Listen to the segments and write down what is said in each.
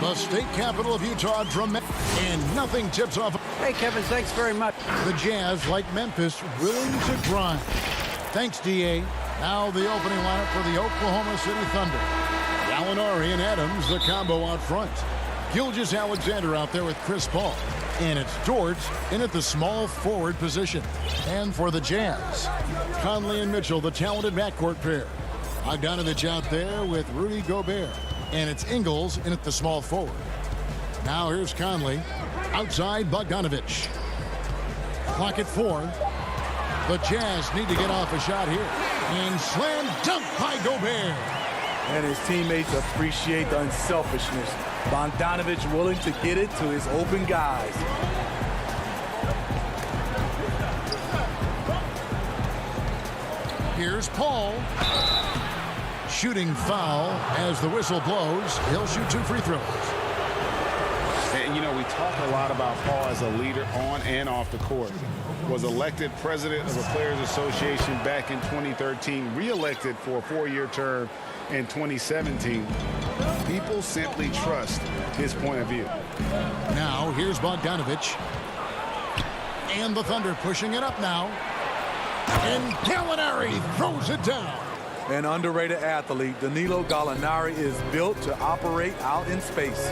The state capital of Utah, and nothing tips off. Hey, Kevin, thanks very much. The Jazz, like Memphis, willing to grind. Thanks, D.A. Now the opening lineup for the Oklahoma City Thunder. Gallinari and Adams, the combo out front. Gilgeous-Alexander out there with Chris Paul. And it's Dort in at the small forward position. And for the Jazz, Conley and Mitchell, the talented backcourt pair. Bogdanovich out there with Rudy Gobert. And it's Ingles in at the small forward. Now here's Conley. Outside Bogdanovich. Clock at 4. The Jazz need to get off a shot here. And slam dunk by Gobert. And his teammates appreciate the unselfishness. Bogdanovich willing to get it to his open guys. Here's Paul. Shooting foul as the whistle blows. He'll shoot 2 free throws. And, you know, we talk a lot about Paul as a leader on and off the court. Was elected president of the Players Association back in 2013, re-elected for a 4-year term in 2017. People simply trust his point of view. Now, here's Bogdanovich. And the Thunder pushing it up now. And Gallinari throws it down. An underrated athlete, Danilo Gallinari is built to operate out in space.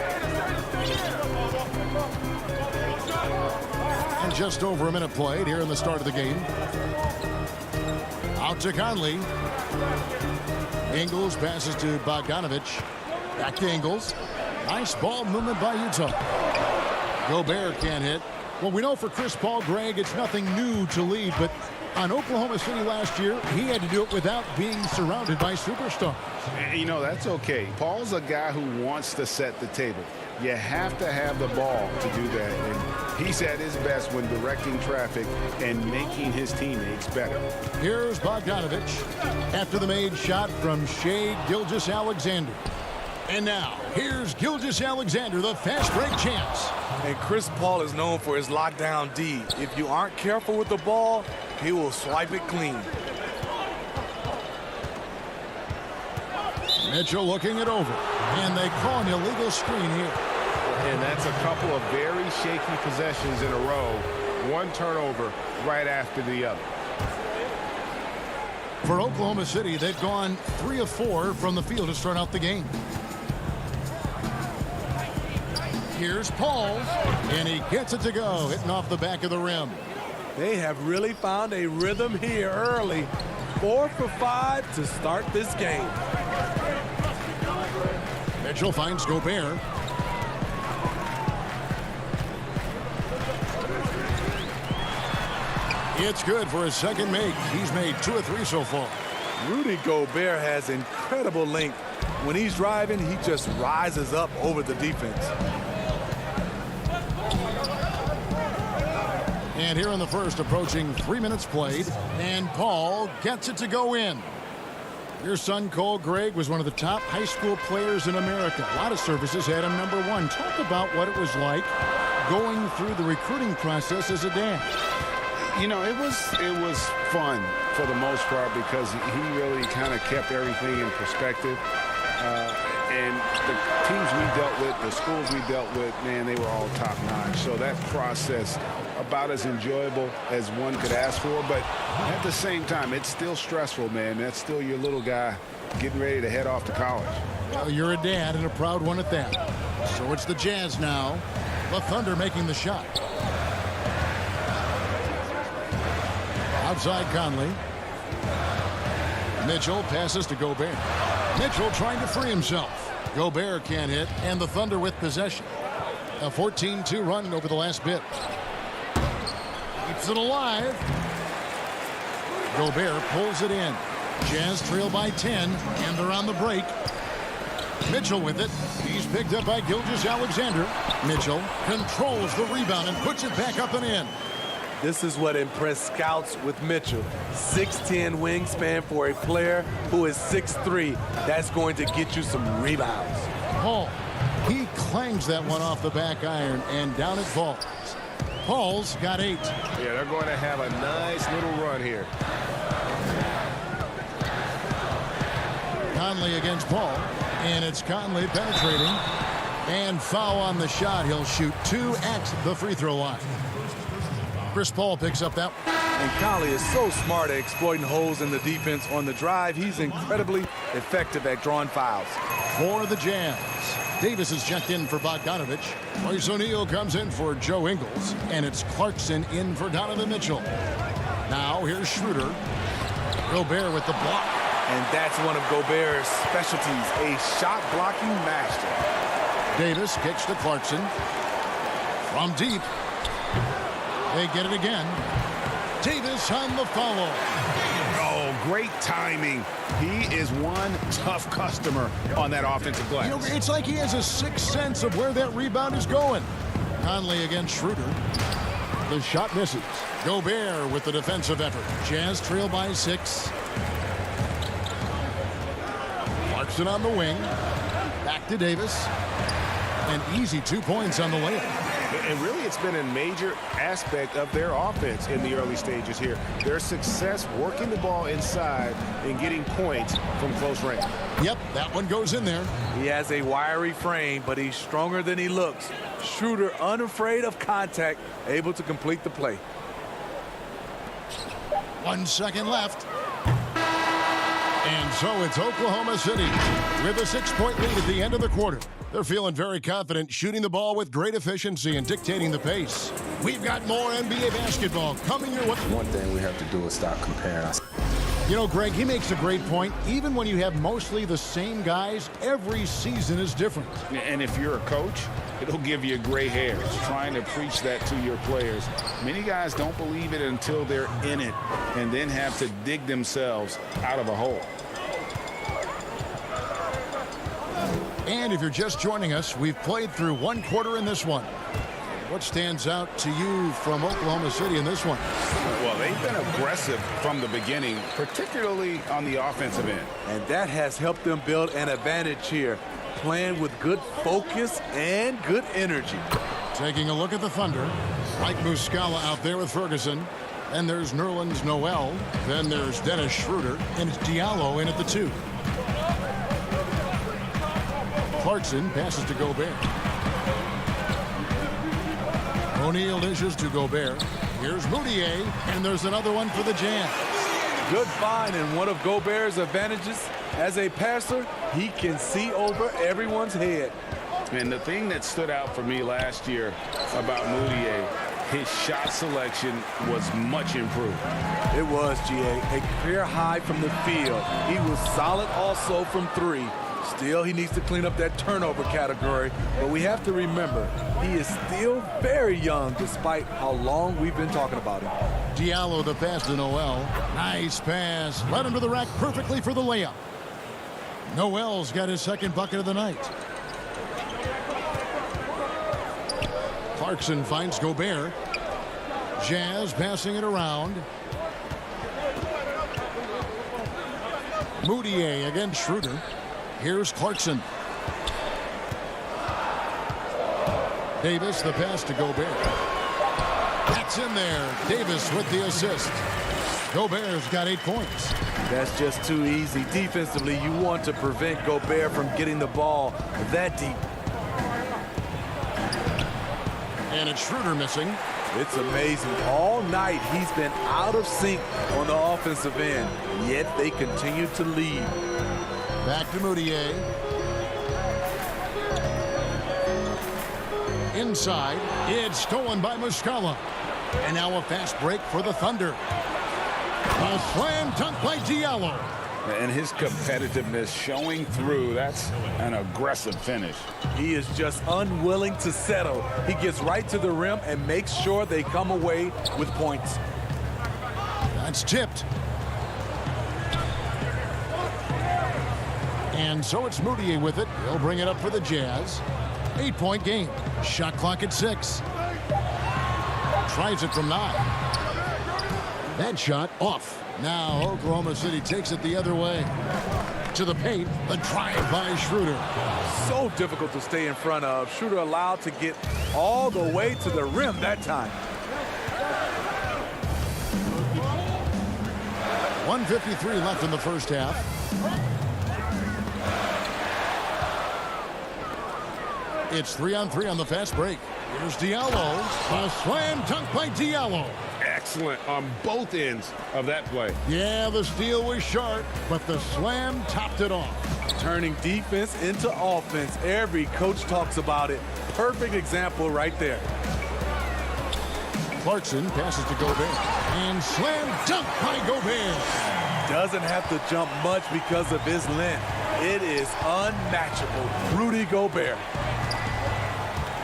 And just over a minute played here in the start of the game. Out to Conley. Ingles passes to Bogdanovich. Back to Ingles. Nice ball movement by Utah. Gobert can't hit. Well, we know for Chris Paul, Greg, it's nothing new to lead, but on Oklahoma City last year, he had to do it without being surrounded by superstars. You know, that's okay. Paul's a guy who wants to set the table. You have to have the ball to do that. And he's at his best when directing traffic and making his teammates better. Here's Bogdanovich after the made shot from Shai Gilgeous-Alexander. And now, here's Gilgeous-Alexander, the fast break chance. And Chris Paul is known for his lockdown D. If you aren't careful with the ball, he will swipe it clean. Mitchell looking it over. And they call an illegal screen here. And that's a couple of very shaky possessions in a row. One turnover right after the other. For Oklahoma City, they've gone 3 of 4 from the field to start out the game. Here's Paul, and he gets it to go, hitting off the back of the rim. They have really found a rhythm here early. 4 for 5 to start this game. Mitchell finds Gobert. It's good for his second make. He's made 2 of 3 so far. Rudy Gobert has incredible length. When he's driving, he just rises up over the defense. And here in the first, approaching 3 minutes played, and Paul gets it to go in. Your son, Cole Gregg, was one of the top high school players in America. A lot of services had him #1. Talk about what it was like going through the recruiting process as a dad. You know, it was fun for the most part because he really kind of kept everything in perspective. And the teams we dealt with, the schools we dealt with, man, they were all top-notch. So that process, about as enjoyable as one could ask for. But at the same time, it's still stressful, man. That's still your little guy getting ready to head off to college. Well, you're a dad and a proud one at that. So it's the Jazz now. The Thunder making the shot. Outside Conley. Mitchell passes to Gobert. Mitchell trying to free himself. Gobert can't hit, and the Thunder with possession. A 14-2 run over the last bit. Keeps it alive. Gobert pulls it in. Jazz trail by 10, and they're on the break. Mitchell with it. He's picked up by Gilgeous-Alexander. Mitchell controls the rebound and puts it back up and in. This is what impressed scouts with Mitchell. 6'10" wingspan for a player who is 6'3". That's going to get you some rebounds. Paul, he clangs that one off the back iron, and down it falls. Paul's got 8. Yeah, they're going to have a nice little run here. Conley against Paul, and it's Conley penetrating. And foul on the shot. He'll shoot 2 at the free throw line. Chris Paul picks up that. And Conley is so smart at exploiting holes in the defense on the drive. He's incredibly effective at drawing fouls. For the Jazz, Davis is checked in for Bogdanovich. Royce O'Neal comes in for Joe Ingles. And it's Clarkson in for Donovan Mitchell. Now here's Schroeder. Gobert with the block. And that's one of Gobert's specialties, a shot-blocking master. Davis kicks to Clarkson. From deep. They get it again. Davis on the follow. Oh, great timing. He is one tough customer on that offensive glass. You know, it's like he has a sixth sense of where that rebound is going. Conley against Schroeder. The shot misses. Gobert with the defensive effort. Jazz trail by 6. Clarkson on the wing. Back to Davis. An easy 2 points on the layup. And really, it's been a major aspect of their offense in the early stages here. Their success working the ball inside and getting points from close range. Yep, that one goes in there. He has a wiry frame, but he's stronger than he looks. Schroeder, unafraid of contact, able to complete the play. 1 second left. And so it's Oklahoma City with a 6-point lead at the end of the quarter. They're feeling very confident, shooting the ball with great efficiency and dictating the pace. We've got more NBA basketball coming your way. One thing we have to do is stop comparing us. You know, Greg, he makes a great point. Even when you have mostly the same guys, every season is different. And if you're a coach, it'll give you gray hairs trying to preach that to your players. Many guys don't believe it until they're in it and then have to dig themselves out of a hole. And if you're just joining us, we've played through 1 quarter in this one. What stands out to you from Oklahoma City in this one? Well, they've been aggressive from the beginning, particularly on the offensive end. And that has helped them build an advantage here, playing with good focus and good energy. Taking a look at the Thunder. Mike Muscala out there with Ferguson. And there's Nerlens Noel. Then there's Dennis Schroeder. And it's Diallo in at the 2. Clarkson passes to Gobert. O'Neal dishes to Gobert. Here's Moutier, and there's another one for the Jazz. Good find, and one of Gobert's advantages as a passer, he can see over everyone's head. And the thing that stood out for me last year about Moutier, his shot selection was much improved. It was, GA, a career high from the field. He was solid also from 3. Still, he needs to clean up that turnover category, but we have to remember, he is still very young despite how long we've been talking about him. Diallo the pass to Noel. Nice pass. Led him to the rack perfectly for the layup. Noel's got his second bucket of the night. Clarkson finds Gobert. Jazz passing it around. Moutier against Schroeder. Here's Clarkson. Davis, the pass to Gobert. That's in there. Davis with the assist. Gobert's got 8 points. That's just too easy. Defensively, you want to prevent Gobert from getting the ball that deep. And it's Schroeder missing. It's amazing. All night, he's been out of sync on the offensive end, yet they continue to lead. Back to Moutier. Inside. It's stolen by Muscala. And now a fast break for the Thunder. A slam dunk by Diallo. And his competitiveness showing through. That's an aggressive finish. He is just unwilling to settle. He gets right to the rim and makes sure they come away with points. That's tipped. And so it's Moutier with it. He'll bring it up for the Jazz. 8-point game. Shot clock at 6. Tries it from 9. That shot off. Now Oklahoma City takes it the other way. To the paint. The drive by Schroeder. So difficult to stay in front of. Schroeder allowed to get all the way to the rim that time. 1:53 left in the first half. It's 3-on-3 on the fast break. Here's Diallo. A slam dunk by Diallo. Excellent on both ends of that play. Yeah, the steal was sharp, but the slam topped it off. Turning defense into offense. Every coach talks about it. Perfect example right there. Clarkson passes to Gobert. And slam dunk by Gobert. Doesn't have to jump much because of his length. It is unmatchable. Rudy Gobert.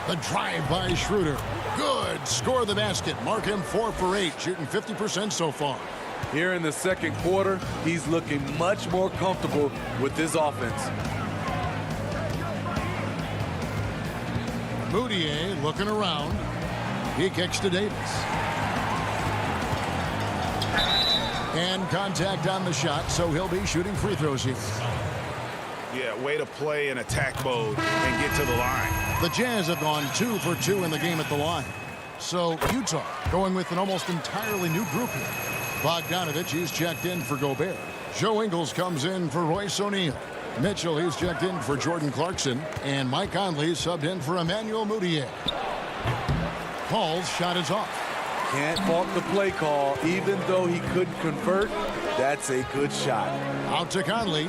The drive by Schroeder. Good. Score the basket. Mark him 4 for 8, shooting 50% so far. Here in the second quarter, he's looking much more comfortable with his offense. Moutier looking around. He kicks to Davis. And contact on the shot, so he'll be shooting free throws here. Yeah, way to play in attack mode and get to the line. The Jazz have gone 2 for 2 in the game at the line. So Utah going with an almost entirely new group here. Bogdanovich, he's checked in for Gobert. Joe Ingles comes in for Royce O'Neal. Mitchell, he's checked in for Jordan Clarkson. And Mike Conley subbed in for Emmanuel Moutier. Paul's shot is off. Can't fault the play call. Even though he couldn't convert, that's a good shot. Out to Conley.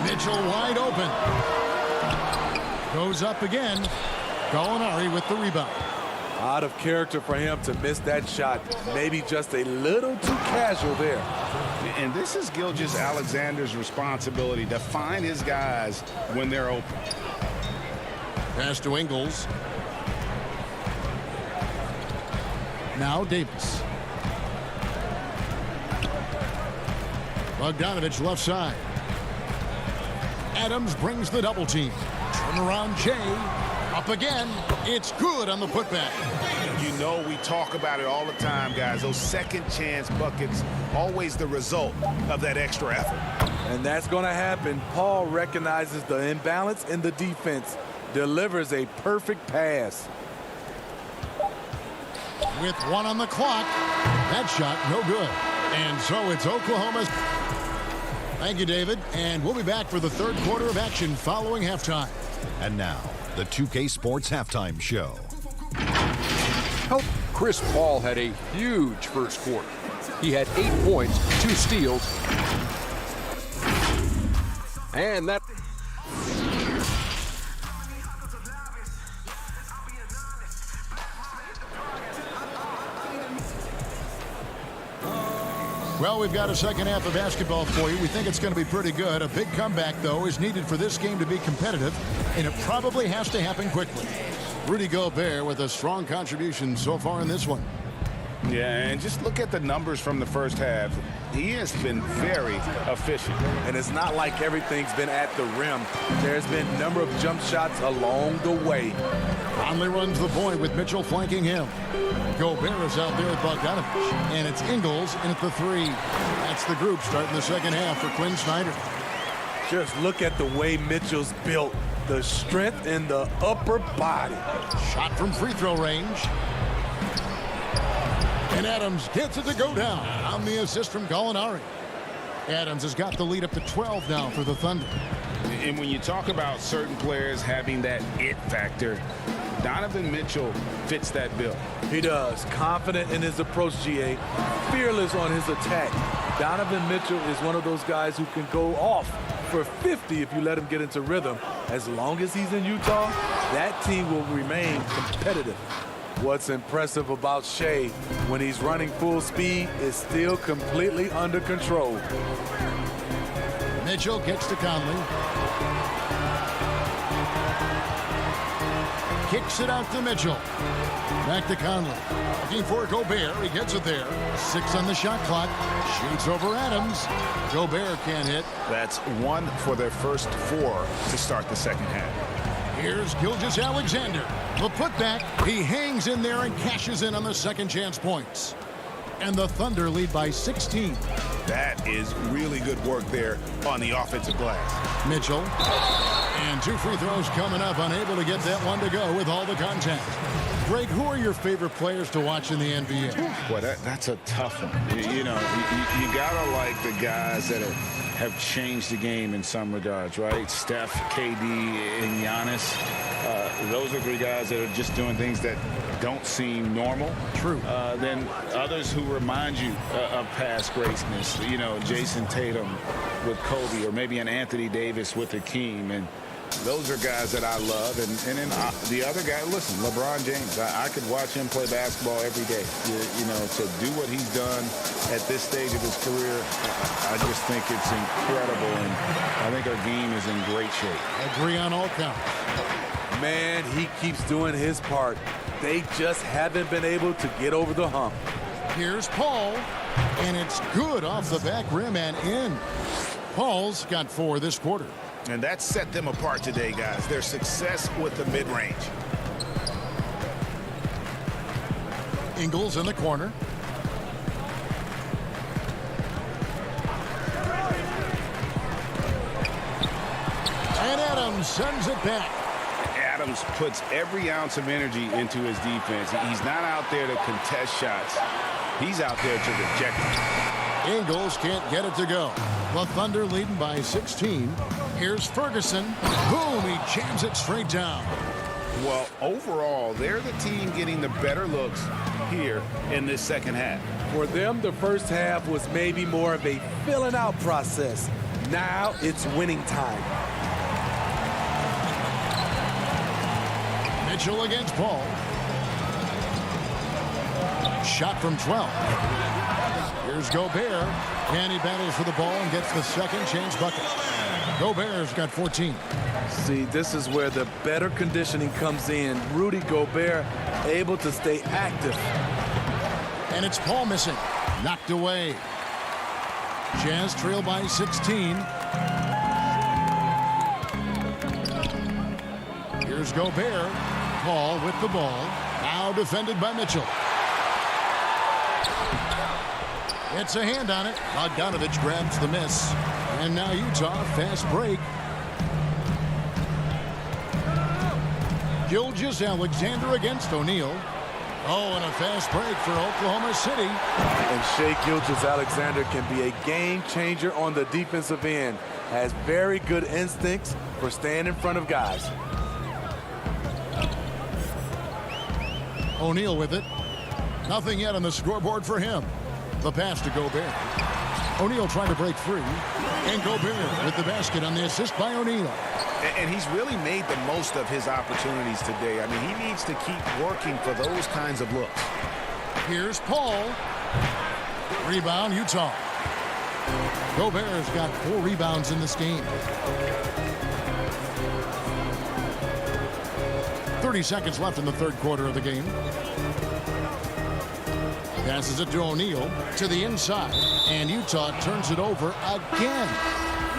Mitchell wide open. Goes up again. Gallinari with the rebound. Out of character for him to miss that shot. Maybe just a little too casual there. And this is Gilgeous-Alexander's responsibility to find his guys when they're open. Pass to Ingles. Now Davis. Bogdanovich left side. Adams brings the double team. Turn around Jay. Up again. It's good on the putback. You know, we talk about it all the time, guys. Those second chance buckets, always the result of that extra effort. And that's going to happen. Paul recognizes the imbalance in the defense. Delivers a perfect pass. With 1 on the clock. That shot no good. And so it's Oklahoma's. Thank you, David. And we'll be back for the third quarter of action following halftime. And now, the 2K Sports Halftime Show. Chris Paul had a huge first quarter. He had 8 points, 2 steals, and that. Well, we've got a second half of basketball for you. We think it's going to be pretty good. A big comeback, though, is needed for this game to be competitive, and it probably has to happen quickly. Rudy Gobert with a strong contribution so far in this one. Yeah, and just look at the numbers from the first half. He has been very efficient. And it's not like everything's been at the rim. There's been a number of jump shots along the way. Conley runs the point with Mitchell flanking him. Gobert is out there with Bogdanovich. And it's Ingles in at the 3. That's the group starting the second half for Quinn Snyder. Just look at the way Mitchell's built. The strength in the upper body. Shot from free throw range. And Adams gets it to go down on the assist from Gallinari. Adams has got the lead up to 12 now for the Thunder. And when you talk about certain players having that it factor, Donovan Mitchell fits that bill. He does. Confident in his approach, GA. Fearless on his attack. Donovan Mitchell is one of those guys who can go off for 50 if you let him get into rhythm. As long as he's in Utah, that team will remain competitive. What's impressive about Shea when he's running full speed is still completely under control. Mitchell gets to Conley. Kicks it out to Mitchell. Back to Conley. Looking for Gobert. He gets it there. 6 on the shot clock. Shoots over Adams. Gobert can't hit. That's 1 for their first 4 to start the second half. Here's Gilgeous-Alexander. The putback. He hangs in there and cashes in on the second chance points. And the Thunder lead by 16. That is really good work there on the offensive glass. Mitchell. And 2 free throws coming up. Unable to get that one to go with all the contact. Greg, who are your favorite players to watch in the NBA? Boy, that's a tough one. You know, you gotta like the guys that have changed the game in some regards, right? Steph, KD, and Giannis. greatness. Those are three guys that are just doing things that don't seem normal. True. Then others who remind you of past greatness. You know, Jason Tatum with Kobe, or maybe an Anthony Davis with Hakeem. And those are guys that I love. And then the other guy, listen, LeBron James. I could watch him play basketball every day. You know, to do what he's done at this stage of his career, I just think it's incredible. And I think our game is in great shape. Agree on all counts. Man, he keeps doing his part. They just haven't been able to get over the hump. Here's Paul, and it's good off the back rim and in. Paul's got 4 this quarter. And that set them apart today, guys. Their success with the mid-range. Ingles in the corner. And Adams sends it back. Adams puts every ounce of energy into his defense. He's not out there to contest shots. He's out there to reject them. Ingles can't get it to go. The Thunder leading by 16. Here's Ferguson. Boom, he jams it straight down. Well, overall, they're the team getting the better looks here in this second half. For them, the first half was maybe more of a filling out process. Now it's winning time. Mitchell against Paul. Shot from 12. Here's Gobert. And he battles for the ball and gets the second chance bucket. Gobert's got 14. See, this is where the better conditioning comes in. Rudy Gobert able to stay active. And it's Paul missing. Knocked away. Jazz trail by 16. Here's Gobert. Paul with the ball. Now defended by Mitchell. It's a hand on it. Bogdanovich grabs the miss. And now Utah, fast break. Gilgeous-Alexander against O'Neal. Oh, and a fast break for Oklahoma City. And Shai Gilgeous-Alexander can be a game changer on the defensive end. Has very good instincts for staying in front of guys. O'Neal with it. Nothing yet on the scoreboard for him. The pass to Gobert. O'Neal trying to break free. And Gobert with the basket on the assist by O'Neal. And he's really made the most of his opportunities today. I mean, he needs to keep working for those kinds of looks. Here's Paul. Rebound, Utah. Gobert's got 4 rebounds in this game. 30 seconds left in the third quarter of the game. Passes it to O'Neal to the inside. And Utah turns it over again.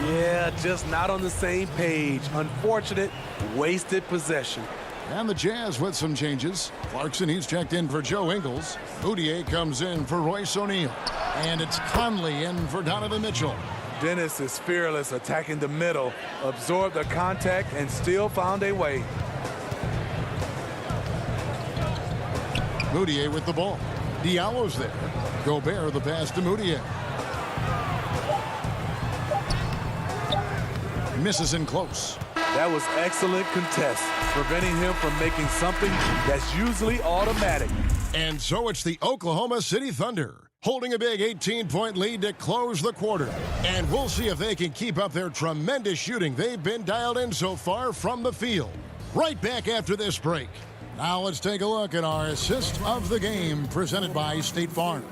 Yeah, just not on the same page. Unfortunate, wasted possession. And the Jazz with some changes. Clarkson, he's checked in for Joe Ingles. Boudier comes in for Royce O'Neal. And it's Conley in for Donovan Mitchell. Dennis is fearless, attacking the middle, absorbed the contact, and still found a way. Boudier with the ball. Diallo's there. Gobert the pass to Boudier. Misses in close. That was excellent contest, preventing him from making something that's usually automatic. And so it's the Oklahoma City Thunder holding a big 18-point lead to close the quarter. And we'll see if they can keep up their tremendous shooting they've been dialed in so far from the field. Right back after this break. Now let's take a look at our assist of the game presented by State Farm.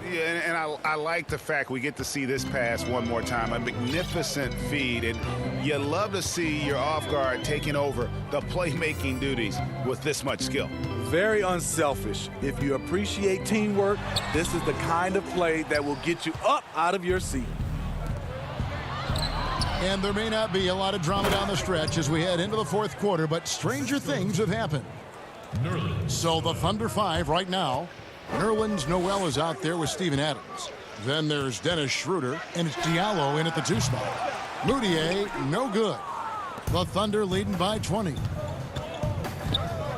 Yeah, and I like the fact we get to see this pass one more time. A magnificent feed, and you love to see your off guard taking over the playmaking duties with this much skill. Very unselfish. If you appreciate teamwork, this is the kind of play that will get you up out of your seat. And there may not be a lot of drama down the stretch as we head into the fourth quarter, but stranger things have happened. So the Thunder 5 right now. Nerlens Noel is out there with Steven Adams. Then there's Dennis Schroeder, and it's Diallo in at the 2 spot. Boudier, no good. The Thunder leading by 20.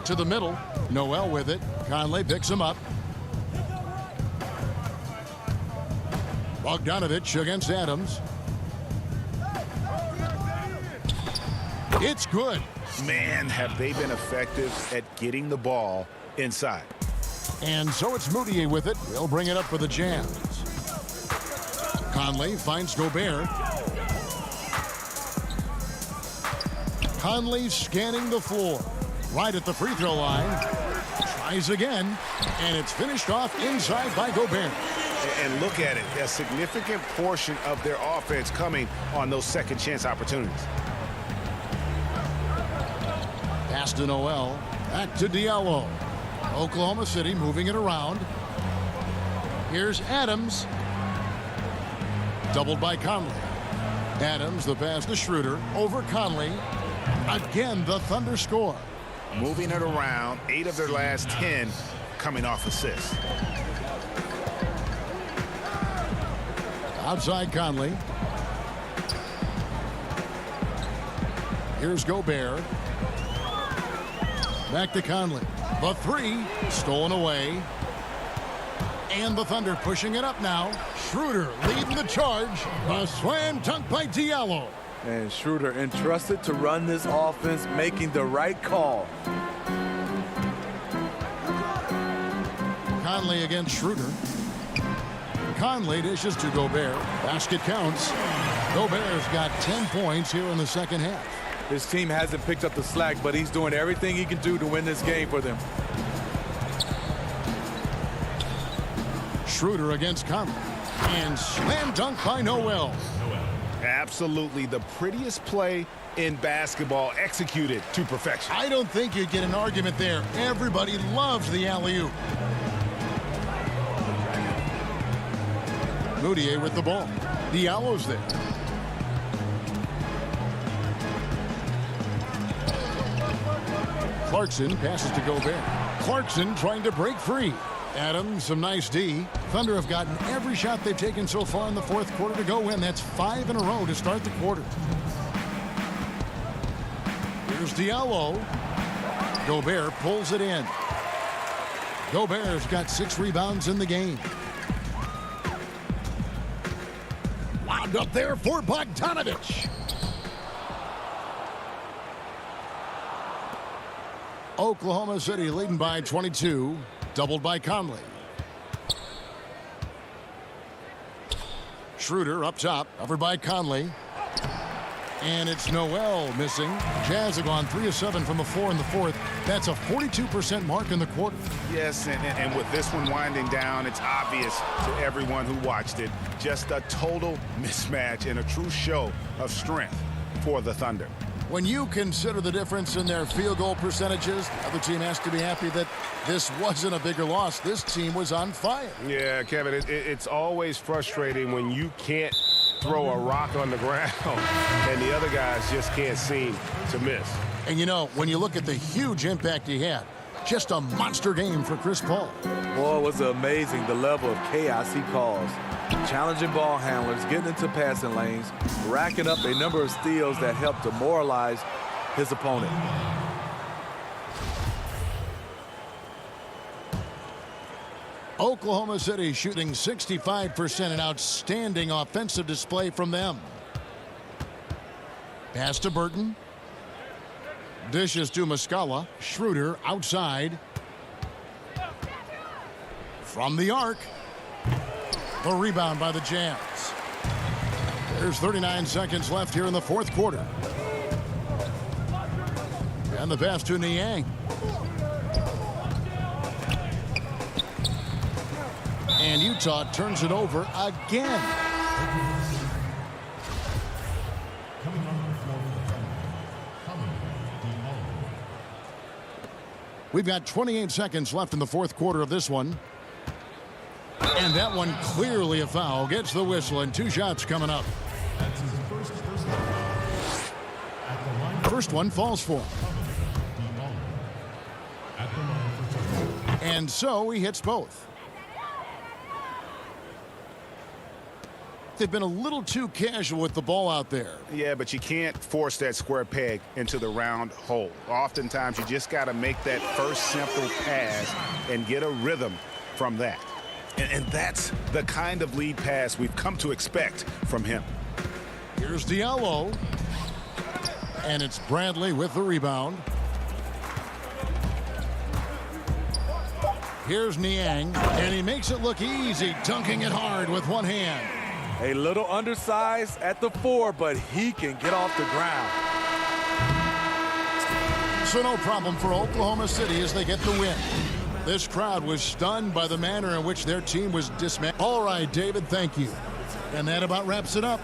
To the middle, Noel with it. Conley picks him up. Bogdanovich against Adams. It's good. Man, have they been effective at getting the ball inside. And so it's Moutier with it. He'll bring it up for the Jazz. Conley finds Gobert. Conley scanning the floor. Right at the free throw line. Tries again. And it's finished off inside by Gobert. And look at it. A significant portion of their offense coming on those second chance opportunities. Pass to Noel. Back to Diallo. Oklahoma City moving it around. Here's Adams. Doubled by Conley. Adams, the pass to Schroeder. Over Conley. Again, the Thunder score. Moving it around. 8 of their last 10 coming off assists. Outside Conley. Here's Gobert. Back to Conley. The three stolen away. And the Thunder pushing it up now. Schroeder leading the charge. A slam dunk by Diallo. And Schroeder entrusted to run this offense, making the right call. Conley against Schroeder. Conley dishes to Gobert. Basket counts. Gobert's got 10 points here in the second half. His team hasn't picked up the slack, but he's doing everything he can do to win this game for them. Schroeder against Conley. And slam dunk by Noel. Absolutely the prettiest play in basketball, executed to perfection. I don't think you'd get an argument there. Everybody loves the alley-oop. Moutier with the ball. Diallo's there. Clarkson passes to Gobert. Clarkson trying to break free. Adams, some nice D. Thunder have gotten every shot they've taken so far in the fourth quarter to go in. That's 5 in a row to start the quarter. Here's Diallo. Gobert pulls it in. Gobert's got 6 rebounds in the game. Wound up there for Bogdanovich. Oklahoma City leading by 22. Doubled by Conley. Schroeder up top, covered by Conley. And it's Noel missing. Jazz have gone 3 of 7 from the floor in the fourth. That's a 42% mark in the quarter. Yes, and with this one winding down, it's obvious to everyone who watched it. Just a total mismatch and a true show of strength for the Thunder. When you consider the difference in their field goal percentages, the other team has to be happy that this wasn't a bigger loss. This team was on fire. Yeah, Kevin, it's always frustrating when you can't throw a rock on the ground and the other guys just can't seem to miss. And you know, when you look at the huge impact he had, just a monster game for Chris Paul. Boy, it was amazing the level of chaos he caused. Challenging ball handlers, getting into passing lanes, racking up a number of steals that helped demoralize his opponent. Oklahoma City shooting 65%, an outstanding offensive display from them. Pass to Burton. Dishes to Muscala. Schroeder outside. From the arc. The rebound by the Jazz. There's 39 seconds left here in the fourth quarter. And the pass to Niang. And Utah turns it over again. We've got 28 seconds left in the fourth quarter of this one. And that one clearly a foul. Gets the whistle and 2 shots coming up. First one falls for him. And so he hits both. They've been a little too casual with the ball out there. Yeah, but you can't force that square peg into the round hole. Oftentimes, you just got to make that first simple pass and get a rhythm from that. And that's the kind of lead pass we've come to expect from him. Here's Diallo. And it's Bradley with the rebound. Here's Niang, and he makes it look easy, dunking it hard with one hand. A little undersized at the 4, but he can get off the ground. So no problem for Oklahoma City as they get the win. This crowd was stunned by the manner in which their team was dismantled. All right, David, thank you. And that about wraps it up.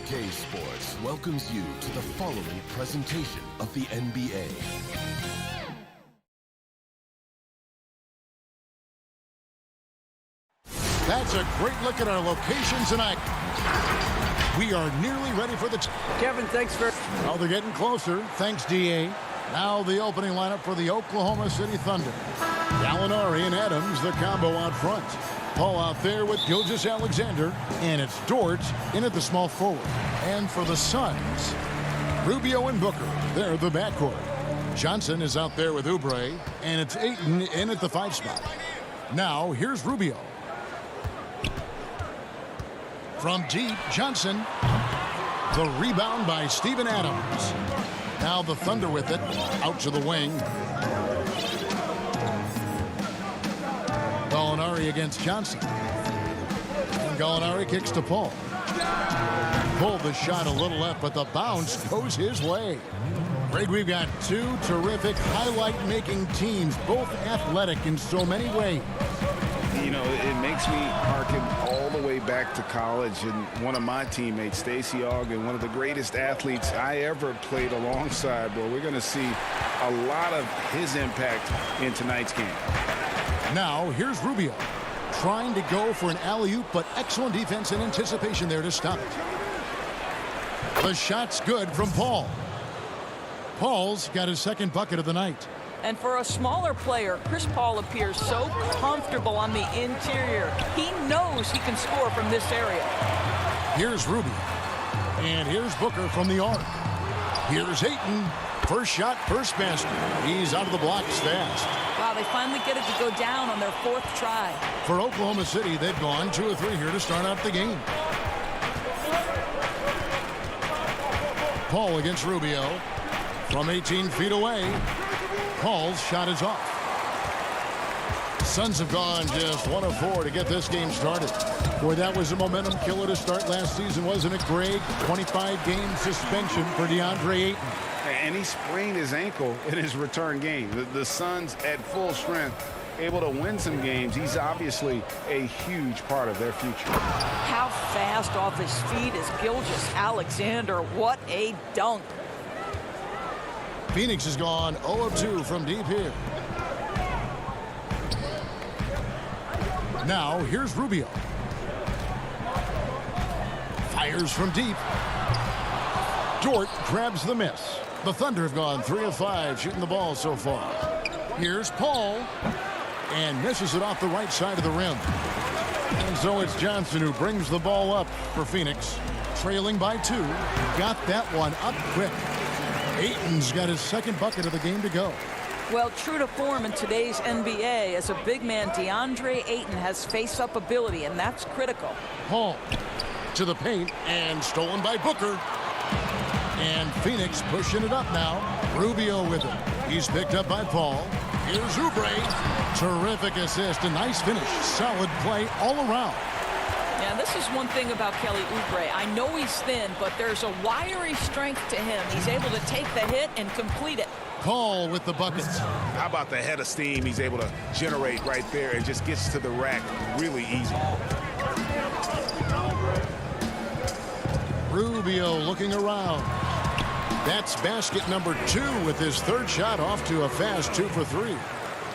2K Sports welcomes you to the following presentation of the NBA. That's a great look at our location tonight. We are nearly ready for the... Kevin, thanks for... Oh, they're getting closer. Thanks, D.A. Now the opening lineup for the Oklahoma City Thunder. Gallinari and Adams, the combo out front. Paul out there with Gilgeous-Alexander. And it's Dort in at the small forward. And for the Suns, Rubio and Booker. They're the backcourt. Johnson is out there with Oubre. And it's Ayton in at the 5 spot. Now, here's Rubio. From deep, Johnson. The rebound by Steven Adams. Now the Thunder with it. Out to the wing. Gallinari against Johnson. And Gallinari kicks to Paul. Pulled the shot a little left, but the bounce goes his way. Greg, we've got two terrific highlight-making teams, both athletic in so many ways. You know, it makes me harken all the way back to college, and one of my teammates, Stacey Ogden, one of the greatest athletes I ever played alongside. Well, we're going to see a lot of his impact in tonight's game. Now, here's Rubio, trying to go for an alley-oop, but excellent defense and anticipation there to stop it. The shot's good from Paul. Paul's got his second bucket of the night. And for a smaller player, Chris Paul appears so comfortable on the interior. He knows he can score from this area. Here's Rubio. And here's Booker from the arc. Here's Ayton. First shot, first basket. He's out of the blocks fast. Wow, they finally get it to go down on their 4th try. For Oklahoma City, they've gone 2 of 3 here to start out the game. Paul against Rubio. From 18 feet away. Paul's shot is off. Suns have gone just 1 of 4 to get this game started. Boy, that was a momentum killer to start last season, wasn't it, Greg? 25-game suspension for DeAndre Ayton. And he sprained his ankle in his return game. The Suns at full strength, able to win some games. He's obviously a huge part of their future. How fast off his feet is Gilgeous-Alexander. What a dunk. Phoenix has gone 0 of 2 from deep here. Now, here's Rubio. Fires from deep. Dort grabs the miss. The Thunder have gone 3 of 5 shooting the ball so far. Here's Paul. And misses it off the right side of the rim. And so it's Johnson who brings the ball up for Phoenix. Trailing by 2. Got that one up quick. Ayton's got his second bucket of the game to go. Well, true to form in today's NBA, as a big man, DeAndre Ayton has face-up ability, and that's critical. Paul to the paint, and stolen by Booker. And Phoenix pushing it up now. Rubio with it. He's picked up by Paul. Here's Oubre. Terrific assist, a nice finish. Solid play all around. Yeah, this is one thing about Kelly Oubre. I know he's thin, but there's a wiry strength to him. He's able to take the hit and complete it. Paul with the buckets. How about the head of steam he's able to generate right there and just gets to the rack really easy. Rubio looking around. That's basket number 2 with his 3rd shot off to a fast 2 for 3.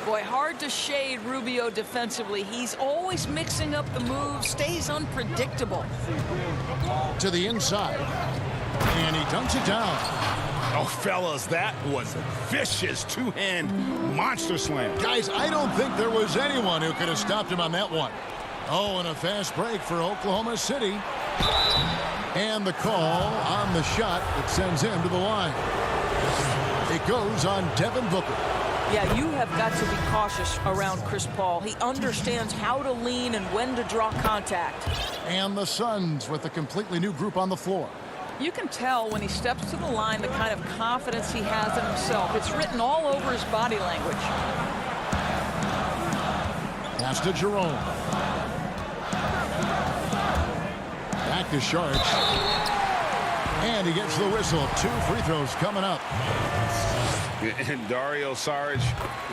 Boy, hard to shade Rubio defensively. He's always mixing up the moves, stays unpredictable. To the inside. And he dunks it down. Oh, fellas, that was a vicious 2-hand monster slam. Guys, I don't think there was anyone who could have stopped him on that one. Oh, and a fast break for Oklahoma City. And the call on the shot that sends him to the line. It goes on Devin Booker. Yeah, you have got to be cautious around Chris Paul. He understands how to lean and when to draw contact. And the Suns with a completely new group on the floor. You can tell when he steps to the line the kind of confidence he has in himself. It's written all over his body language. Pass to Jerome. Back to Sharks. And he gets the whistle. 2 free throws coming up. And Dario Saric,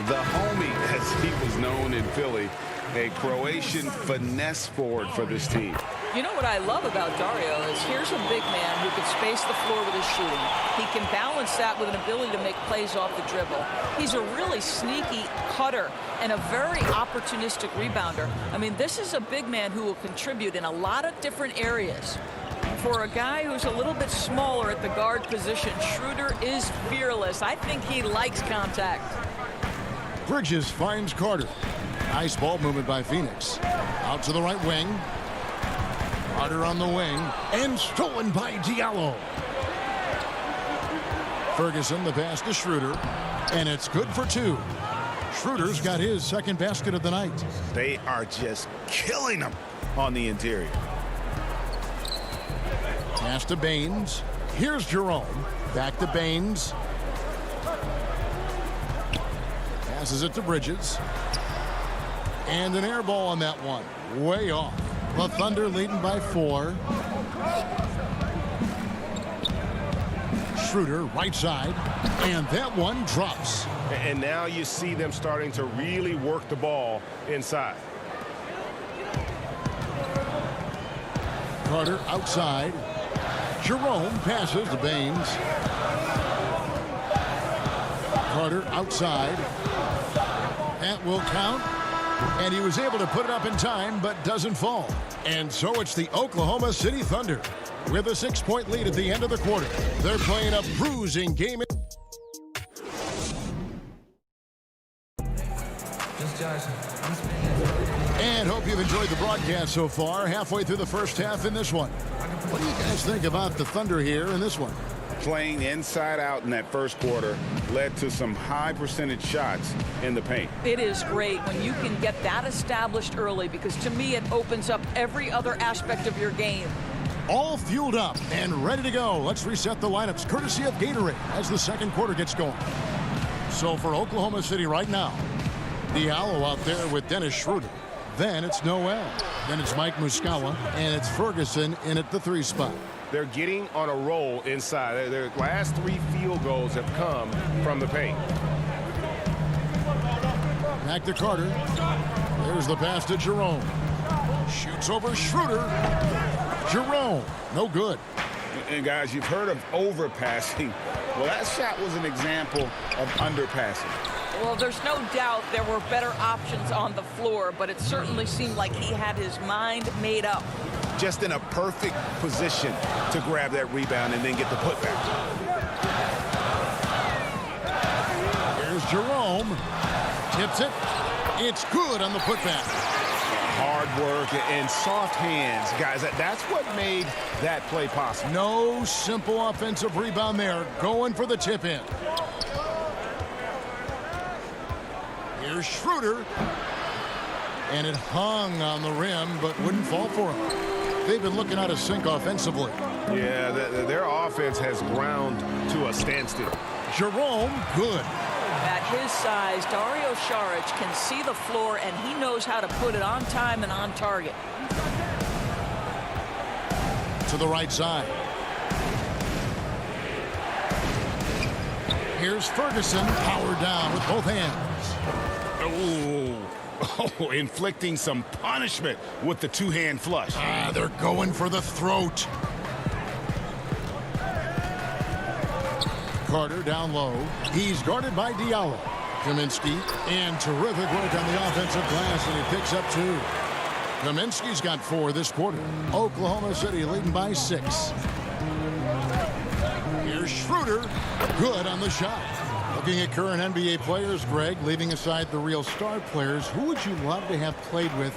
the homie as he was known in Philly, A Croatian finesse forward for this team. You know what I love about Dario is here's a big man who can space the floor with his shooting. He can balance that with an ability to make plays off the dribble. He's a really sneaky cutter and a very opportunistic rebounder. I mean, this is a big man who will contribute in a lot of different areas. For a guy who's a little bit smaller at the guard position, Schroeder is fearless. I think he likes contact. Bridges finds Carter. Nice ball movement by Phoenix. Out to the right wing. Carter on the wing. And stolen by Diallo. Ferguson, the pass to Schroeder. And it's good for two. Schroeder's got his second basket of the night. They are just killing them on the interior. Pass to Baines. Here's Jerome. Back to Baines. Passes it to Bridges. And an air ball on that one. Way off. The Thunder leading by 4. Schroeder, right side. And that one drops. And now you see them starting to really work the ball inside. Carter outside. Jerome passes to Baines. Carter outside. That will count. And he was able to put it up in time, but doesn't fall. And so it's the Oklahoma City Thunder with a 6-point lead at the end of the quarter. They're playing a bruising game. And hope you've enjoyed the broadcast so far. Halfway through the first half in this one. What do you guys think about the Thunder here in this one? Playing inside out in that first quarter led to some high percentage shots in the paint. It is great when you can get that established early because to me it opens up every other aspect of your game. All fueled up and ready to go. Let's reset the lineups courtesy of Gatorade as the second quarter gets going. So for Oklahoma City right now, Diallo out there with Dennis Schroeder. Then it's Noel. Then it's Mike Muscala. And it's Ferguson in at the 3 spot. They're getting on a roll inside. Their last 3 field goals have come from the paint. Back to Carter. There's the pass to Jerome. Shoots over Schroeder. Jerome, no good. And guys, you've heard of overpassing. Well, that shot was an example of underpassing. Well, there's no doubt there were better options on the floor, but it certainly seemed like he had his mind made up. Just in a perfect position to grab that rebound and then get the putback. Here's Jerome. Tips it. It's good on the putback. Hard work and soft hands, guys. That's what made that play possible. No simple offensive rebound there. Going for the tip in. Here's Schroeder. And it hung on the rim, but wouldn't fall for him. They've been looking out of sync offensively. Yeah, their offense has ground to a standstill. Jerome, good. At his size, Dario Saric can see the floor, and he knows how to put it on time and on target. To the right side. Here's Ferguson, powered down with both hands. Oh, inflicting some punishment with the 2-hand flush. They're going for the throat. Carter down low. He's guarded by Diallo. Kaminsky, and terrific work on the offensive glass, and he picks up 2. Kaminsky's got 4 this quarter. Oklahoma City leading by 6. Here's Schroeder. Good on the shot. Looking at current NBA players, Greg, leaving aside the real star players, who would you love to have played with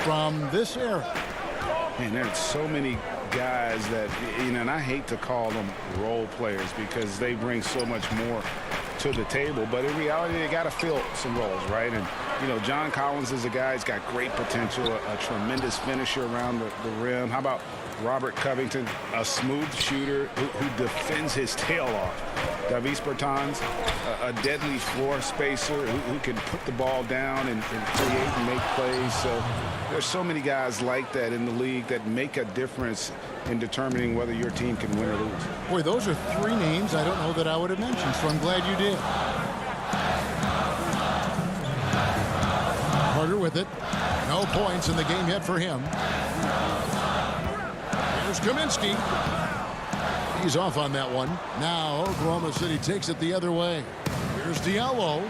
from this era? Man, there's so many guys that, and I hate to call them role players because they bring so much more to the table, but in reality, they got to fill some roles, right? And, John Collins is a guy who's got great potential, a tremendous finisher around the rim. How about Robert Covington, a smooth shooter who defends his tail off? Davis Bertans, a deadly floor spacer who can put the ball down and create and make plays. So there's so many guys like that in the league that make a difference in determining whether your team can win or lose. Boy, those are 3 names I don't know that I would have mentioned, so I'm glad you did. Carter with with it. No points in the game yet for him. Here's Kaminsky. He's off on that one. Now Oklahoma City takes it the other way. Here's Diallo.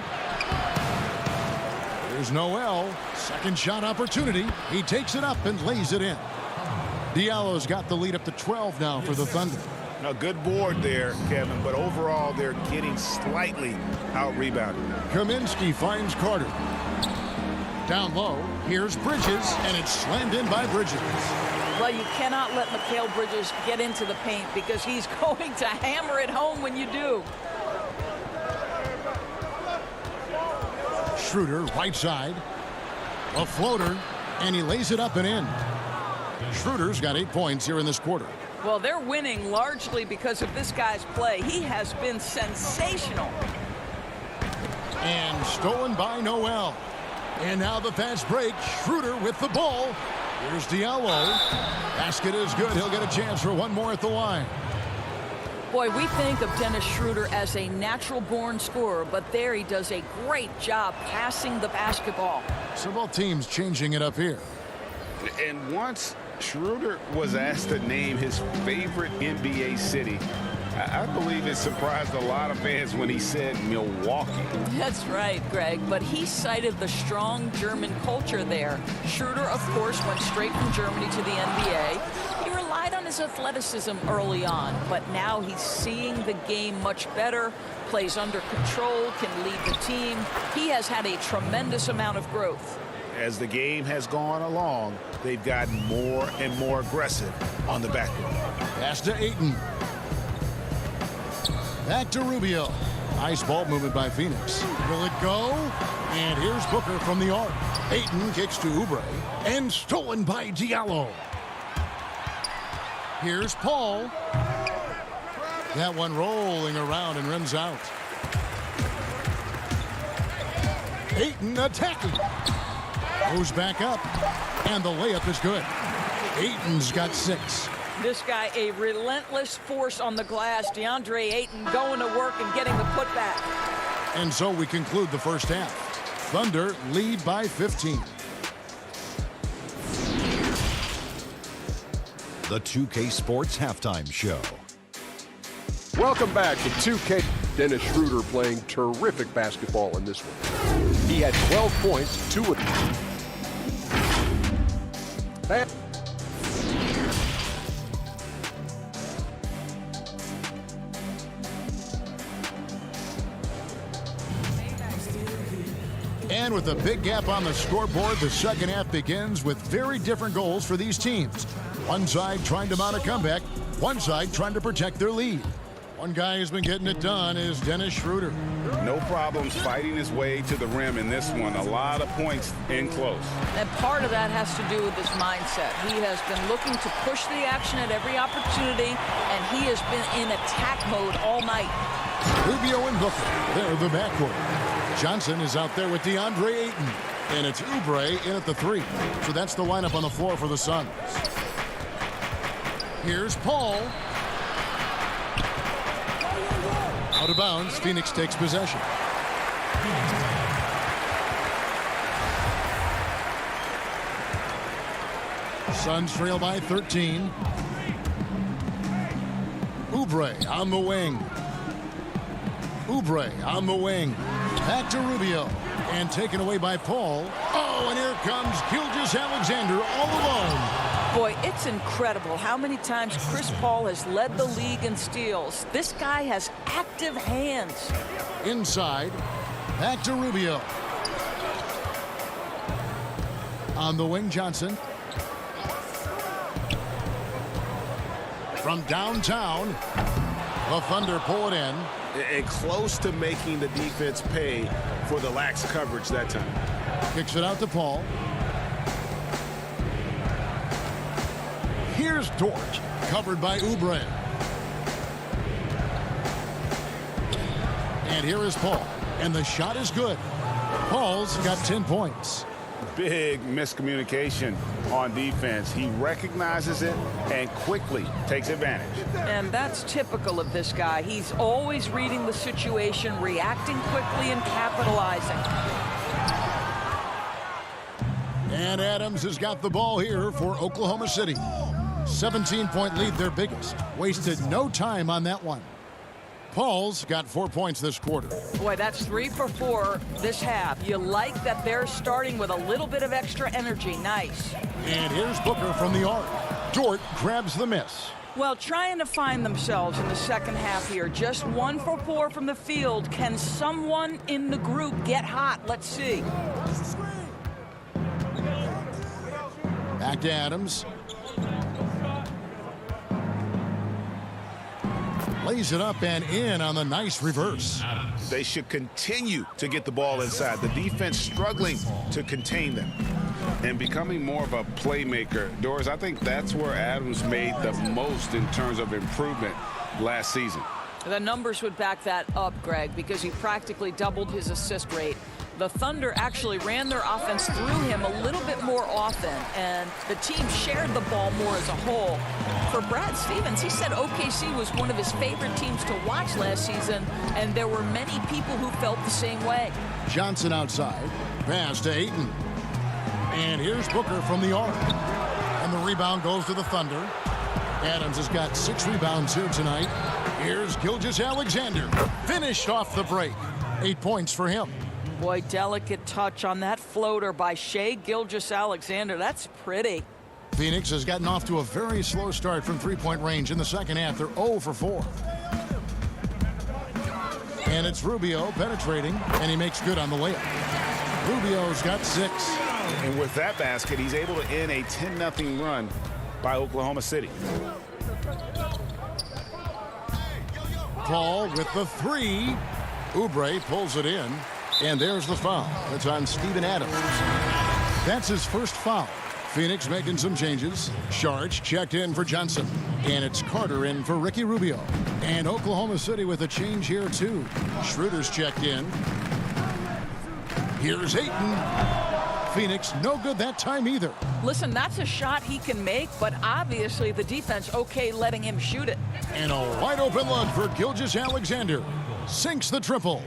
Here's Noel. Second shot opportunity. He takes it up and lays it in. Diallo's got the lead up to 12 now for the Thunder. A good board there, Kevin, but overall they're getting slightly out-rebounded. Kaminsky finds Carter. Down low, here's Bridges, and it's slammed in by Bridges. Well, you cannot let Mikal Bridges get into the paint because he's going to hammer it home when you do. Schroeder, right side. A floater, and he lays it up and in. Schroeder's got 8 points here in this quarter. Well, they're winning largely because of this guy's play. He has been sensational. And stolen by Noel. And now the fast break. Schroeder with the ball. Here's Diallo. Basket is good. He'll get a chance for one more at the line. Boy, we think of Dennis Schroeder as a natural-born scorer, but there he does a great job passing the basketball. So both teams changing it up here. And once Schroeder was asked to name his favorite NBA city, I believe it surprised a lot of fans when he said Milwaukee. That's right, Greg, but he cited the strong German culture there. Schroeder, of course, went straight from Germany to the NBA. He relied on his athleticism early on, but now he's seeing the game much better, plays under control, can lead the team. He has had a tremendous amount of growth. As the game has gone along, they've gotten more and more aggressive on the backcourt. Pass to Ayton. Back to Rubio. Nice ball movement by Phoenix. Will it go? And here's Booker from the arc. Ayton kicks to Oubre. And stolen by Diallo. Here's Paul. That one rolling around and rims out. Ayton attacking. Goes back up. And the layup is good. Ayton's got 6. This guy, a relentless force on the glass. DeAndre Ayton going to work and getting the putback. And so we conclude the first half. Thunder lead by 15. The 2K Sports Halftime Show. Welcome back to 2K. Dennis Schroeder playing terrific basketball in this one. He had 12 points, 2 of them. And with a big gap on the scoreboard, the second half begins with very different goals for these teams. One side trying to mount a comeback, one side trying to protect their lead. One guy who's been getting it done is Dennis Schroeder. No problems fighting his way to the rim in this one. A lot of points in close. And part of that has to do with his mindset. He has been looking to push the action at every opportunity, and he has been in attack mode all night. Rubio and Booker, they're the backcourt. Johnson is out there with DeAndre Ayton. And it's Oubre in at the 3. So that's the lineup on the floor for the Suns. Here's Paul. Out of bounds, Phoenix takes possession. Suns trail by 13. Oubre on the wing. Oubre on the wing. Back to Rubio. And taken away by Paul. Oh, and here comes Gilgeous-Alexander all alone. Boy, it's incredible how many times Chris Paul has led the league in steals. This guy has active hands. Inside. Back to Rubio. On the wing, Johnson. From downtown, the Thunder pull it in. And close to making the defense pay for the lax coverage that time. Kicks it out to Paul. Here's Dort, covered by Oubre. And here is Paul. And the shot is good. Paul's got 10 points. Big miscommunication on defense. He recognizes it and quickly takes advantage. And that's typical of this guy. He's always reading the situation, reacting quickly, and capitalizing. And Adams has got the ball here for Oklahoma City. 17-point lead, their biggest. Wasted no time on that one. Paul's got 4 points this quarter. Boy, that's 3 for 4 this half. You like that they're starting with a little bit of extra energy. Nice. And here's Booker from the arc. Dort grabs the miss. Well, trying to find themselves in the second half here. Just 1 for 4 from the field. Can someone in the group get hot? Let's see. Back to Adams. Lays it up and in on the nice reverse. They should continue to get the ball inside. The defense struggling to contain them. And becoming more of a playmaker. Doris, I think that's where Adams made the most in terms of improvement last season. The numbers would back that up, Greg, because he practically doubled his assist rate. The Thunder actually ran their offense through him a little bit more often, and the team shared the ball more as a whole. For Brad Stevens, he said OKC was one of his favorite teams to watch last season, and there were many people who felt the same way. Johnson outside. Pass to Ayton. And here's Booker from the arc. And the rebound goes to the Thunder. Adams has got 6 rebounds here tonight. Here's Gilgeous-Alexander. Finished off the break. 8 points for him. Boy, delicate touch on that floater by Shai Gilgeous-Alexander. That's pretty. Phoenix has gotten off to a very slow start from three-point range in the second half. They're 0 for 4. And it's Rubio penetrating, and he makes good on the layup. Rubio's got 6. And with that basket, he's able to end a 10-0 run by Oklahoma City. Paul with the 3. Oubre pulls it in, and there's the foul. It's on Steven Adams. That's his first foul. Phoenix making some changes. Sharch checked in for Johnson, and it's Carter in for Ricky Rubio. And Oklahoma City with a change here, too. Schroeder's checked in. Here's Ayton. Phoenix no good that time either. Listen, that's a shot he can make, but obviously the defense okay letting him shoot it. And a wide open look for Gilgeous-Alexander. Sinks the triple.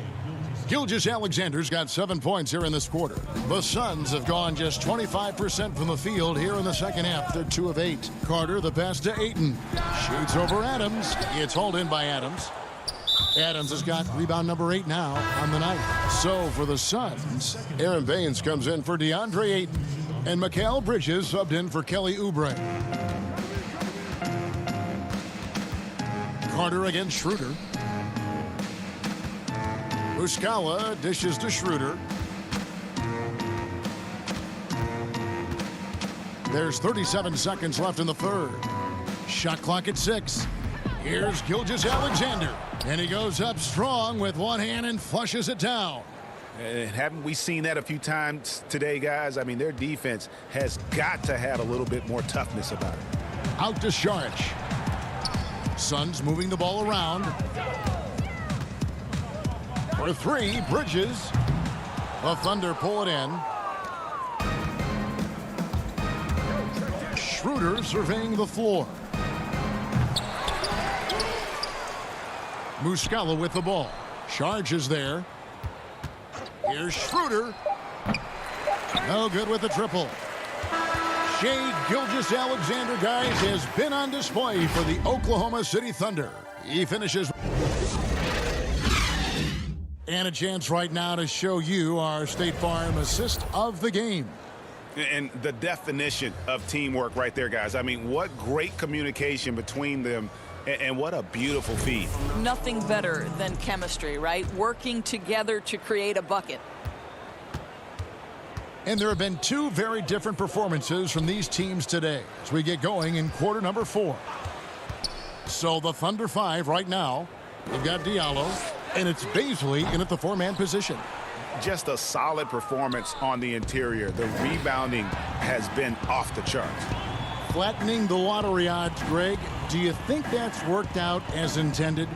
Gilgeous-Alexander's got 7 points here in this quarter. The Suns have gone just 25% from the field here in the second half. They're 2 of 8. Carter the pass to Ayton. Shoots over Adams. It's hauled in by Adams. Adams has got rebound number 8 now on the night. So for the Suns, Aaron Baines comes in for DeAndre Ayton. And Mikal Bridges subbed in for Kelly Oubre. Carter against Schroeder. Muscala dishes to Schroeder. There's 37 seconds left in the third. Shot clock at 6. Here's Gilgeous-Alexander. And he goes up strong with one hand and flushes it down. And haven't we seen that a few times today, guys? I mean, their defense has got to have a little bit more toughness about it. Out to Sharch. Suns moving the ball around. For 3, Bridges. The Thunder pull it in. Schroeder surveying the floor. Muscala with the ball. Sharch is there. Here's Schroeder. No good with the triple. Shai Gilgeous-Alexander, guys, has been on display for the Oklahoma City Thunder. He finishes. And a chance right now to show you our State Farm assist of the game. And the definition of teamwork right there, guys. I mean, what great communication between them, and what a beautiful feed. Nothing better than chemistry, right? Working together to create a bucket. And there have been 2 very different performances from these teams today as we get going in quarter number 4. So the Thunder 5 right now. They've got Diallo, and it's Baisley in at the 4-man position. Just a solid performance on the interior. The rebounding has been off the charts. Flattening the lottery odds, Greg. Do you think that's worked out as intended?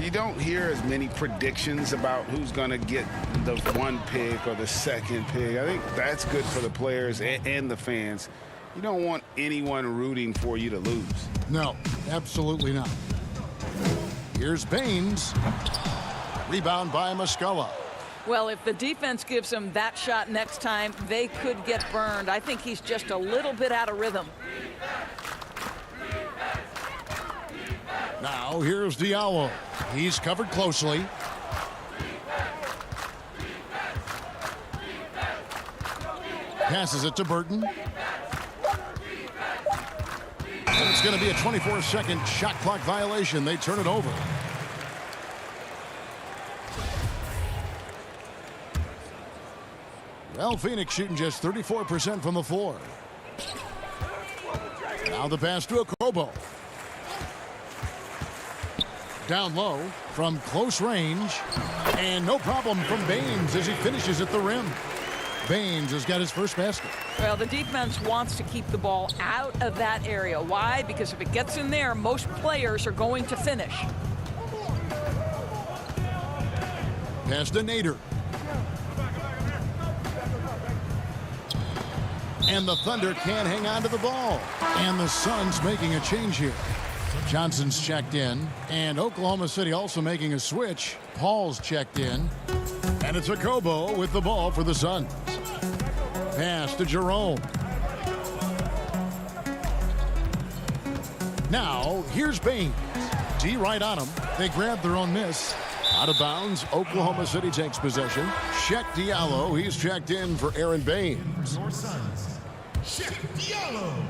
You don't hear as many predictions about who's going to get the 1 pick or the 2nd pick. I think that's good for the players and the fans. You don't want anyone rooting for you to lose. No, absolutely not. Here's Baines. Rebound by Muscala. Well, if the defense gives him that shot next time, they could get burned. I think he's just a little bit out of rhythm. Now here's Diallo. He's covered closely. Passes it to Burton. And it's going to be a 24-second shot clock violation. They turn it over. Well, Phoenix shooting just 34% from the floor. Now the pass to Okobo. Down low from close range. And no problem from Baines as he finishes at the rim. Baines has got his first basket. Well, the defense wants to keep the ball out of that area. Why? Because if it gets in there, most players are going to finish. Pass to Nader. And the Thunder can't hang on to the ball. And the Suns making a change here. Johnson's checked in. And Oklahoma City also making a switch. Paul's checked in. And it's Okobo with the ball for the Suns. Pass to Jerome. Now, here's Baines. D right on him. They grab their own miss. Out of bounds, Oklahoma City takes possession. Check Diallo. He's checked in for Aaron Baines.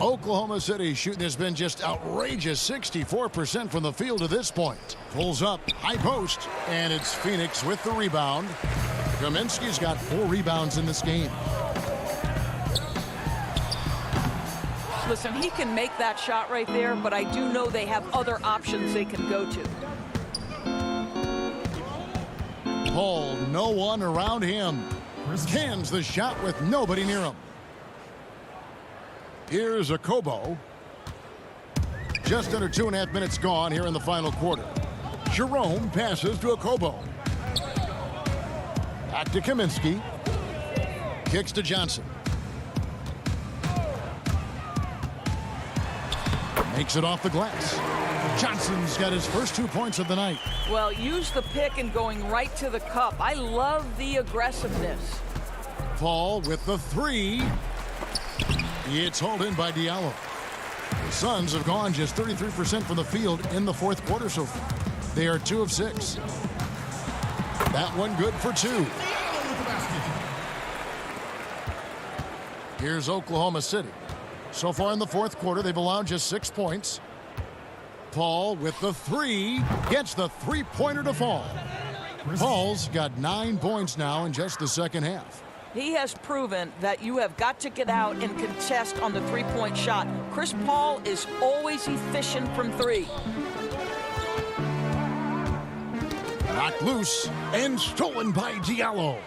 Oklahoma City shooting has been just outrageous. 64% from the field to this point. Pulls up, high post, and it's Phoenix with the rebound. Kaminsky's got 4 rebounds in this game. Listen, he can make that shot right there, but I do know they have other options they can go to. Paul, no one around him. Cans the shot with nobody near him. Here's Okobo. Just under 2.5 minutes gone here in the final quarter. Jerome passes to Okobo. Back to Kaminsky. Kicks to Johnson. Makes it off the glass. Johnson's got his first 2 points of the night. Well, use the pick and going right to the cup. I love the aggressiveness. Paul with the 3. It's hauled in by Diallo. The Suns have gone just 33% from the field in the fourth quarter so far. They are 2 of 6. That one good for 2. Here's Oklahoma City. So far in the fourth quarter, they've allowed just 6 points. Paul with the 3. Gets the three-pointer to fall. Paul's got 9 points now in just the second half. He has proven that you have got to get out and contest on the three-point shot. Chris Paul is always efficient from 3. Knocked loose and stolen by Diallo.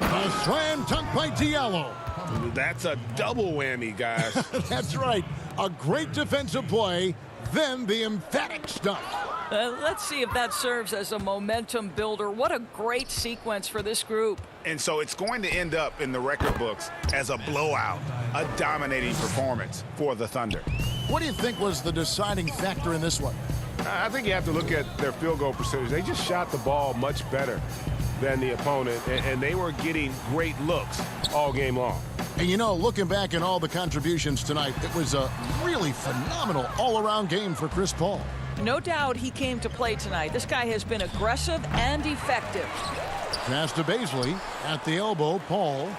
A slam dunk by Diallo. That's a double whammy, guys. That's right. A great defensive play, then the emphatic stuff. Let's see if that serves as a momentum builder. What a great sequence for this group. And so it's going to end up in the record books as a blowout, a dominating performance for the Thunder. What do you think was the deciding factor in this one? I think you have to look at their field goal percentage. They just shot the ball much better than the opponent, and they were getting great looks all game long. And you know, looking back at all the contributions tonight, it was a really phenomenal all-around game for Chris Paul. No doubt he came to play tonight. This guy has been aggressive and effective. Pass to Baisley at the elbow. Paul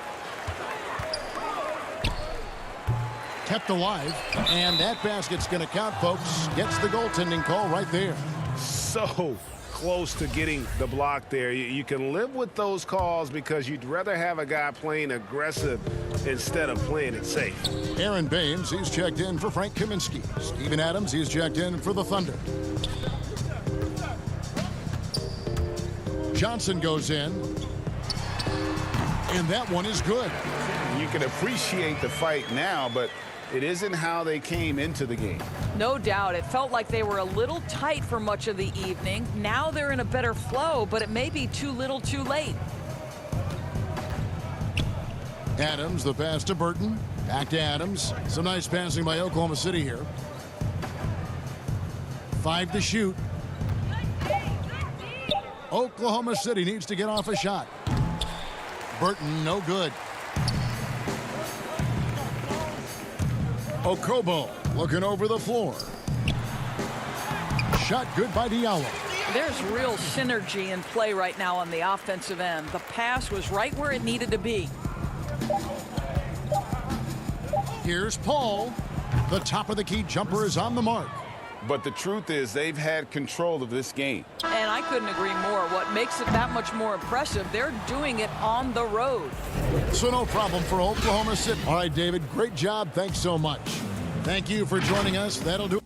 kept alive, and that basket's going to count, folks. Gets the goaltending call right there. So close to getting the block there. You can live with those calls because you'd rather have a guy playing aggressive instead of playing it safe. Aaron Baines, he's checked in for Frank Kaminsky. Steven Adams, he's checked in for the Thunder. Johnson goes in, and that one is good. You can appreciate the fight now, but it isn't how they came into the game. No doubt. It felt like they were a little tight for much of the evening. Now they're in a better flow, but it may be too little too late. Adams, the pass to Burton. Back to Adams. Some nice passing by Oklahoma City here. 5 to shoot. Oklahoma City needs to get off a shot. Burton, no good. Okobo looking over the floor. Shot good by Diallo. There's real synergy in play right now on the offensive end. The pass was right where it needed to be. Here's Paul. The top of the key jumper is on the mark. But the truth is they've had control of this game. And I couldn't agree more. What makes it that much more impressive, they're doing it on the road. So no problem for Oklahoma City. All right, David, great job. Thanks so much. Thank you for joining us. That'll do.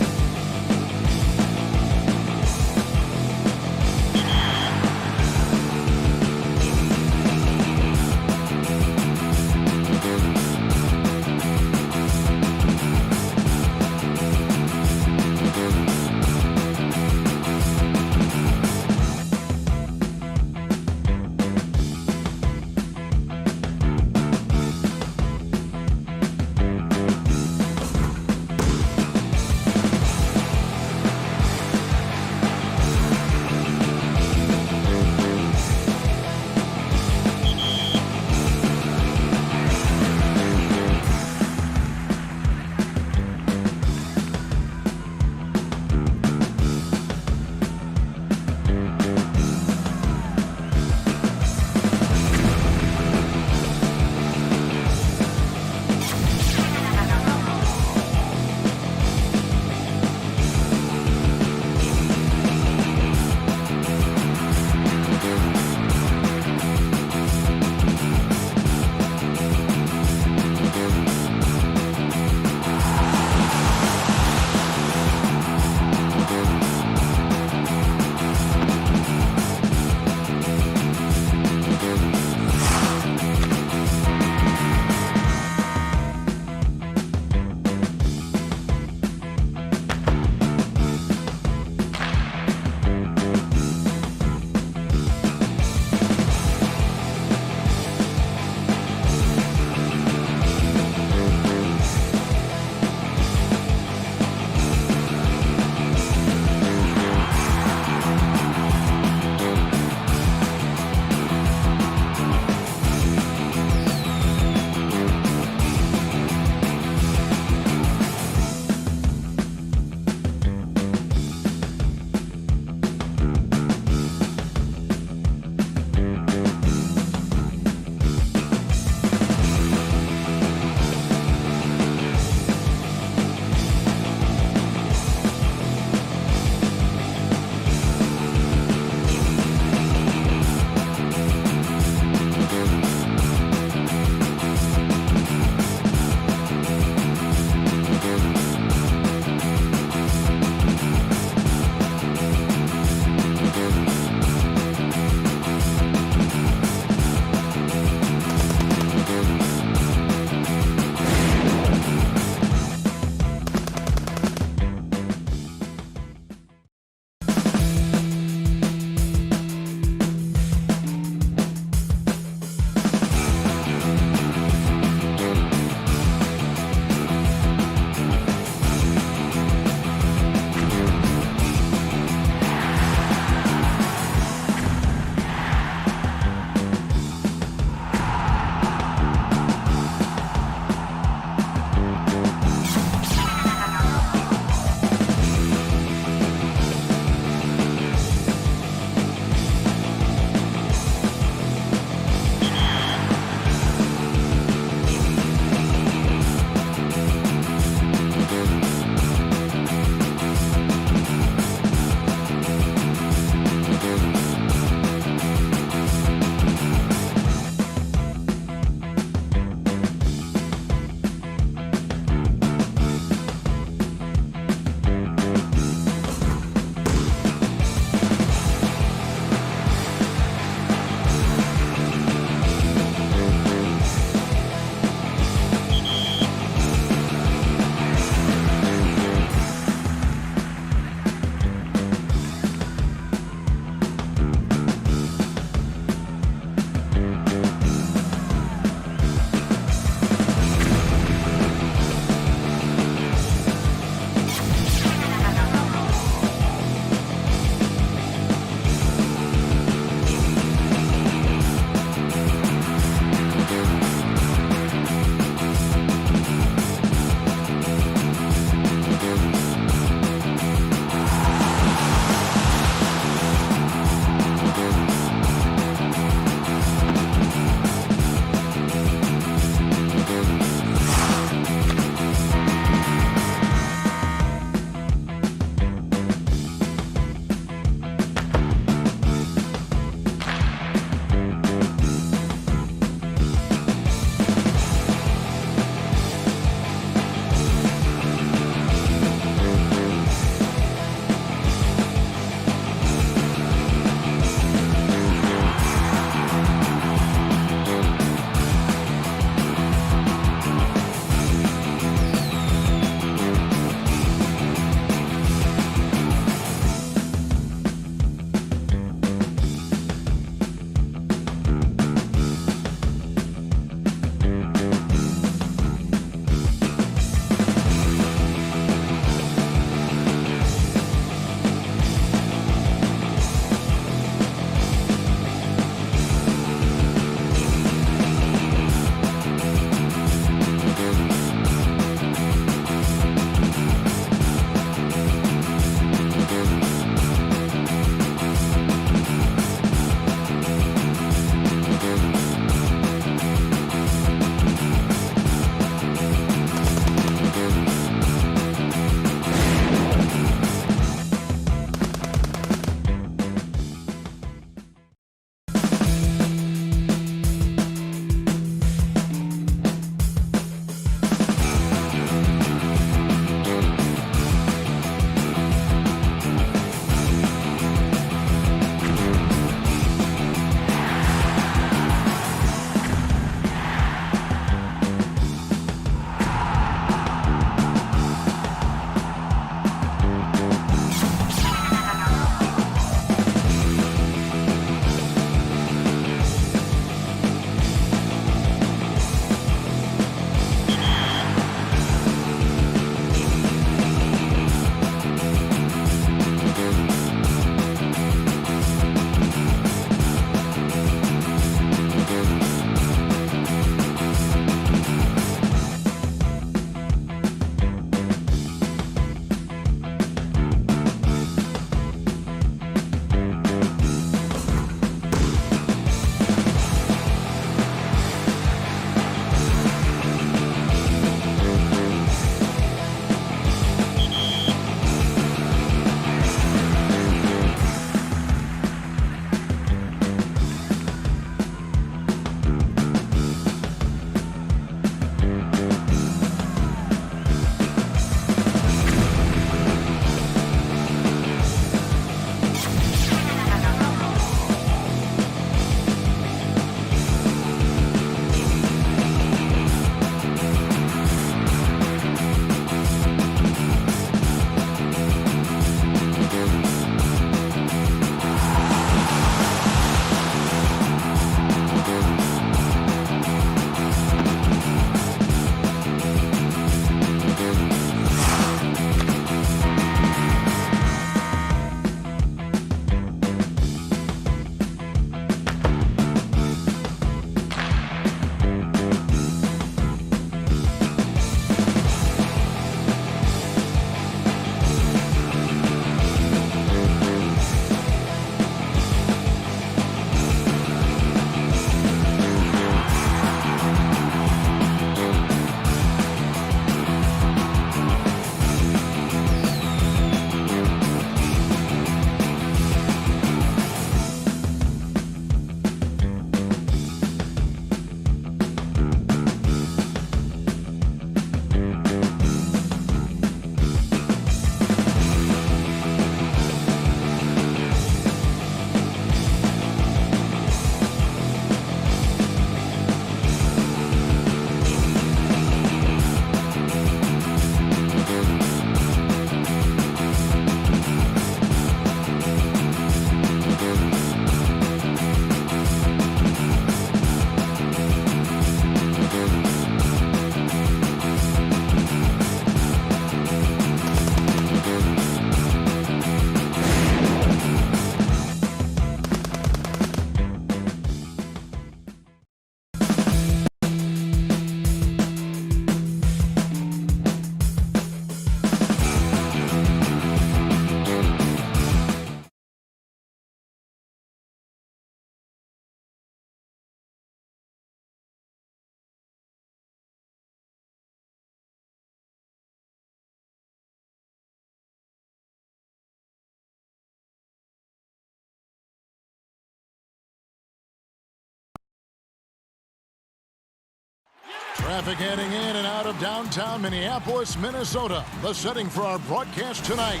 Traffic heading in and out of downtown Minneapolis, Minnesota. The setting for our broadcast tonight.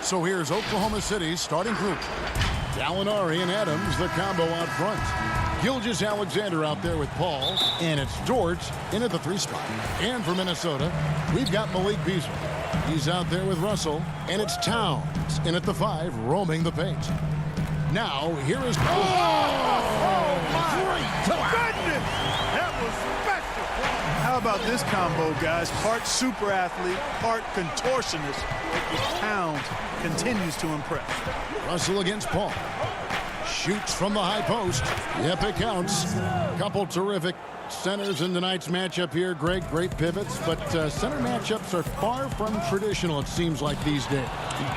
So here's Oklahoma City's starting group. Gallinari and Adams, the combo out front. Gilgeous-Alexander out there with Paul. And it's George in at the 3 spot. And for Minnesota, we've got Malik Beasley. He's out there with Russell. And it's Towns in at the 5, roaming the paint. Now, here is... Great! Goodness! That was special! How about this combo, guys? Part super athlete, part contortionist. Towns continues to impress. Russell against Paul. Shoots from the high post. Yep, it counts. Couple terrific centers in tonight's matchup here. Greg, great pivots, but center matchups are far from traditional, it seems like, these days.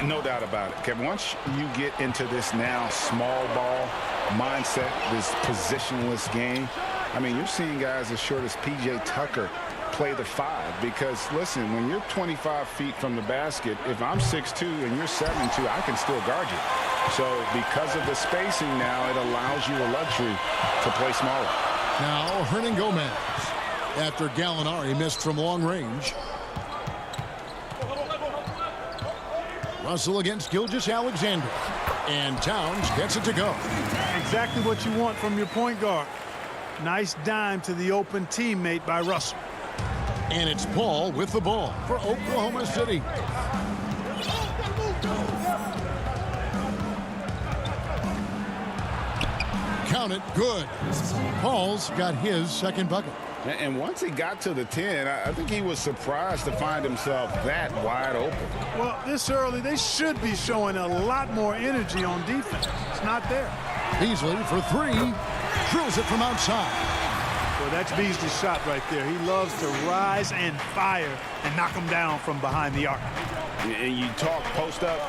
No doubt about it, Kevin. Once you get into this now small ball mindset, this positionless game, I mean, you're seeing guys as short as P.J. Tucker play the 5 because, listen, when you're 25 feet from the basket, if I'm 6'2" and you're 7'2", I can still guard you. So because of the spacing now, it allows you the luxury to play smaller. Now, Hernan Gomez, after Gallinari missed from long range. Russell against Gilgeous-Alexander. And Towns gets it to go. Exactly what you want from your point guard. Nice dime to the open teammate by Russell. And it's Paul with the ball for Oklahoma City. Count it, good. Paul's got his second bucket. And once he got to the 10, I think he was surprised to find himself that wide open. Well, this early, they should be showing a lot more energy on defense. It's not there. Beasley for 3. Drills it from outside. Well, that's Beasley's shot right there. He loves to rise and fire and knock them down from behind the arc. And you talk post up,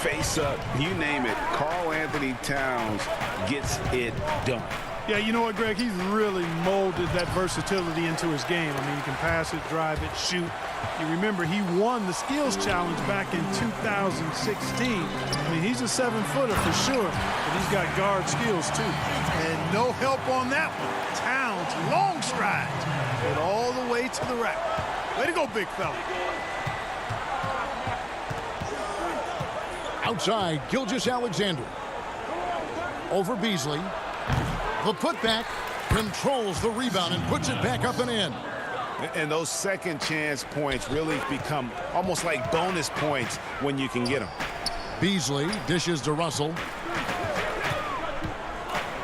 face up, you name it. Karl Anthony Towns gets it done. Yeah, you know what, Greg? He's really molded that versatility into his game. I mean, he can pass it, drive it, shoot. You remember, he won the skills challenge back in 2016. I mean, he's a 7-footer for sure, but he's got guard skills, too. And no help on that one. Towns, long strides, get all the way to the rack. Way to go, big fella. Outside, Gilgeous-Alexander. Over Beasley. The putback, controls the rebound and puts it back up and in. And those second chance points really become almost like bonus points when you can get them. Beasley dishes to Russell.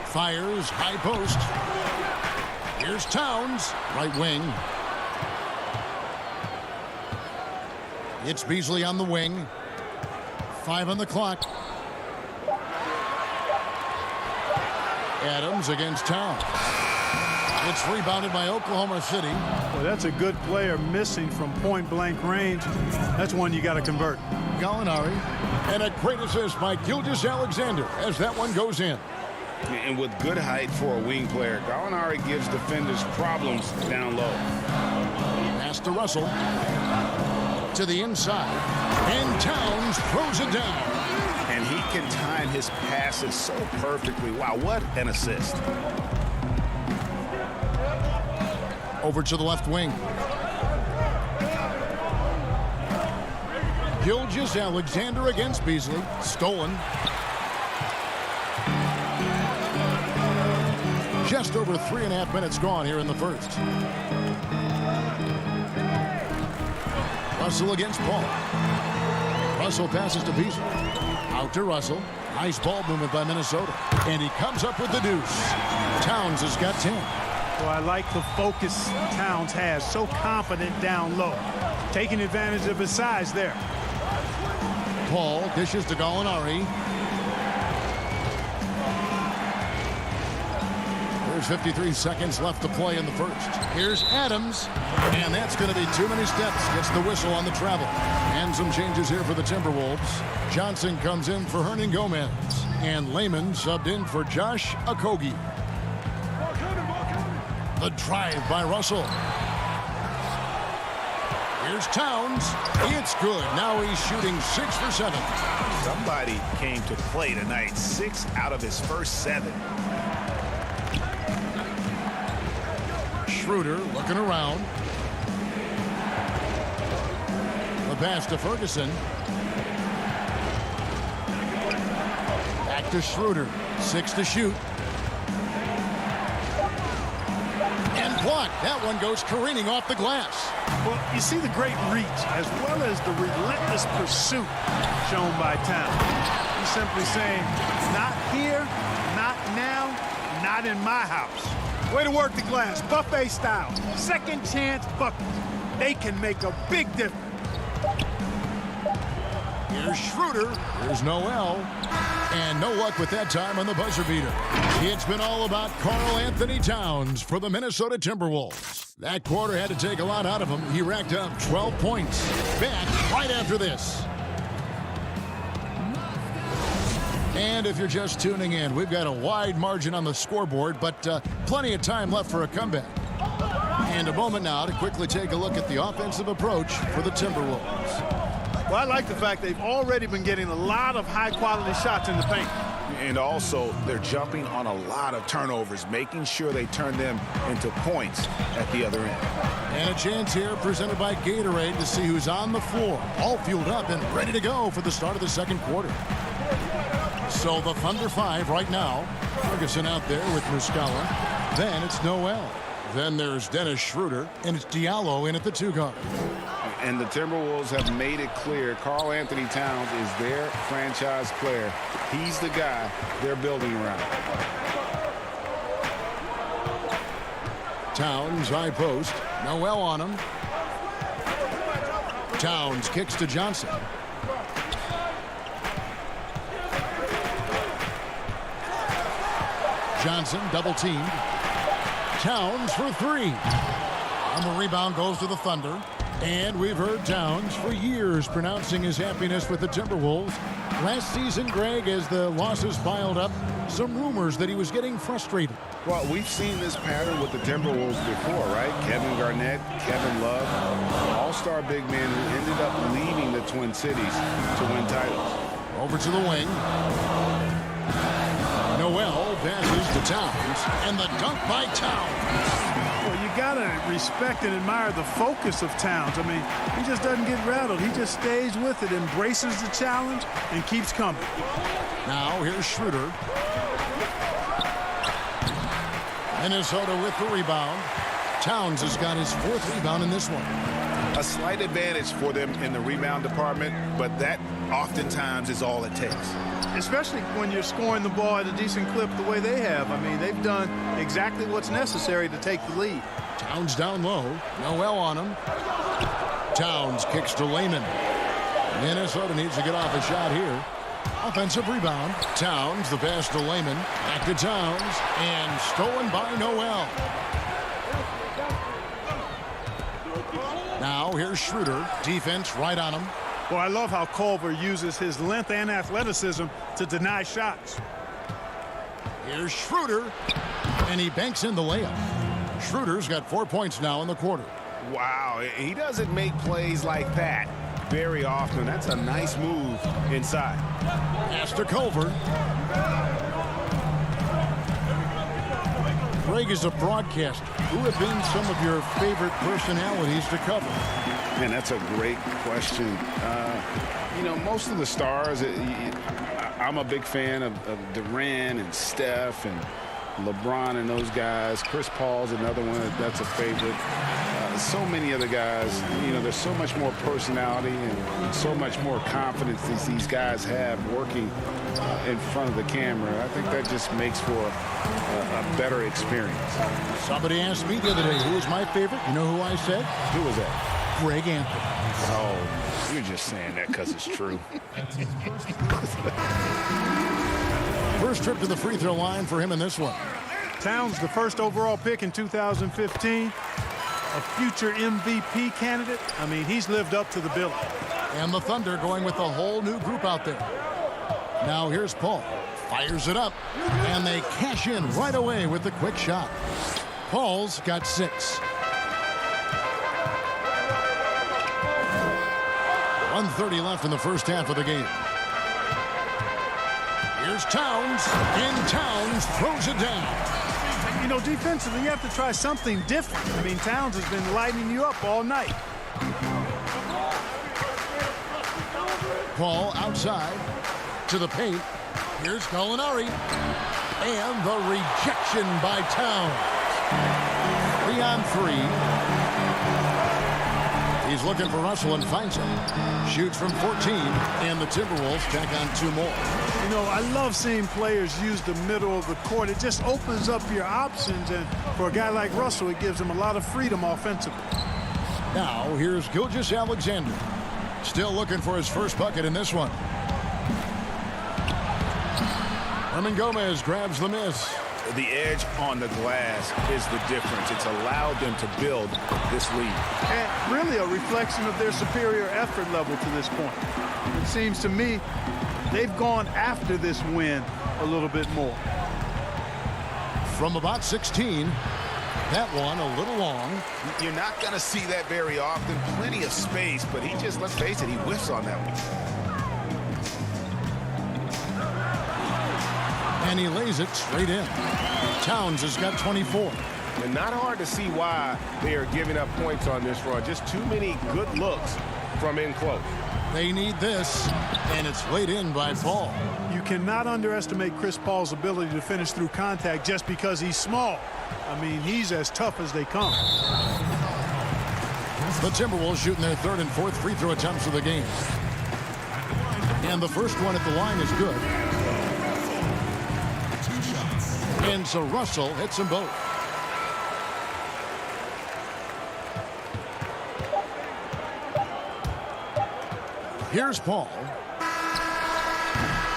Fires, high post. Here's Towns, right wing. It's Beasley on the wing. 5 on the clock. Adams against Towns. It's rebounded by Oklahoma City. Well, that's a good player missing from point-blank range. That's one you got to convert. Gallinari. And a great assist by Gilgeous-Alexander as that one goes in. And with good height for a wing player, Gallinari gives defenders problems down low. Pass to Russell. To the inside. And Towns throws it down. And he can time his passes so perfectly. Wow, what an assist. Over to the left wing. Gilgeous-Alexander against Beasley. Stolen. Just over 3.5 minutes gone here in the first. Russell against Paul. Russell passes to Beasley. Out to Russell. Nice ball movement by Minnesota. And he comes up with the deuce. Towns has got 10. Well, I like the focus Towns has. So confident down low. Taking advantage of his size there. Paul dishes to Gallinari. There's 53 seconds left to play in the first. Here's Adams. And that's going to be too many steps. Gets the whistle on the travel. And some changes here for the Timberwolves. Johnson comes in for Hernan Gomez. And Lehman subbed in for Josh Okogie. The drive by Russell. Here's Towns. It's good. Now he's shooting 6 for 7. Somebody came to play tonight. 6 out of his first 7. Schroeder looking around. The pass to Ferguson. Back to Schroeder. 6 to shoot. And blocked. That one goes careening off the glass. Well, you see the great reach as well as the relentless pursuit shown by Towns. He's simply saying, not here, not now, not in my house. Way to work the glass, buffet style. Second chance buckets. They can make a big difference. Here's Schroeder. Here's Noel. And no luck with that time on the buzzer beater. It's been all about Karl Anthony Towns for the Minnesota Timberwolves. That quarter had to take a lot out of him. He racked up 12 points. Back right after this. And if you're just tuning in, we've got a wide margin on the scoreboard, but plenty of time left for a comeback. And a moment now to quickly take a look at the offensive approach for the Timberwolves. Well, I like the fact they've already been getting a lot of high-quality shots in the paint. And also, they're jumping on a lot of turnovers, making sure they turn them into points at the other end. And a chance here presented by Gatorade to see who's on the floor, all fueled up and ready to go for the start of the second quarter. So the Thunder 5 right now. Ferguson out there with Muscala. Then it's Noel. Then there's Dennis Schroeder, and it's Diallo in at the 2 guard. And the Timberwolves have made it clear Karl Anthony Towns is their franchise player. He's the guy they're building around. Towns high post. Noel on him. Towns kicks to Johnson. Johnson double teamed. Towns for 3. And the rebound goes to the Thunder. And we've heard Towns for years pronouncing his happiness with the Timberwolves. Last season, Greg, as the losses piled up, some rumors that he was getting frustrated. Well, we've seen this pattern with the Timberwolves before, right? Kevin Garnett, Kevin Love, all-star big men who ended up leaving the Twin Cities to win titles. Over to the wing. Noel passes to Towns, and the dunk by Towns. Well, you got to respect and admire the focus of Towns. I mean, he just doesn't get rattled. He just stays with it, embraces the challenge, and keeps coming. Now, here's Schroeder. Minnesota with the rebound. Towns has got his 4th rebound in this one. A slight advantage for them in the rebound department, but that oftentimes is all it takes. Especially when you're scoring the ball at a decent clip the way they have. I mean, they've done exactly what's necessary to take the lead. Towns down low. Noel on him. Towns kicks to Layman. Minnesota needs to get off a shot here. Offensive rebound. Towns, the pass to Layman. Back to Towns. And stolen by Noel. Now here's Schroeder. Defense right on him. Well, I love how Culver uses his length and athleticism to deny shots. Here's Schroeder. And he banks in the layup. Schroeder's got 4 points now in the quarter. Wow, he doesn't make plays like that very often. That's a nice move inside. Pass to Culver. Greg is a broadcaster. Who have been some of your favorite personalities to cover? Man, that's a great question. You know, most of the stars, I'm a big fan of Durant and Steph and LeBron and those guys. Chris Paul's another one that's a favorite. So many other guys, you know, there's so much more personality and so much more confidence these guys have working in front of the camera. I think that just makes for a better experience. Somebody asked me the other day, who was my favorite? You know who I said? Who was that? Greg Anthony. Oh, you're just saying that because it's true. First trip to the free throw line for him in this one. Towns, the first overall pick in 2015. A future MVP candidate. I mean, he's lived up to the billing. And the Thunder going with a whole new group out there. Now here's Paul. Fires it up. And they cash in right away with the quick shot. Paul's got 6. 1:30 left in the first half of the game. Here's Towns. And Towns throws it down. You know, defensively, you have to try something different. I mean, Towns has been lighting you up all night. Ball outside to the paint. Here's Gallinari. And the rejection by Towns. 3 on 3. He's looking for Russell and finds him. Shoots from 14, and the Timberwolves tack on 2 more. You know, I love seeing players use the middle of the court. It just opens up your options, and for a guy like Russell, it gives him a lot of freedom offensively. Now, here's Gilgeous-Alexander. Still looking for his first bucket in this one. Hernan Gomez grabs the miss. The edge on the glass is the difference. It's allowed them to build this lead. And really a reflection of their superior effort level to this point. It seems to me they've gone after this win a little bit more. From about 16, that one a little long. You're not going to see that very often. Plenty of space, but he just, let's face it, he whiffs on that one. And he lays it straight in. Towns has got 24. And not hard to see why they are giving up points on this run. Just too many good looks from in close. They need this, and it's laid in by Paul. You cannot underestimate Chris Paul's ability to finish through contact just because he's small. I mean, he's as tough as they come. The Timberwolves shooting their 3rd and 4th free throw attempts of the game. And the first one at the line is good. And so Russell hits them both. Here's Paul.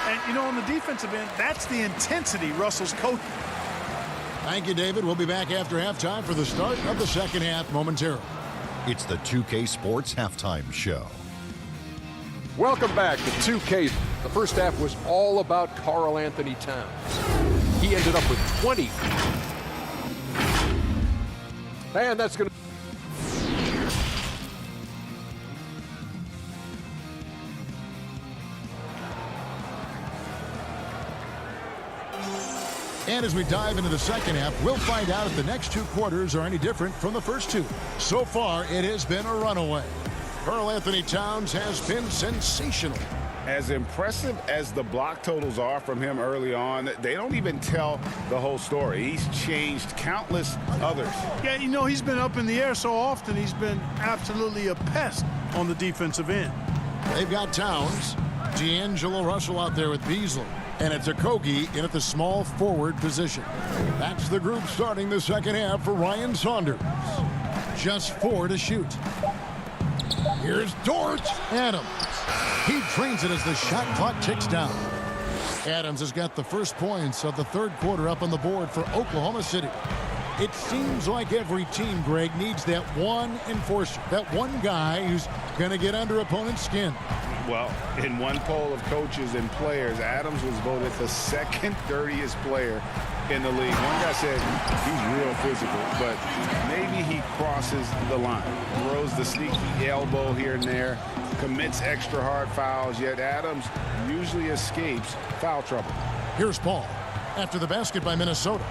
And, you know, on the defensive end, that's the intensity Russell's coaching. Thank you, David. We'll be back after halftime for the start of the second half momentarily. It's the 2K Sports Halftime Show. Welcome back to 2K. The first half was all about Karl Anthony Towns. He ended up with 20. And that's going to... And as we dive into the second half, we'll find out if the next 2 quarters are any different from the first 2. So far, it has been a runaway. Karl Anthony Towns has been sensational. As impressive as the block totals are from him early on, they don't even tell the whole story. He's changed countless others. Yeah, you know, he's been up in the air so often, he's been absolutely a pest on the defensive end. They've got Towns, D'Angelo Russell out there with Beasley, and it's Okogie in at the small forward position. That's the group starting the second half for Ryan Saunders. Just 4 to shoot. Here's Dort. Adams. He drains it as the shot clock ticks down. Adams has got the first points of the 3rd quarter up on the board for Oklahoma City. It seems like every team, Greg, needs that one enforcer, that one guy who's going to get under opponent's skin. Well, in one poll of coaches and players, Adams was voted the 2nd dirtiest player in the league. One guy said he's real physical, but maybe he crosses the line. Throws the sneaky elbow here and there, commits extra hard fouls, yet Adams usually escapes foul trouble. Here's Paul after the basket by Minnesota.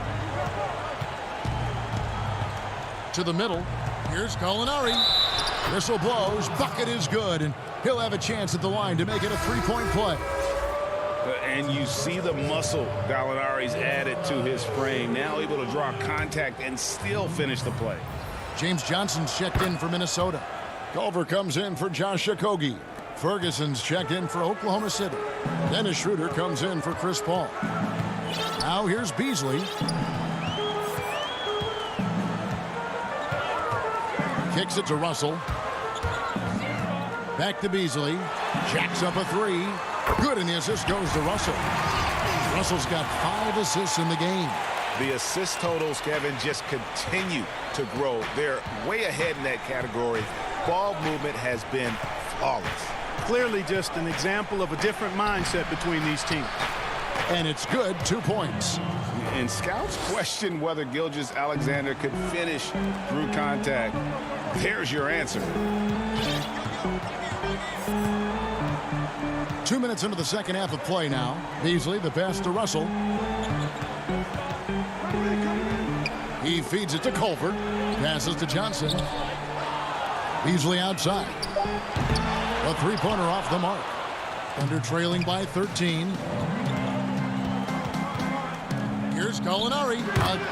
To the middle. Here's Gallinari. Whistle blows. Bucket is good, and he'll have a chance at the line to make it a 3-point play. And you see the muscle Gallinari's added to his frame. Now able to draw contact and still finish the play. James Johnson's checked in for Minnesota. Culver comes in for Josh Okogie. Ferguson's checked in for Oklahoma City. Dennis Schroeder comes in for Chris Paul. Now here's Beasley. Kicks it to Russell. Back to Beasley. Jacks up a 3. Good, and the assist goes to Russell. Russell's got 5 assists in the game. The assist totals, Kevin, just continue to grow. They're way ahead in that category. Ball movement has been flawless. Clearly just an example of a different mindset between these teams. And it's good, 2 points. And scouts question whether Gilgeous-Alexander could finish through contact. There's your answer. 2 minutes into the second half of play now. Beasley, the pass to Russell. He feeds it to Culver. Passes to Johnson. Beasley outside. A three-pointer off the mark. Thunder trailing by 13. Here's Gallinari.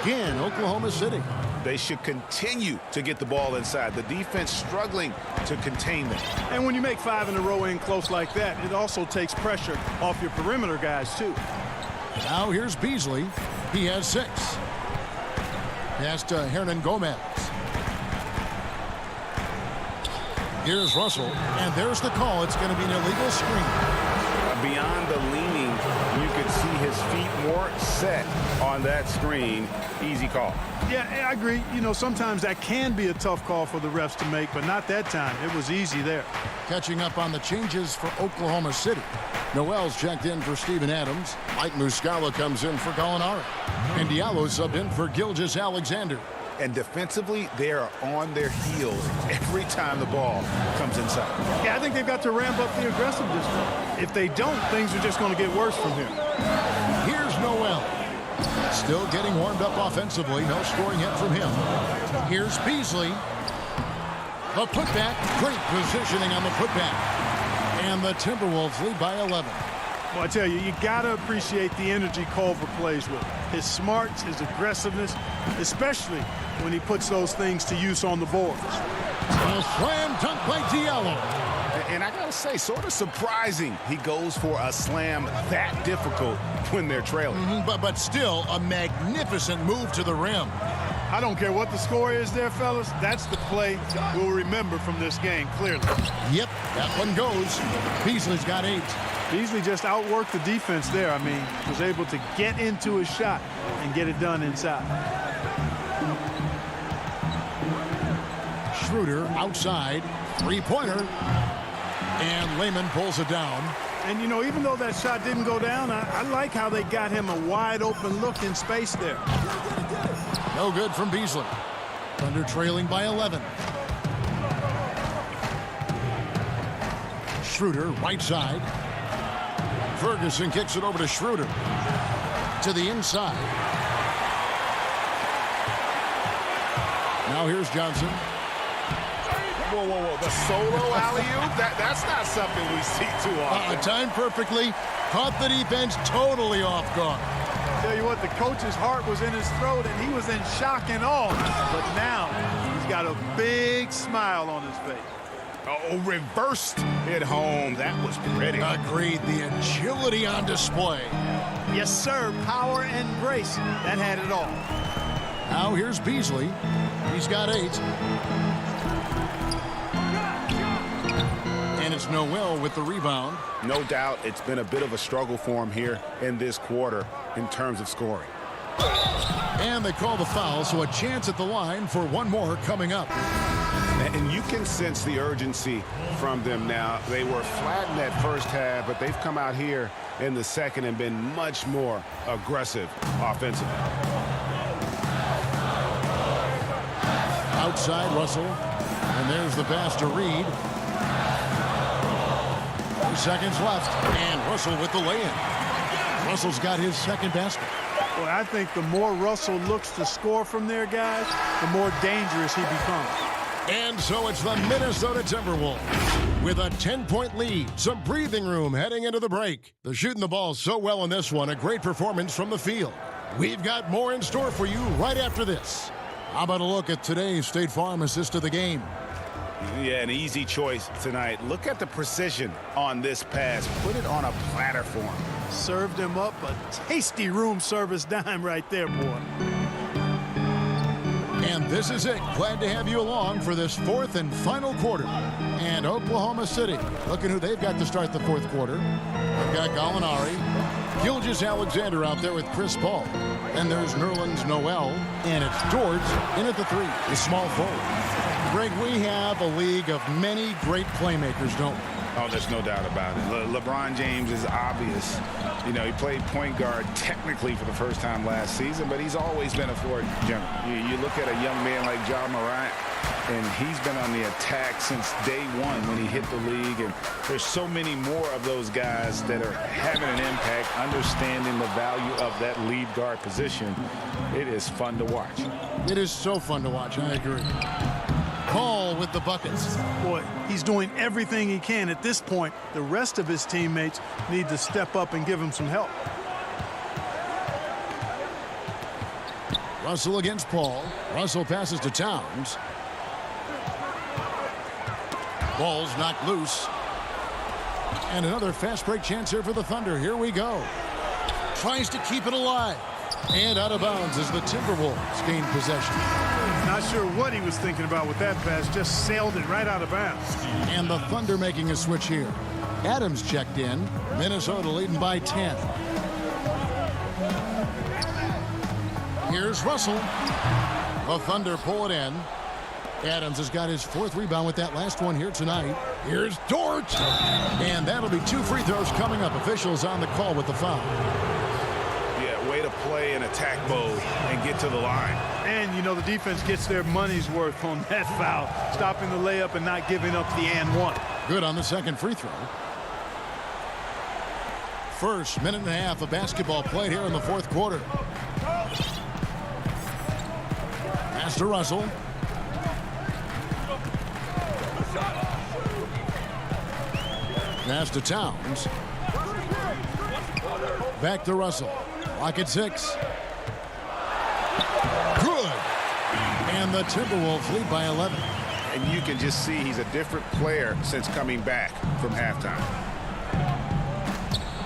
Again, Oklahoma City. They should continue to get the ball inside. The defense struggling to contain them. And when you make 5 in a row in close like that, it also takes pressure off your perimeter guys, too. Now here's Beasley. He has 6. Pass to Hernan Gomez. Here's Russell, and there's the call. It's going to be an illegal screen. Beyond the leaning, you could see his feet more set on that screen. Easy call. Yeah, I agree. You know, sometimes that can be a tough call for the refs to make, but not that time. It was easy there. Catching up on the changes for Oklahoma City. Noel's checked in for Steven Adams. Mike Muscala comes in for Gallinari. And Diallo subbed in for Gilgeous-Alexander. And defensively, they are on their heels every time the ball comes inside. Yeah, I think they've got to ramp up the aggressiveness. If they don't, things are just going to get worse from here. Here's Noel. Still getting warmed up offensively. No scoring yet from him. Here's Beasley. The putback. Great positioning on the putback. And the Timberwolves lead by 11. Well, I tell you, you got to appreciate the energy Culver plays with. His smarts, his aggressiveness, especially when he puts those things to use on the boards. A slam dunk by Diallo. And I got to say, sort of surprising he goes for a slam that difficult when they're trailing. But still a magnificent move to the rim. I don't care what the score is there, fellas. That's the play we'll remember from this game, clearly. Yep, that one goes. Beasley's got 8. Beasley just outworked the defense there. I mean, was able to get into his shot and get it done inside. Schroeder outside. Three-pointer. And Lehman pulls it down. And, you know, even though that shot didn't go down, I like how they got him a wide-open look in space there. No good from Beasley. Thunder trailing by 11. Schroeder, right side. Ferguson kicks it over to Schroeder. To the inside. Now here's Johnson. Whoa, whoa, whoa. The solo alley-oop? That's not something we see too often. Timed perfectly. Caught the defense totally off guard. Tell you what, the coach's heart was in his throat, and he was in shock and awe. But now he's got a big smile on his face. Oh, reversed it home. That was pretty. Agreed. The agility on display. Yes, sir. Power and grace. That had it all. Now here's Beasley. He's got 8. And it's Noel with the rebound. No doubt it's been a bit of a struggle for him here in this quarter in terms of scoring. And they call the foul, so a chance at the line for one more coming up. And you can sense the urgency from them now. They were flat in that first half, but they've come out here in the second and been much more aggressive offensively. Outside Russell. And there's the pass to Reed. 2 seconds left. And Russell with the lay-in. Russell's got his second basket. Well, I think the more Russell looks to score from there, guys, the more dangerous he becomes. And so it's the Minnesota Timberwolves with a 10-point lead. Some breathing room heading into the break. They're shooting the ball so well in this one. A great performance from the field. We've got more in store for you right after this. How about a look at today's State Farm assist of the game? Yeah, an easy choice tonight. Look at the precision on this pass. Put it on a platter for him. Served him up a tasty room service dime right there, boy. And this is it. Glad to have you along for this 4th and final quarter. And Oklahoma City, looking who they've got to start the 4th quarter. They've got Gallinari, Gilgeous-Alexander out there with Chris Paul. And there's Nerlens Noel, and it's George in at the 3, the small forward. Greg, we have a league of many great playmakers, don't we? Oh, there's no doubt about it. LeBron James is obvious. You know, he played point guard technically for the first time last season, but he's always been a floor general. You look at a young man like Ja Morant, and he's been on the attack since day one when he hit the league. And there's so many more of those guys that are having an impact, understanding the value of that lead guard position. It is fun to watch. It is so fun to watch. I agree. Paul with the buckets. Boy, he's doing everything he can. At this point, the rest of his teammates need to step up and give him some help. Russell against Paul. Russell passes to Towns. Ball's knocked loose. And another fast break chance here for the Thunder. Here we go. Tries to keep it alive. And out of bounds as the Timberwolves gain possession. Not sure what he was thinking about with that pass. Just sailed it right out of bounds. And the Thunder making a switch here. Adams checked in. Minnesota leading by 10. Here's Russell. The Thunder pull it in. Adams has got his 4th rebound with that last one here tonight. Here's Dort. And that'll be 2 free throws coming up. Officials on the call with the foul. Yeah, way to play in attack mode and get to the line. And, you know, the defense gets their money's worth on that foul. Stopping the layup and not giving up the and one. Good on the 2nd free throw. First minute and a half of basketball played here in the 4th quarter. Pass to Russell. Pass to Towns. Back to Russell. Lock at 6. Good. And the Timberwolves lead by 11. And you can just see he's a different player since coming back from halftime.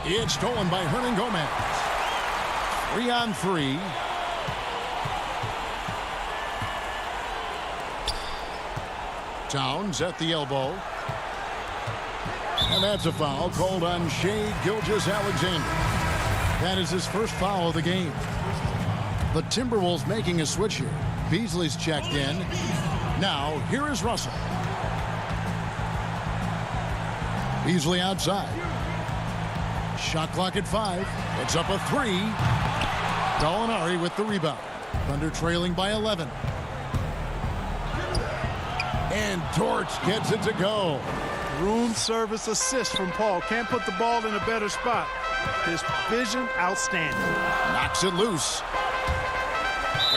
It's stolen by Hernan Gomez. 3-on-3. Towns at the elbow. And that's a foul called on Shai Gilgeous-Alexander. That is his first foul of the game. The Timberwolves making a switch here. Beasley's checked in. Now, here is Russell. Beasley outside. Shot clock at 5. It's up a 3. Gallinari with the rebound. Thunder trailing by 11. And Dort gets it to go. Room service assist from Paul. Can't put the ball in a better spot. His vision outstanding. Knocks it loose.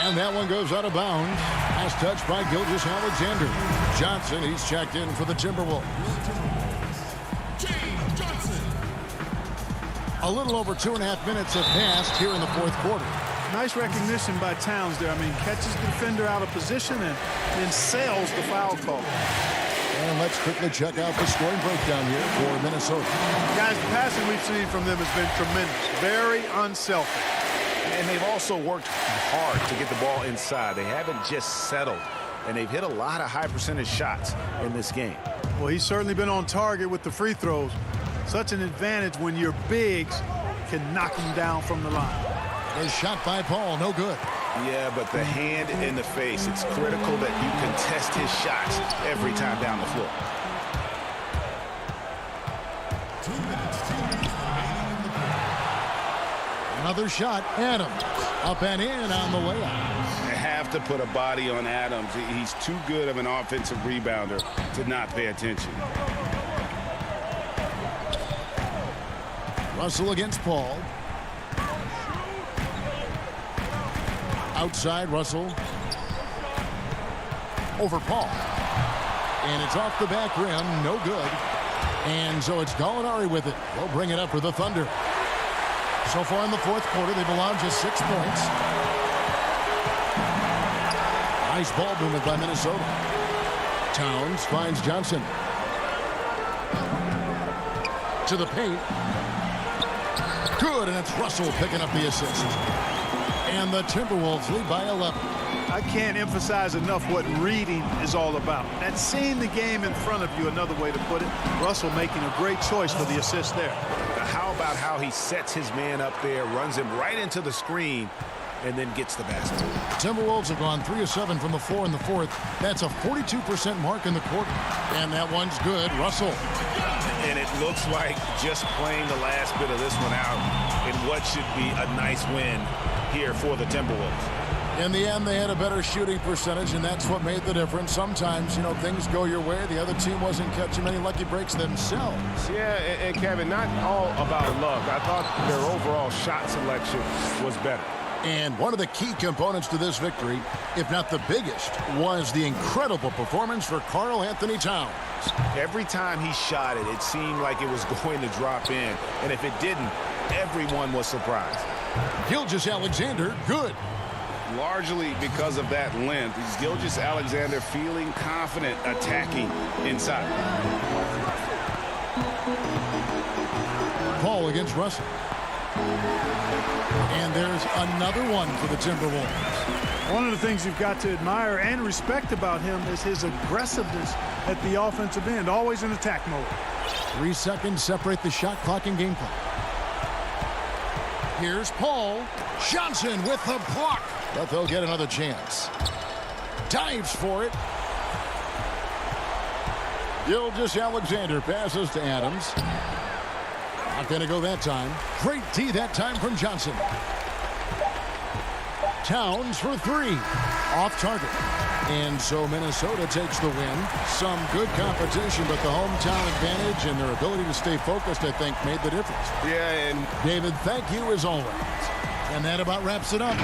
And that one goes out of bounds. Last touch by Gilgeous-Alexander. Johnson, he's checked in for the Timberwolves. A little over 2.5 minutes have passed here in the 4th quarter. Nice recognition by Towns there. I mean, catches the defender out of position and then sails the foul call. And let's quickly check out the scoring breakdown here for Minnesota. Guys, the passing we've seen from them has been tremendous. Very unselfish. And they've also worked hard to get the ball inside. They haven't just settled. And they've hit a lot of high percentage shots in this game. Well, he's certainly been on target with the free throws. Such an advantage when your bigs can knock him down from the line. A shot by Paul, no good. Yeah, but the hand in the face, it's critical that you contest his shots every time down the floor. 2 minutes. Another shot, Adams. Up and in on the layup. They have to put a body on Adams. He's too good of an offensive rebounder to not pay attention. Russell against Paul. Outside, Russell. Over Paul. And it's off the back rim. No good. And so it's Gallinari with it. They'll bring it up for the Thunder. So far in the 4th quarter, they've allowed just 6 points. Nice ball movement by Minnesota. Towns finds Johnson. To the paint. Good, and it's Russell picking up the assist. And the Timberwolves lead by 11. I can't emphasize enough what reading is all about. That's seeing the game in front of you, another way to put it. Russell making a great choice for the assist there. How about how he sets his man up there, runs him right into the screen, and then gets the basket. Timberwolves have gone 3 of 7 from the floor in the 4th. That's a 42% mark in the quarter. And that one's good. Russell. And it looks like just playing the last bit of this one out in what should be a nice win here for the Timberwolves. In the end, they had a better shooting percentage, and that's what made the difference. Sometimes, you know, things go your way. The other team wasn't catching many lucky breaks themselves. Yeah, and Kevin, not all about luck. I thought their overall shot selection was better. And one of the key components to this victory, if not the biggest, was the incredible performance for Karl Anthony Towns. Every time he shot it, it seemed like it was going to drop in. And if it didn't, everyone was surprised. Gilgeous-Alexander, good. Largely because of that length, Gilgeous-Alexander feeling confident attacking inside. Paul against Russell. And there's another one for the Timberwolves. One of the things you've got to admire and respect about him is his aggressiveness at the offensive end, always in attack mode. 3 seconds separate the shot clock and game clock. Here's Paul. Johnson with the block. But they'll get another chance. Dives for it. Gilgeous-Alexander passes to Adams. Not going to go that time. Great D that time from Johnson. Towns for 3. Off target. And so Minnesota takes the win. Some good competition, but the hometown advantage and their ability to stay focused, I think, made the difference. Yeah, and David, thank you as always. And that about wraps it up.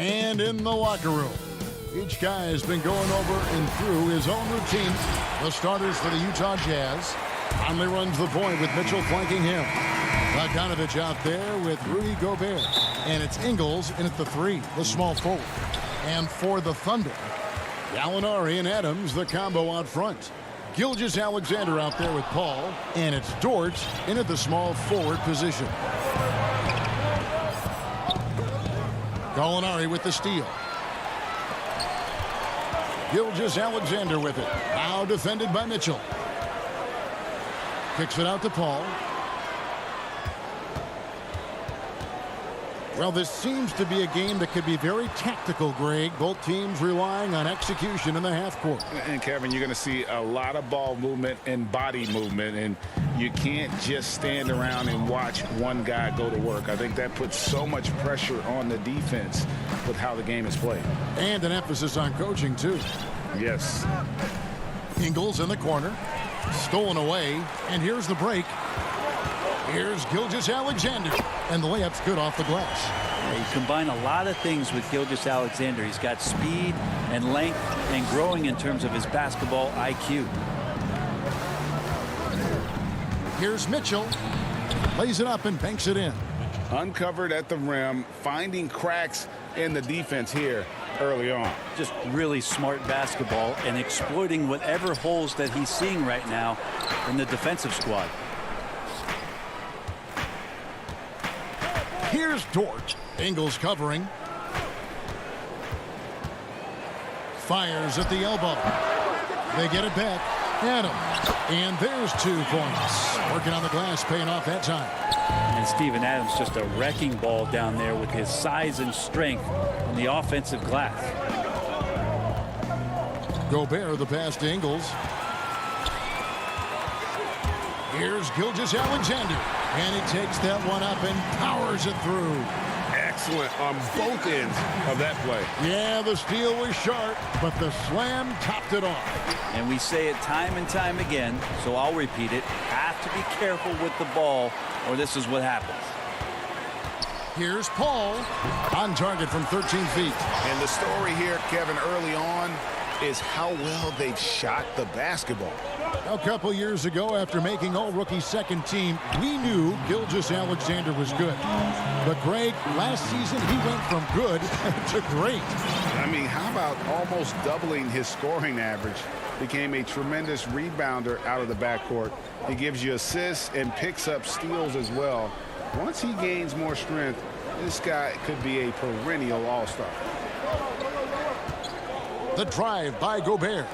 And in the locker room, each guy has been going over and through his own routine. The starters for the Utah Jazz. Conley runs the point with Mitchell flanking him. Bogdanovich out there with Rudy Gobert. And it's Ingles in at the 3, the small forward. And for the Thunder, Gallinari and Adams, the combo out front. Gilgeous-Alexander out there with Paul. And it's Dort in at the small forward position. Gallinari with the steal. Gilgeous-Alexander with it. Now defended by Mitchell. Kicks it out to Paul. Well, this seems to be a game that could be very tactical, Greg. Both teams relying on execution in the half court. And Kevin, you're going to see a lot of ball movement and body movement, and you can't just stand around and watch one guy go to work. I think that puts so much pressure on the defense with how the game is played. And an emphasis on coaching, too. Yes. Ingles in the corner. Stolen away. And here's the break. Here's Gilgeous-Alexander. And the layup's good off the glass. Yeah, you combine a lot of things with Gilgeous-Alexander. He's got speed and length and growing in terms of his basketball IQ. Here's Mitchell. Lays it up and banks it in. Uncovered at the rim, finding cracks in the defense here early on. Just really smart basketball and exploiting whatever holes that he's seeing right now in the defensive squad. Here's Dort. Ingles covering. Fires at the elbow. They get it back. Adams. And there's 2 points. Working on the glass, paying off that time. And Steven Adams just a wrecking ball down there with his size and strength on the offensive glass. Gobert the pass to Ingles. Here's Gilgeous-Alexander. And he takes that one up and powers it through. Excellent on both ends of that play. Yeah, the steal was sharp, but the slam topped it off. And we say it time and time again, so I'll repeat it. Have to be careful with the ball, or this is what happens. Here's Paul on target from 13 feet. And the story here, Kevin, early on is how well they've shot the basketball. A couple years ago, after making all-rookie second team, we knew Gilgeous-Alexander was good. But, Greg, last season he went from good to great. I mean, how about almost doubling his scoring average? Became a tremendous rebounder out of the backcourt. He gives you assists and picks up steals as well. Once he gains more strength, this guy could be a perennial all-star. The drive by Gobert.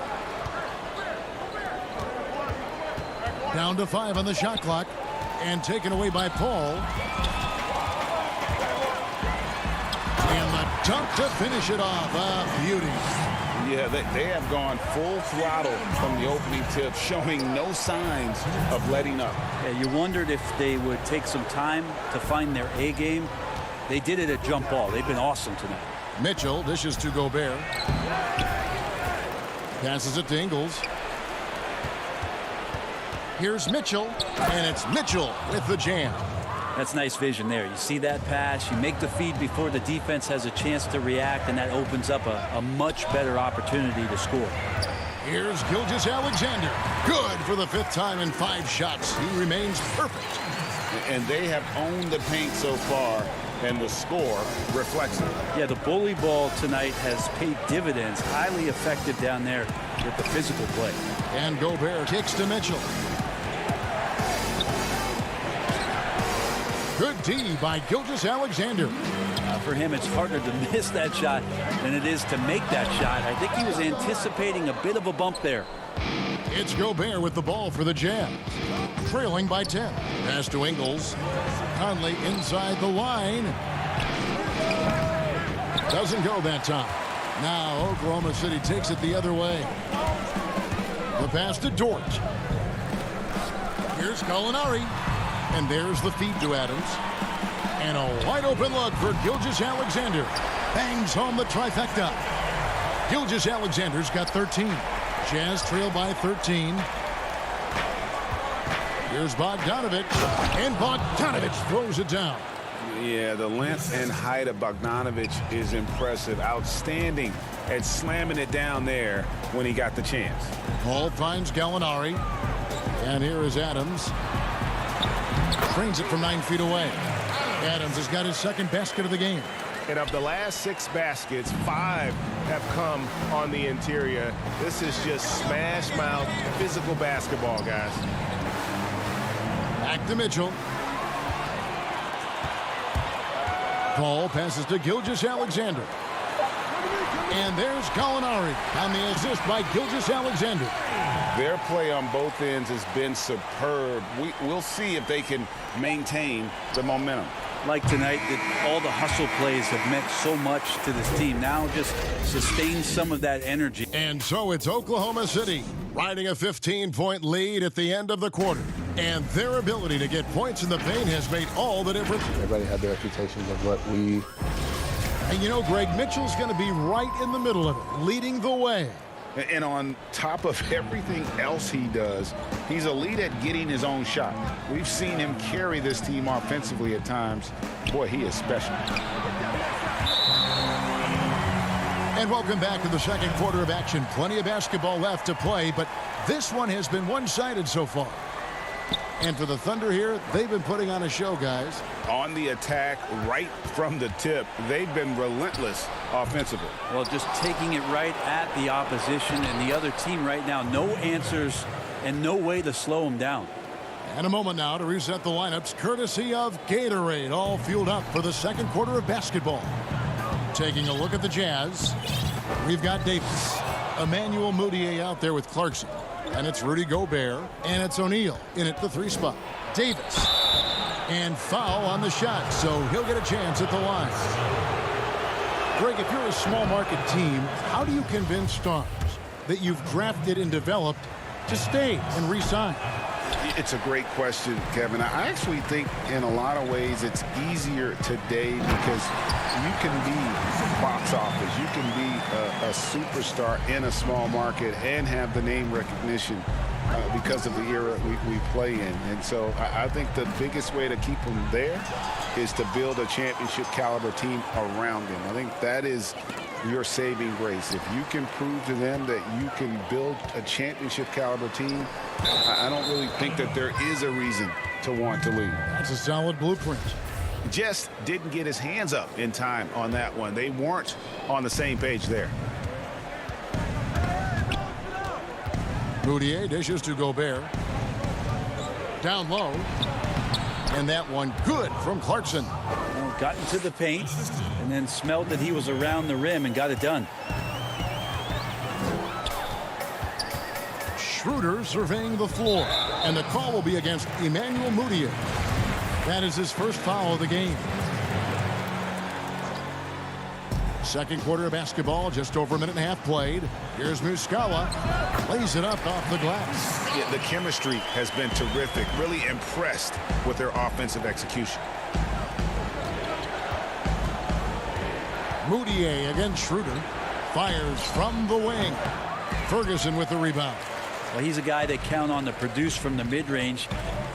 Down to 5 on the shot clock. And taken away by Paul. And the dunk to finish it off. A beauty. Yeah, they have gone full throttle from the opening tip, showing no signs of letting up. Yeah, you wondered if they would take some time to find their A game. They did it at jump ball. They've been awesome tonight. Mitchell dishes to Gobert. Passes it to Ingles. Here's Mitchell, and it's Mitchell with the jam. That's nice vision there. You see that pass, you make the feed before the defense has a chance to react, and that opens up a much better opportunity to score. Here's Gilgeous-Alexander. Good for the 5th time in 5 shots. He remains perfect. And they have owned the paint so far, and the score reflects it. Yeah, the bully ball tonight has paid dividends. Highly effective down there with the physical play. And Gobert kicks to Mitchell. Good D by Gilgeous-Alexander. For him, it's harder to miss that shot than it is to make that shot. I think he was anticipating a bit of a bump there. It's Gobert with the ball for the Jazz. Trailing by 10. Pass to Ingles. Conley inside the line. Doesn't go that time. Now Oklahoma City takes it the other way. The pass to Dort. Here's Gallinari. And there's the feed to Adams. And a wide open look for Gilgeous-Alexander. Bangs home the trifecta. Gilgeous-Alexander's got 13. Jazz trail by 13. Here's Bogdanovich. And Bogdanovich throws it down. Yeah, the length and height of Bogdanovich is impressive. Outstanding at slamming it down there when he got the chance. Hall finds Gallinari. And here is Adams. Trains it from 9 feet away. Adams has got his second basket of the game. And of the last 6 baskets, 5 have come on the interior. This is just smash mouth physical basketball, guys. Back to Mitchell. Paul passes to Gilgeous-Alexander. And there's Gallinari on the assist by Gilgeous-Alexander. Their play on both ends has been superb. We'll see if they can maintain the momentum. Like tonight, all the hustle plays have meant so much to this team. Now just sustain some of that energy. And so it's Oklahoma City riding a 15-point lead at the end of the quarter. And their ability to get points in the paint has made all the difference. Everybody had their expectations of what we... And you know, Greg, Mitchell's going to be right in the middle of it, leading the way. And on top of everything else he does, he's elite at getting his own shot. We've seen him carry this team offensively at times. Boy, he is special. And welcome back to the second quarter of action. Plenty of basketball left to play, but this one has been one-sided so far. And for the Thunder here, they've been putting on a show, guys. On the attack, right from the tip, they've been relentless offensively. Well, just taking it right at the opposition and the other team right now. No answers and no way to slow them down. And a moment now to reset the lineups, courtesy of Gatorade, all fueled up for the second quarter of basketball. Taking a look at the Jazz, we've got Davis, Emmanuel Mudiay out there with Clarkson. And it's Rudy Gobert, and it's O'Neal in at the 3 spot. Davis, and foul on the shot, so he'll get a chance at the line. Greg, if you're a small market team, how do you convince stars that you've drafted and developed to stay and re-sign? It's a great question, Kevin. I actually think in a lot of ways it's easier today because you can be box office. You can be a superstar in a small market and have the name recognition because of the era we play in. And so I think the biggest way to keep them there is to build a championship caliber team around them. I think that is your saving grace. If you can prove to them that you can build a championship caliber team, I don't really think that there is a reason to want to leave. That's a solid blueprint. Just didn't get his hands up in time on that one. They weren't on the same page there. Mudiay dishes to Gobert. Down low. And that one good from Clarkson. Well, got into the paint and then smelled that he was around the rim and got it done. Schroeder surveying the floor. And the call will be against Emmanuel Mudiay. That is his first foul of the game. Second quarter of basketball, just over a minute and a half played. Here's Muscala. Lays it up off the glass. Yeah, the chemistry has been terrific. Really impressed with their offensive execution. Mudiay against Schroeder. Fires from the wing. Ferguson with the rebound. Well, he's a guy they count on to produce from the mid-range.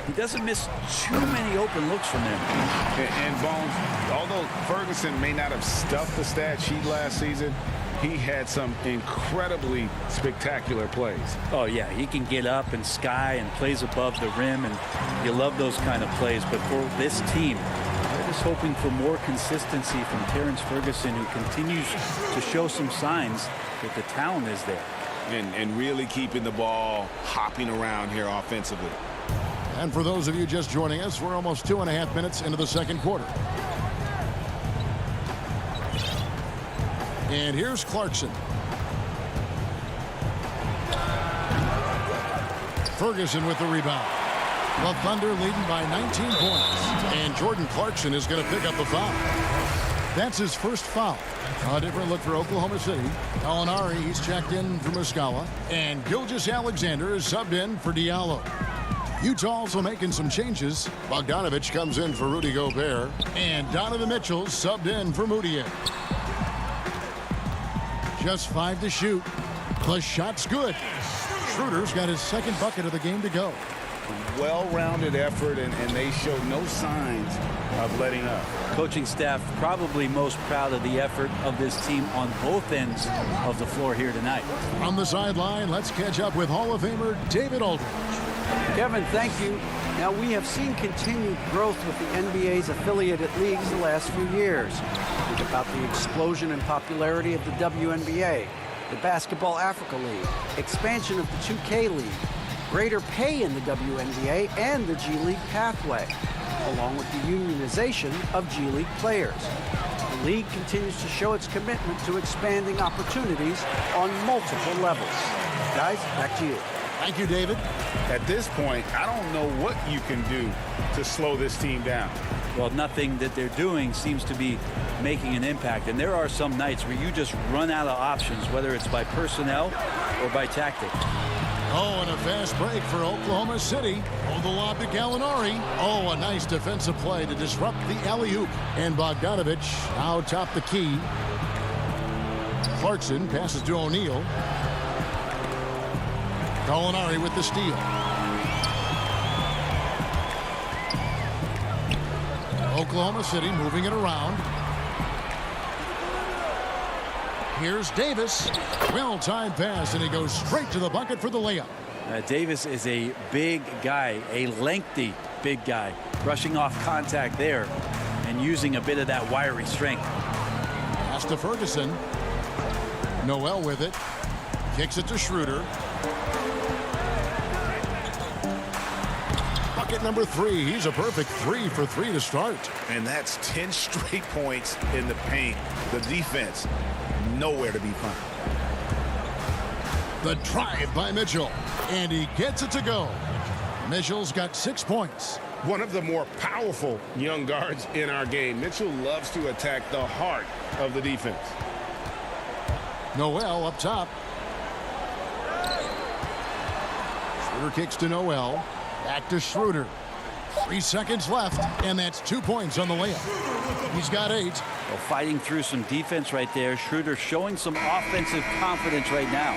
He doesn't miss too many open looks from there. And Bones, although Ferguson may not have stuffed the stat sheet last season, he had some incredibly spectacular plays. Oh, yeah, he can get up and sky and plays above the rim, and you love those kind of plays. But for this team, they're just hoping for more consistency from Terrence Ferguson, who continues to show some signs that the talent is there. And really keeping the ball hopping around here offensively. And for those of you just joining us, we're almost 2.5 minutes into the second quarter. And here's Clarkson. Ferguson with the rebound. The Thunder leading by 19 points. And Jordan Clarkson is going to pick up the foul. That's his first foul. A different look for Oklahoma City. Gallinari, he's checked in for Muscala. And Gilgeous-Alexander is subbed in for Diallo. Utah also making some changes. Bogdanovich comes in for Rudy Gobert. And Donovan Mitchell subbed in for Mudiay. Just 5 to shoot. The shot's good. Schroeder's got his second bucket of the game to go. well-rounded effort, and they showed no signs of letting up. Coaching staff probably most proud of the effort of this team on both ends of the floor here tonight. On the sideline, let's catch up with Hall of Famer David Aldridge. Kevin, thank you. Now, we have seen continued growth with the NBA's affiliated leagues the last few years. Think about the explosion in popularity of the WNBA, the Basketball Africa League, expansion of the 2K League, greater pay in the WNBA and the G League pathway, along with the unionization of G League players. The league continues to show its commitment to expanding opportunities on multiple levels. Guys, back to you. Thank you, David. At this point, I don't know what you can do to slow this team down. Well, nothing that they're doing seems to be making an impact. And there are some nights where you just run out of options, whether it's by personnel or by tactics. Oh, and a fast break for Oklahoma City. Oh, the lob to Gallinari. Oh, a nice defensive play to disrupt the alley-oop. And Bogdanovich now top the key. Clarkson passes to O'Neal. Gallinari with the steal. Oklahoma City moving it around. Here's Davis. Well-timed pass, and he goes straight to the bucket for the layup. Davis is a big guy, a lengthy big guy, brushing off contact there and using a bit of that wiry strength. Pass to Ferguson. Noel with it. Kicks it to Schroeder. Bucket number 3. He's a perfect 3 for 3 to start. And that's 10 straight points in the paint. The defense, nowhere to be found. The drive by Mitchell. And he gets it to go. Mitchell's got 6 points. One of the more powerful young guards in our game. Mitchell loves to attack the heart of the defense. Noel up top. Schroeder kicks to Noel. Back to Schroeder. 3 seconds left, and that's 2 points on the layup. He's got 8. Well, fighting through some defense right there. Schroeder showing some offensive confidence right now.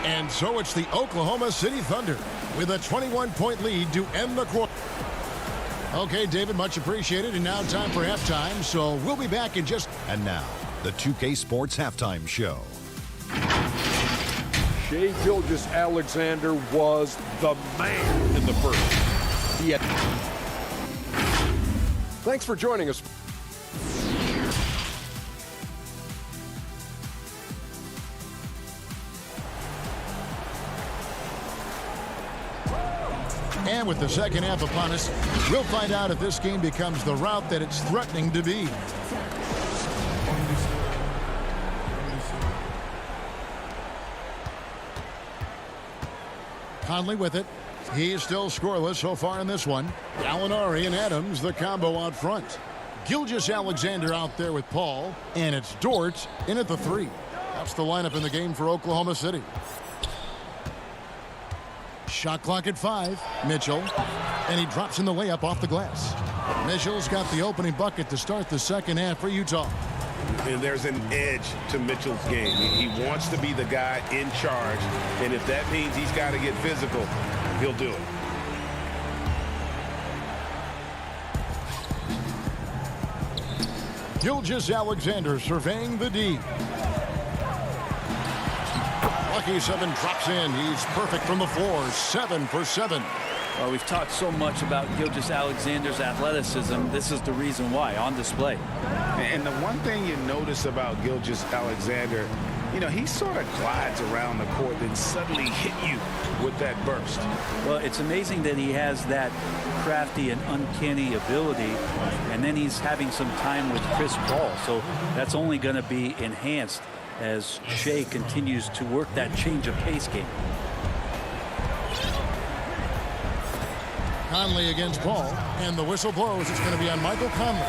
And so it's the Oklahoma City Thunder with a 21-point lead to end the quarter. Okay, David, much appreciated. And now time for halftime, so we'll be back in just... And now, the 2K Sports Halftime Show. Shai Gilgeous-Alexander was the man in the first. Thanks for joining us. And with the second half upon us, we'll find out if this game becomes the route that it's threatening to be. Conley with it. He is still scoreless so far in this one. Gallinari and Adams, the combo out front. Gilgeous-Alexander out there with Paul. And it's Dort in at the 3. That's the lineup in the game for Oklahoma City. Shot clock at 5. Mitchell. And he drops in the layup off the glass. Mitchell's got the opening bucket to start the second half for Utah. And there's an edge to Mitchell's game. He wants to be the guy in charge. And if that means he's got to get physical, he'll do it. Gilgeous-Alexander surveying the D. Lucky 7 drops in. He's perfect from the floor. 7 for 7. Well, we've talked so much about Gilgeous-Alexander's athleticism. This is the reason why, on display. And the one thing you notice about Gilgeous-Alexander, you know, he sort of glides around the court and suddenly hit you with that burst. Well, it's amazing that he has that crafty and uncanny ability, and then he's having some time with Chris Paul. So that's only going to be enhanced as Shai continues to work that change of pace game. Conley against Paul, and the whistle blows. It's going to be on Michael Conley.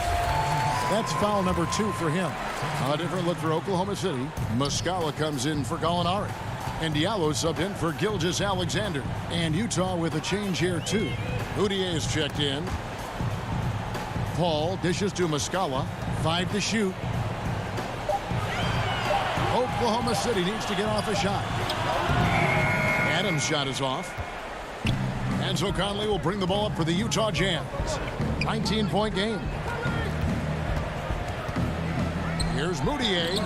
That's foul number 2 for him. A different look for Oklahoma City. Muscala comes in for Gallinari. And Diallo subbed in for Gilgeous-Alexander. And Utah with a change here, too. Udier is checked in. Paul dishes to Muscala. 5 to shoot. Oklahoma City needs to get off a shot. Adams' shot is off. And so Conley will bring the ball up for the Utah Jazz. 19-point game. Here's Moutier.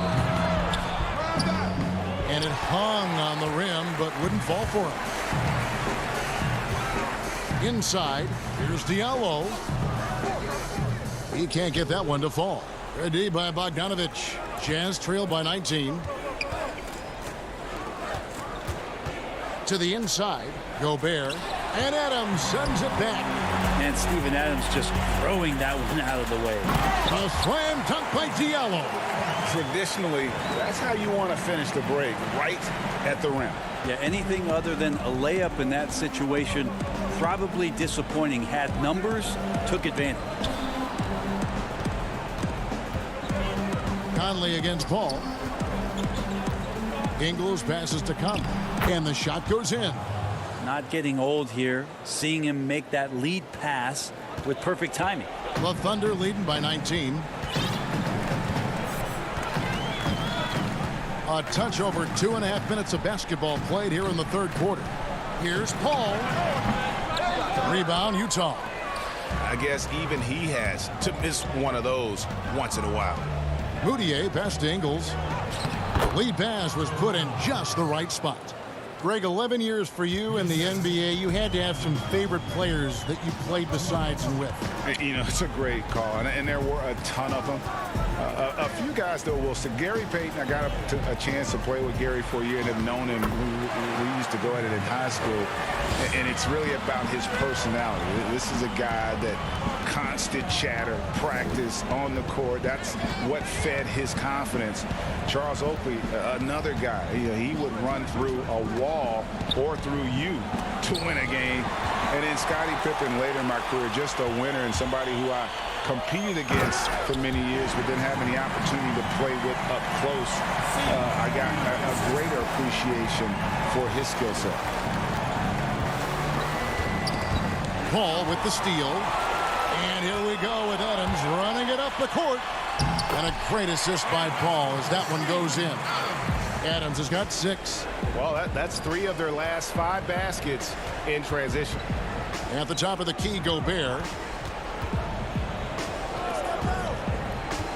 And it hung on the rim, but wouldn't fall for him. Inside, here's Diallo. He can't get that one to fall. Ready by Bogdanovich. Jazz trail by 19. To the inside, Gobert. And Adams sends it back. And Steven Adams just throwing that one out of the way. A slam dunk by Diallo. Traditionally, that's how you want to finish the break, right at the rim. Yeah, anything other than a layup in that situation, probably disappointing. Had numbers, took advantage. Conley against Paul. Ingles passes to Conley. And the shot goes in. Not getting old here. Seeing him make that lead pass with perfect timing. The Thunder leading by 19. A touch over 2.5 minutes of basketball played here in the third quarter. Here's Paul. Rebound, Utah. I guess even he has to miss one of those once in a while. Moutier passed to Ingles. The lead pass was put in just the right spot. Greg, 11 years for you in the NBA. You had to have some favorite players that you played besides and with. You know, it's a great call, and there were a ton of them. A few guys, though, will say Gary Payton. I got a chance to play with Gary for a year and have known him. We used to go at it in high school, and it's really about his personality. This is a guy that constant chatter, practice on the court. That's what fed his confidence. Charles Oakley, another guy, he would run through a wall or through you to win a game. And then Scottie Pippen later in my career, just a winner and somebody who I competed against for many years but didn't have any opportunity to play with up close. I got a greater appreciation for his skill set. Paul with the steal. And here we go with Adams running it up the court. And a great assist by Paul as that one goes in. Adams has got 6. Well, that's 3 of their last 5 baskets in transition. At the top of the key, Gobert.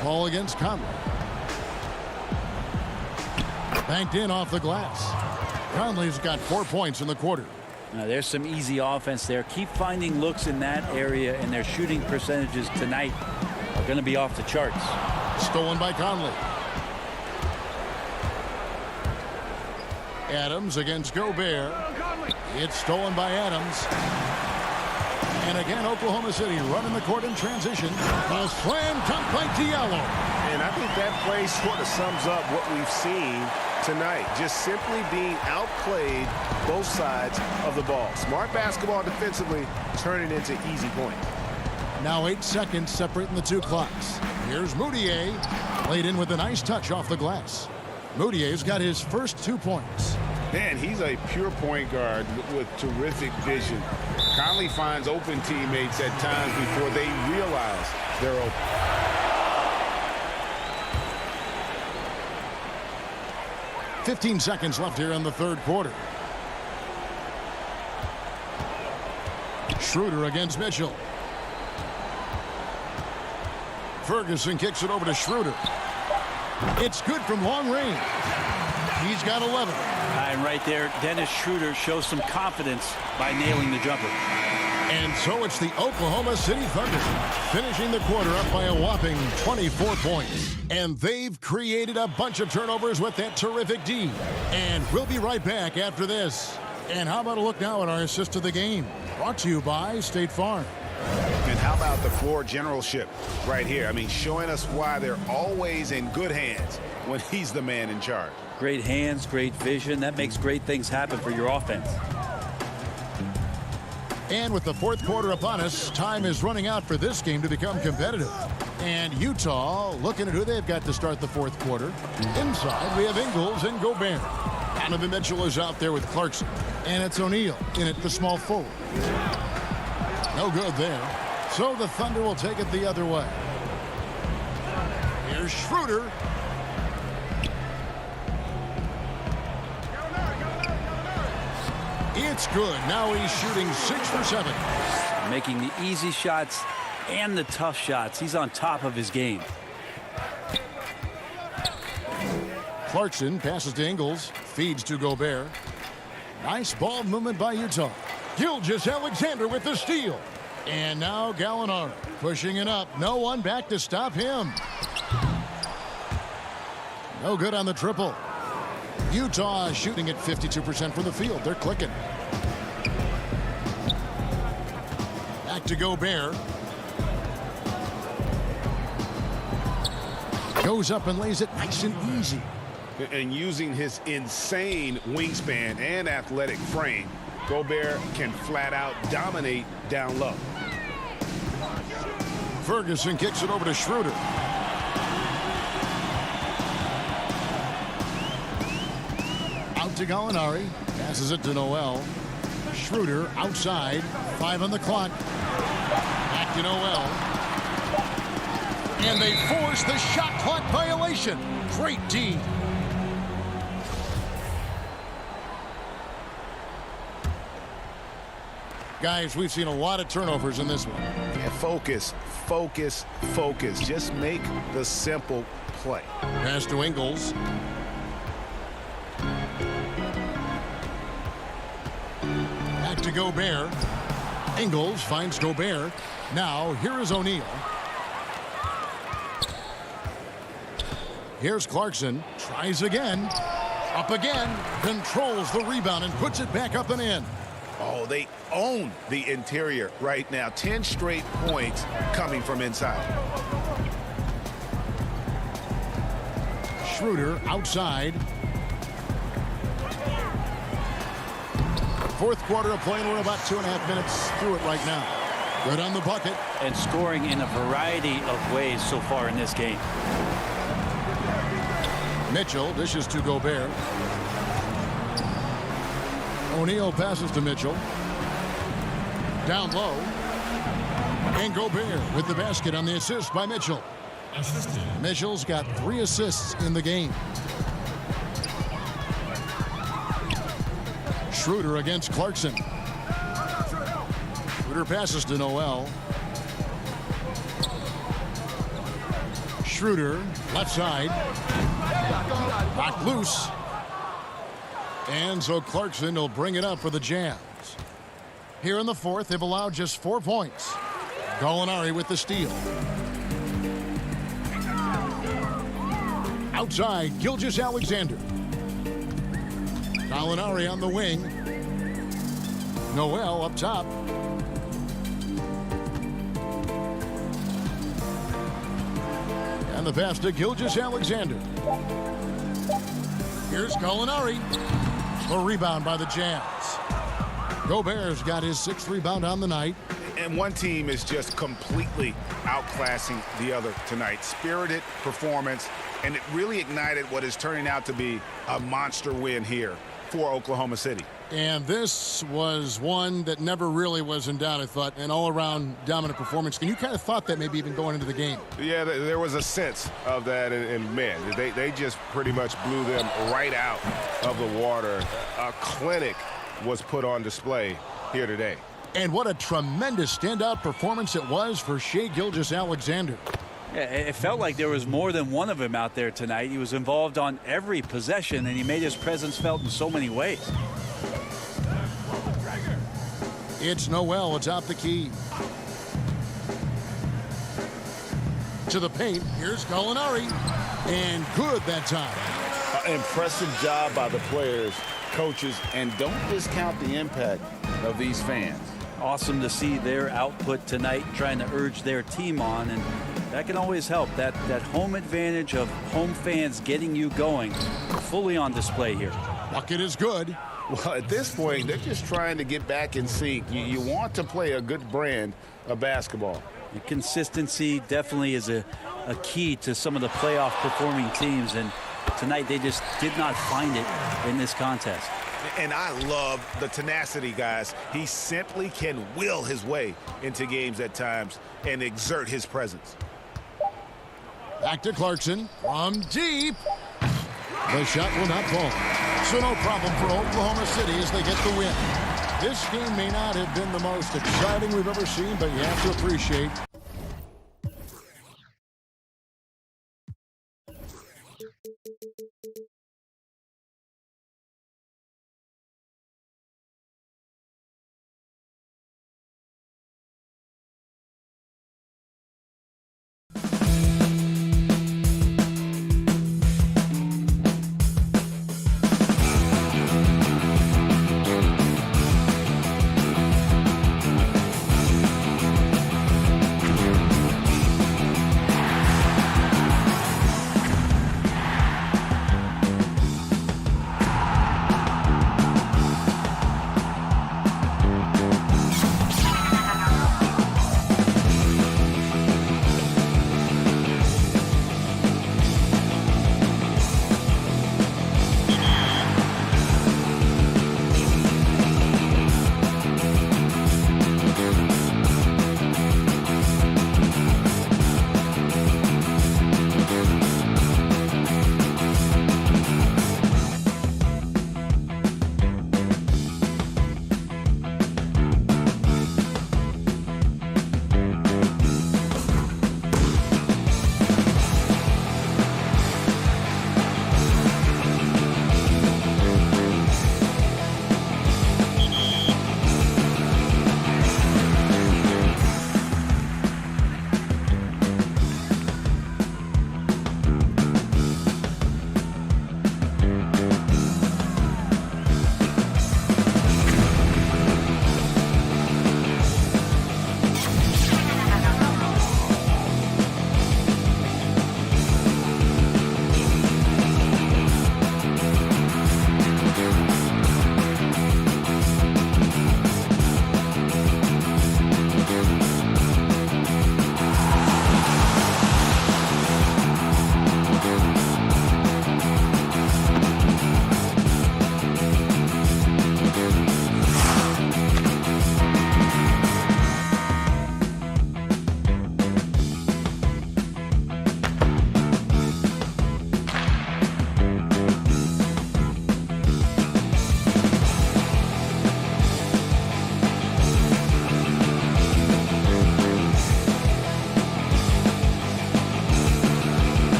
Paul against Conley. Banked in off the glass. Conley's got 4 points in the quarter. Now, there's some easy offense there. Keep finding looks in that area, and their shooting percentages tonight are going to be off the charts. Stolen by Conley. Adams against Gobert. It's stolen by Adams. And again, Oklahoma City running the court in transition. A slam dunk by Diallo. And I think that play sort of sums up what we've seen tonight. Just simply being outplayed both sides of the ball. Smart basketball defensively, turning into easy points. Now 8 seconds separating the 2 clocks. Here's Moutier. Laid in with a nice touch off the glass. Moutier's got his first 2 points. Man, he's a pure point guard with terrific vision. Conley finds open teammates at times before they realize they're open. .15 seconds left here in the third quarter. Schroeder against Mitchell. Ferguson kicks it over to Schroeder. It's good from long range. He's got 11. And right there, Dennis Schroeder shows some confidence by nailing the jumper. And so it's the Oklahoma City Thunder finishing the quarter up by a whopping 24 points. And they've created a bunch of turnovers with that terrific D. And we'll be right back after this. And how about a look now at our assist of the game? Brought to you by State Farm. And how about the floor generalship right here? I mean, showing us why they're always in good hands when he's the man in charge. Great hands, great vision. That makes great things happen for your offense. And with the fourth quarter upon us, time is running out for this game to become competitive. And Utah looking at who they've got to start the fourth quarter. Inside, we have Ingles and Gobert. Donovan Mitchell is out there with Clarkson. And it's O'Neal in at the small forward. No good there. So the Thunder will take it the other way. Here's Schroeder. It's good. Now he's shooting 6 for 7. Making the easy shots and the tough shots. He's on top of his game. Clarkson passes to Ingles. Feeds to Gobert. Nice ball movement by Utah. Gilgeous-Alexander with the steal. And now Gallinari pushing it up. No one back to stop him. No good on the triple. Utah shooting at 52% from the field. They're clicking. Back to Gobert. Goes up and lays it nice and easy. And using his insane wingspan and athletic frame, Gobert can flat out dominate down low. Ferguson kicks it over to Schroeder. Out to Gallinari. Passes it to Noel. Schroeder outside. 5 on the clock. Back to Noel. And they force the shot clock violation. Great D. Guys, we've seen a lot of turnovers in this one. Yeah, focus, focus, focus. Just make the simple play. Pass to Ingles. Back to Gobert. Ingles finds Gobert. Now, here is O'Neal. Here's Clarkson. Tries again. Up again. Controls the rebound and puts it back up and in. Oh, they own the interior right now. 10 straight points coming from inside. Schroeder outside. Fourth quarter of play, and we're about 2.5 minutes through it right now. Good on the bucket. And scoring in a variety of ways so far in this game. Mitchell dishes to Gobert. O'Neal passes to Mitchell. Down low. And Gobert with the basket on the assist by Mitchell. Mitchell's got 3 assists in the game. Schroeder against Clarkson. Schroeder passes to Noel. Schroeder, left side. Knocked loose. And so Clarkson will bring it up for the Jazz. Here in the fourth, they've allowed just 4 points. Gallinari with the steal. Outside, Gilgeous-Alexander. Gallinari on the wing. Noel up top. And the pass to Gilgeous-Alexander. Here's Gallinari. The rebound by the Jazz. Gobert's got his 6th rebound on the night. And one team is just completely outclassing the other tonight. Spirited performance, and it really ignited what is turning out to be a monster win here for Oklahoma City. And this was one that never really was in doubt, I thought, an all-around dominant performance. And you kind of thought that maybe even going into the game. Yeah, there was a sense of that, and man, they just pretty much blew them right out of the water. A clinic was put on display here today. And what a tremendous standout performance it was for Shai Gilgeous-Alexander. Yeah, it felt like there was more than one of him out there tonight. He was involved on every possession, and he made his presence felt in so many ways. It's Noel atop the key. To the paint. Here's Gallinari. And good that time. Impressive job by the players, coaches, and don't discount the impact of these fans. Awesome to see their output tonight, trying to urge their team on, and that can always help. That home advantage of home fans getting you going, fully on display here. Bucket is good. Well, at this point, they're just trying to get back in sync. You want to play a good brand of basketball. The consistency definitely is a key to some of the playoff performing teams, and tonight they just did not find it in this contest. And I love the tenacity, guys. He simply can will his way into games at times and exert his presence. Back to Clarkson from deep. The shot will not fall. So no problem for Oklahoma City as they get the win. This game may not have been the most exciting we've ever seen, but you have to appreciate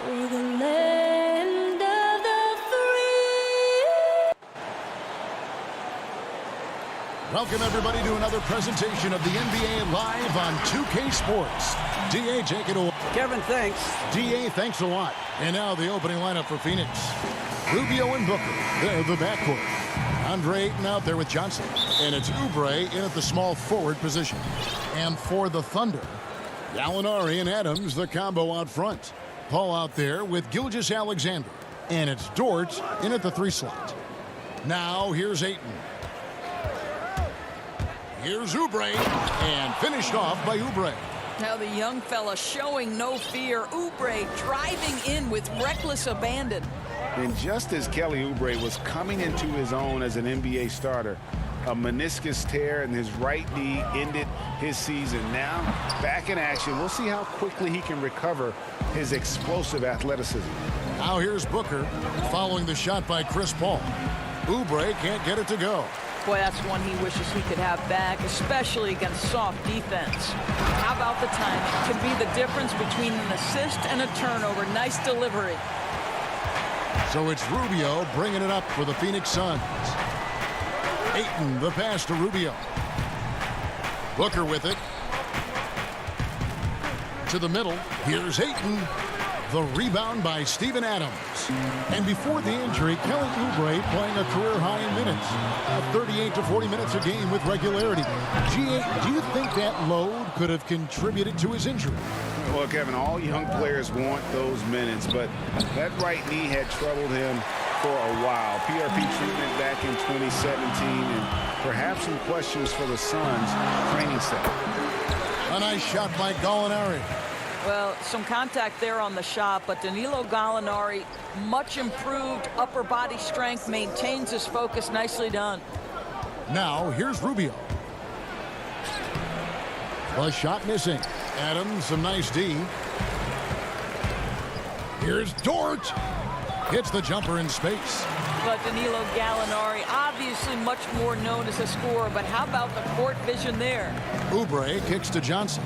for the land of the free. Welcome, everybody, to another presentation of the NBA Live on 2K Sports. D.A., take it away. Kevin, thanks. D.A., thanks a lot. And now the opening lineup for Phoenix. Rubio and Booker, they're the backcourt. Andre Ayton out there with Johnson. And it's Oubre in at the small forward position. And for the Thunder, Gallinari and Adams, the combo out front. Paul out there with Gilgeous-Alexander. And it's Dort in at the 3 slot. Now here's Ayton. Here's Oubre, and finished off by Oubre. Now the young fella showing no fear. Oubre driving in with reckless abandon. And just as Kelly Oubre was coming into his own as an NBA starter, a meniscus tear in his right knee ended his season. Now back in action. We'll see how quickly he can recover his explosive athleticism. Now here's Booker following the shot by Chris Paul. Oubre can't get it to go. Boy, that's one he wishes he could have back, especially against soft defense. How about the timing? Could be the difference between an assist and a turnover. Nice delivery. So it's Rubio bringing it up for the Phoenix Suns. Ayton, the pass to Rubio. Booker with it. To the middle. Here's Ayton. The rebound by Steven Adams. And before the injury, Kelly Oubre playing a career high in minutes. 38 to 40 minutes a game with regularity. Do you think that load could have contributed to his injury? Well, Kevin, all young players want those minutes, but that right knee had troubled him for a while. PRP treatment back in 2017, and perhaps some questions for the Suns training staff. A nice shot by Gallinari. Well, some contact there on the shot, but Danilo Gallinari, much improved upper body strength, maintains his focus. Nicely done. Now, here's Rubio. The shot missing. Adams, some nice D. Here's Dort. Hits the jumper in space. But Danilo Gallinari, obviously much more known as a scorer, but how about the court vision there? Oubre kicks to Johnson.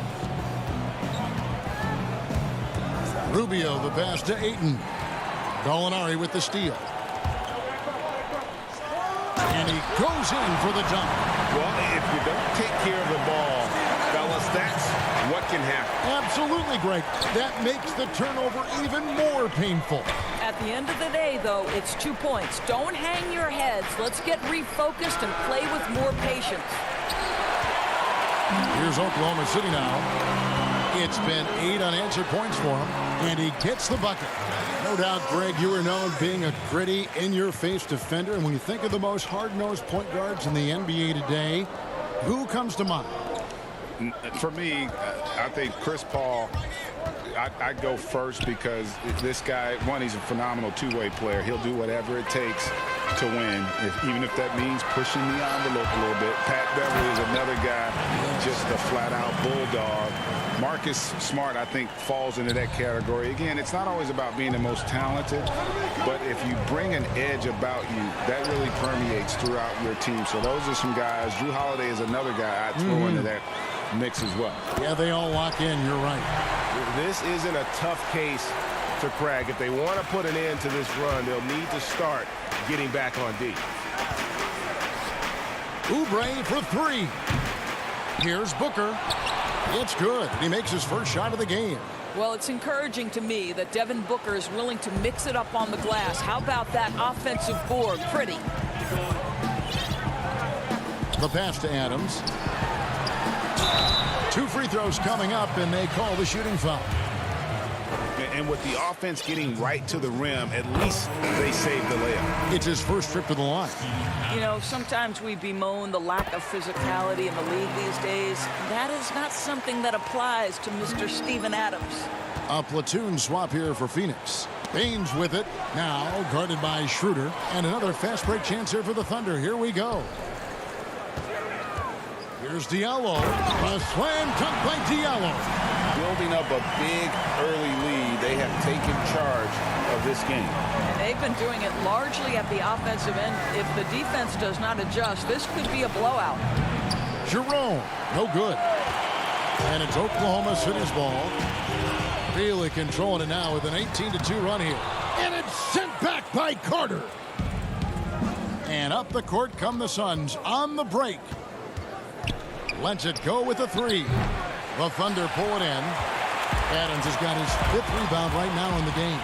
Rubio, the pass to Ayton. Gallinari with the steal. And he goes in for the dunk. Well, if you don't take care of the ball, fellas, that's what can happen. Absolutely, Greg. That makes the turnover even more painful. At the end of the day, though, it's 2 points. Don't hang your heads. Let's get refocused and play with more patience. Here's Oklahoma City now. It's been 8 unanswered points for him, and he gets the bucket. No doubt, Greg, you are known being a gritty, in-your-face defender, and when you think of the most hard-nosed point guards in the NBA today, who comes to mind? For me, I think Chris Paul, I'd go first because this guy, one, he's a phenomenal two-way player. He'll do whatever it takes to win, even if that means pushing the envelope a little bit. Pat Beverly is another guy, just a flat-out bulldog. Marcus Smart, I think, falls into that category. Again, it's not always about being the most talented, but if you bring an edge about you, that really permeates throughout your team. So those are some guys. Drew Holiday is another guy I'd throw into that mix as well. Yeah, they all lock in. You're right. This isn't a tough case to crack. If they want to put an end to this run, they'll need to start getting back on D. Oubre for 3. Here's Booker. It's good. He makes his first shot of the game. Well, it's encouraging to me that Devin Booker is willing to mix it up on the glass. How about that offensive board? Pretty. The pass to Adams. 2 free throws coming up, and they call the shooting foul. And with the offense getting right to the rim, at least they saved the layup. It's his first trip to the line. You know, sometimes we bemoan the lack of physicality in the league these days. That is not something that applies to Mr. Steven Adams. A platoon swap here for Phoenix. Baines with it. Now guarded by Schroeder. And another fast break chance here for the Thunder. Here we go. Here's Diallo. A slam dunk by Diallo. Building up a big early lead, they have taken charge of this game. And they've been doing it largely at the offensive end. If the defense does not adjust, this could be a blowout. Jerome, no good. And it's Oklahoma City's ball. Really controlling it now with an 18-2 run here. And it's sent back by Carter. And up the court come the Suns on the break. Lets it go with a three. The Thunder pull it in. Adams has got his 5th rebound right now in the game.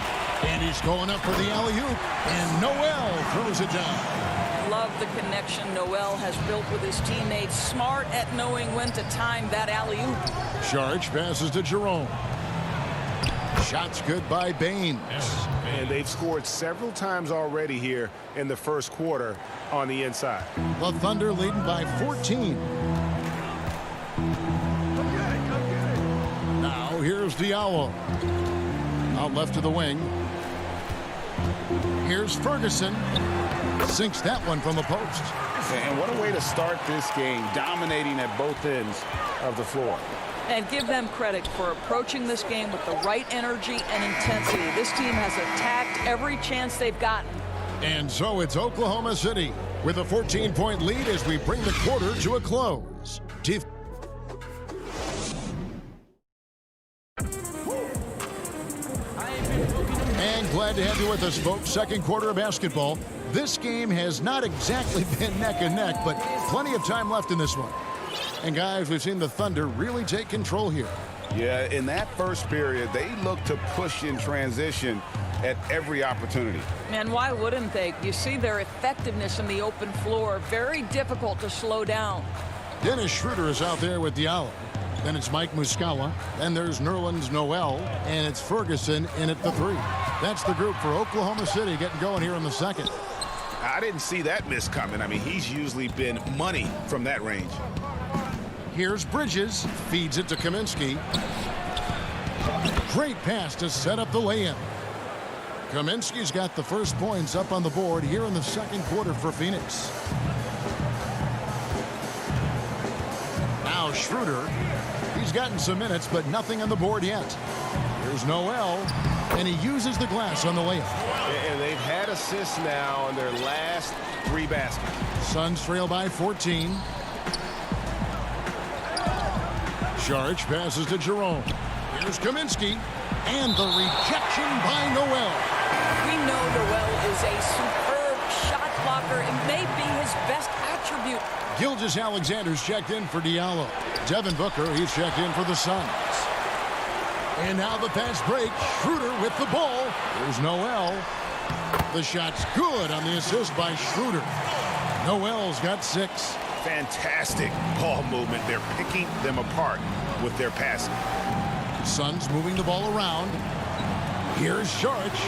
And he's going up for the alley-oop. And Noel throws it down. Love the connection Noel has built with his teammates. Smart at knowing when to time that alley-oop. Sharge passes to Jerome. Shots good by Baines. And they've scored several times already here in the first quarter on the inside. The Thunder leading by 14. Now here's Diallo. Out left to the wing. Here's Ferguson. Sinks that one from the post. And what a way to start this game, dominating at both ends of the floor. And give them credit for approaching this game with the right energy and intensity. This team has attacked every chance they've gotten. And so it's Oklahoma City with a 14-point lead as we bring the quarter to a close. And glad to have you with us, folks. Second quarter of basketball. This game has not exactly been neck and neck, but plenty of time left in this one. And guys, we've seen the Thunder really take control here. Yeah, in that first period, they looked to push in transition at every opportunity. And why wouldn't they? You see their effectiveness in the open floor. Very difficult to slow down. Dennis Schroeder is out there with Diallo. Then it's Mike Muscala. Then there's Nerlens Noel. And it's Ferguson in at the three. That's the group for Oklahoma City getting going here in the second. I didn't see that miss coming. I mean, he's usually been money from that range. Here's Bridges. Feeds it to Kaminsky. Great pass to set up the lay-in. Kaminsky's got the first points up on the board here in the second quarter for Phoenix. Now Schroeder. He's gotten some minutes, but nothing on the board yet. Here's Noel, and he uses the glass on the layup. And they've had assists now on their last 3 baskets. Suns trail by 14. Sharge passes to Jerome. Here's Kaminsky. And the rejection by Noel. We know Noel is a superb shot blocker. It may be his best attribute. Gilgeous-Alexander's checked in for Diallo. Devin Booker, he's checked in for the Suns. And now the fast break. Schroeder with the ball. Here's Noel. The shot's good on the assist by Schroeder. Noel's got 6. Fantastic ball movement. They're picking them apart with their passing. Suns moving the ball around. Here's Sharge.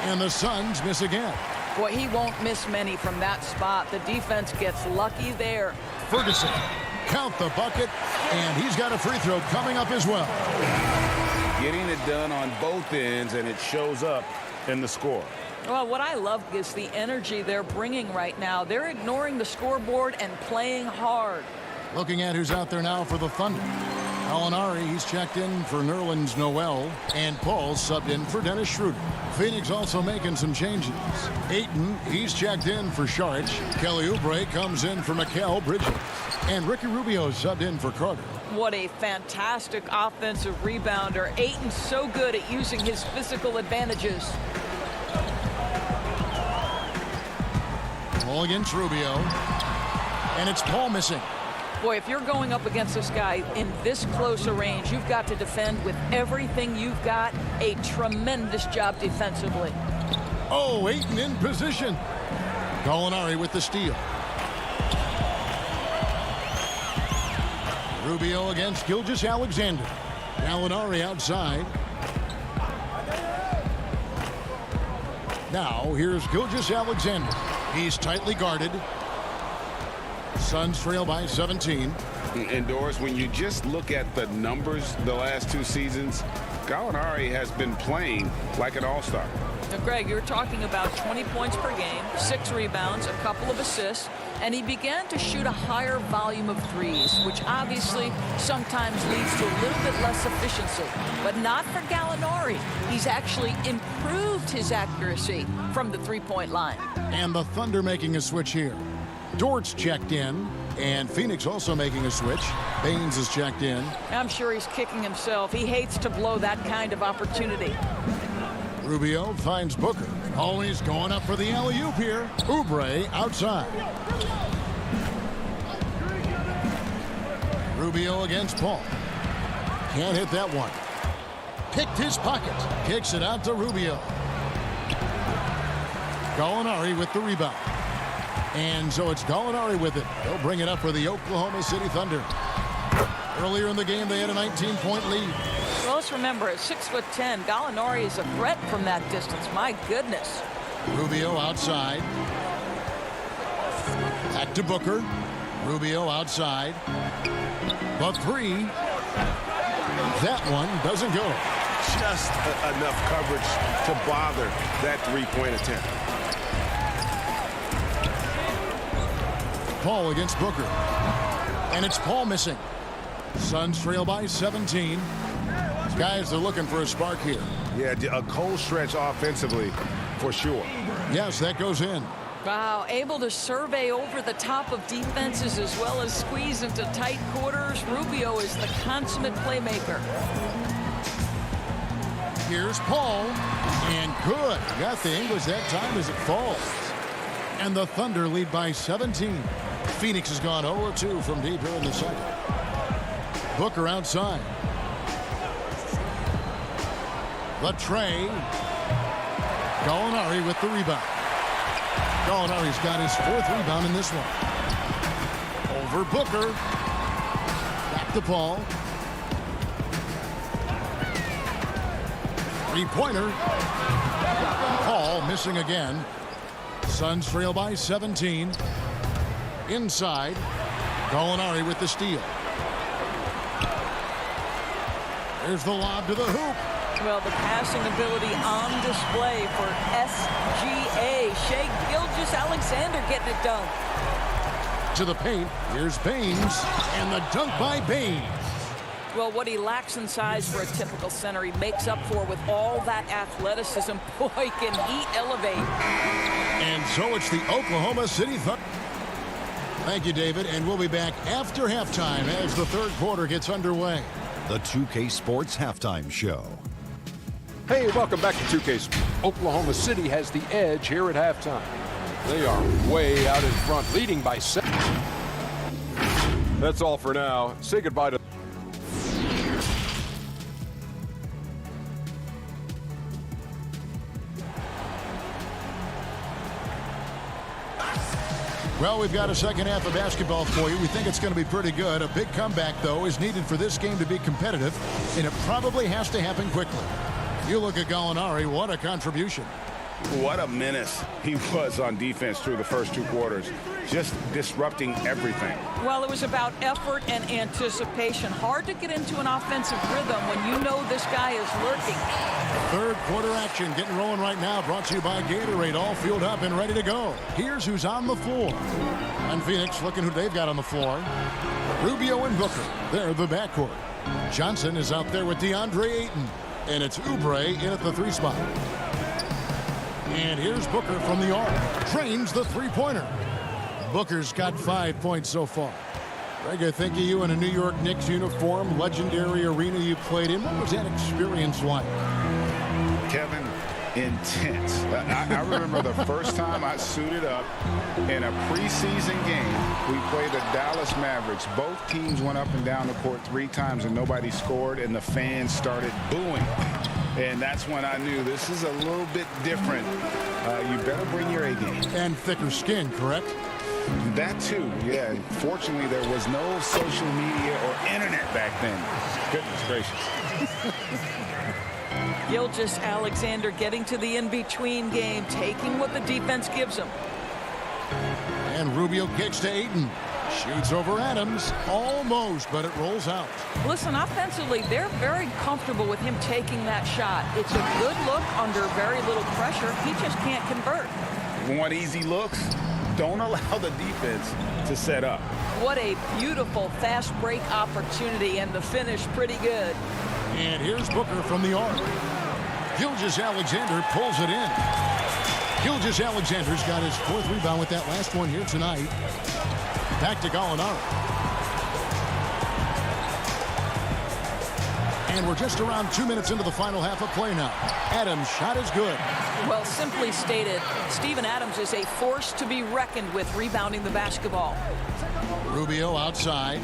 And the Suns miss again. Boy, he won't miss many from that spot. The defense gets lucky there. Ferguson, count the bucket, and he's got a free throw coming up as well. Getting it done on both ends, and it shows up in the score. Well, what I love is the energy they're bringing right now. They're ignoring the scoreboard and playing hard. Looking at who's out there now for the Thunder. Alinari, he's checked in for Nerlens Noel, and Paul's subbed in for Dennis Schroeder. Phoenix also making some changes. Ayton, he's checked in for Sharge. Kelly Oubre comes in for Mikal Bridges. And Ricky Rubio subbed in for Carter. What a fantastic offensive rebounder. Ayton's so good at using his physical advantages. Ball against Rubio. And it's Paul missing. Boy, if you're going up against this guy in this close a range, you've got to defend with everything you've got. A tremendous job defensively. Oh, Ayton in position. Gallinari with the steal. Rubio against Gilgeous-Alexander. Gallinari outside. Now, here's Gilgeous-Alexander. He's tightly guarded. Suns trail by 17. And Doris, when you just look at the numbers the last 2 seasons, Gallinari has been playing like an all-star. Now, Greg, you're talking about 20 points per game, 6 rebounds, a couple of assists, and he began to shoot a higher volume of threes, which obviously sometimes leads to a little bit less efficiency. But not for Gallinari. He's actually improved his accuracy from the three-point line. And the Thunder making a switch here. Dort's checked in. And Phoenix also making a switch. Baines is checked in. I'm sure he's kicking himself. He hates to blow that kind of opportunity. Rubio finds Booker. Oh, he's going up for the alley-oop here. Oubre outside. Rubio against Paul. Can't hit that one. Picked his pocket. Kicks it out to Rubio. Gallinari with the rebound. And so it's Gallinari with it. He'll bring it up for the Oklahoma City Thunder. Earlier in the game, they had a 19-point lead. Well, let's remember, at 6'10", Gallinari is a threat from that distance. My goodness. Rubio outside. Back to Booker. Rubio outside. The three. That one doesn't go. Just enough coverage to bother that three-point attempt. Paul against Booker. And it's Paul missing. Suns trail by 17. These guys are looking for a spark here. Yeah, a cold stretch offensively for sure. Yes, that goes in. Wow, able to survey over the top of defenses as well as squeeze into tight quarters. Rubio is the consummate playmaker. Here's Paul. And good. Got the English that time as it falls. And the Thunder lead by 17. Phoenix has gone 0-2 from deep here in the second. Booker outside. The tray. Gallinari with the rebound. Gallinari's got his fourth rebound in this one. Over Booker. Back to Paul. Three-pointer. Paul missing again. Suns trail by 17. Inside. Gallinari with the steal. There's the lob to the hoop. Well, the passing ability on display for SGA. Shea Gilgeous-Alexander getting it done. To the paint. Here's Baines. And the dunk by Baines. Well, what he lacks in size for a typical center, he makes up for with all that athleticism. Boy, can he elevate. And so it's the Oklahoma City Thunder. Thank you, David. And we'll be back after halftime as the third quarter gets underway. The 2K Sports Halftime Show. Hey, welcome back to 2K Sports. Oklahoma City has the edge here at halftime. They are way out in front, leading by 7. That's all for now. Say goodbye to... Well, we've got a second half of basketball for you. We think it's going to be pretty good. A big comeback, though, is needed for this game to be competitive, and it probably has to happen quickly. You look at Gallinari, what a contribution. What a menace he was on defense through the first two quarters, just disrupting everything. Well, it was about effort and anticipation. Hard to get into an offensive rhythm when you know this guy is lurking. Third quarter action getting rolling right now, brought to you by Gatorade, all fueled up and ready to go. Here's who's on the floor. And Phoenix looking who they've got on the floor. Rubio and Booker, they're the backcourt. Johnson is out there with DeAndre Ayton, and it's Oubre in at the 3 spot. And here's Booker from the arc. Trains the three-pointer. Booker's got 5 points so far. Greg, I think of you in a New York Knicks uniform, legendary arena you played in. What was that experience like? Kevin, intense. I remember the first time I suited up in a preseason game. We played the Dallas Mavericks. Both teams went up and down the court 3 times and nobody scored, and the fans started booing. And that's when I knew this is a little bit different. You better bring your A game. And thicker skin, correct? That too, yeah. Fortunately, there was no social media or internet back then. Goodness gracious. Gilgeous-Alexander getting to the in-between game, taking what the defense gives him. And Rubio kicks to Ayton. Shoots over Adams. Almost, but it rolls out. Listen, offensively, they're very comfortable with him taking that shot. It's a good look under very little pressure. He just can't convert. Want easy looks? Don't allow the defense to set up. What a beautiful fast break opportunity, and the finish pretty good. And here's Booker from the arc. Gilgeous-Alexander pulls it in. Gilgeous-Alexander's got his 4th rebound with that last one here tonight. Back to Gallinari. And we're just around 2 minutes into the final half of play now. Adams' shot is good. Well, simply stated, Steven Adams is a force to be reckoned with rebounding the basketball. Rubio outside.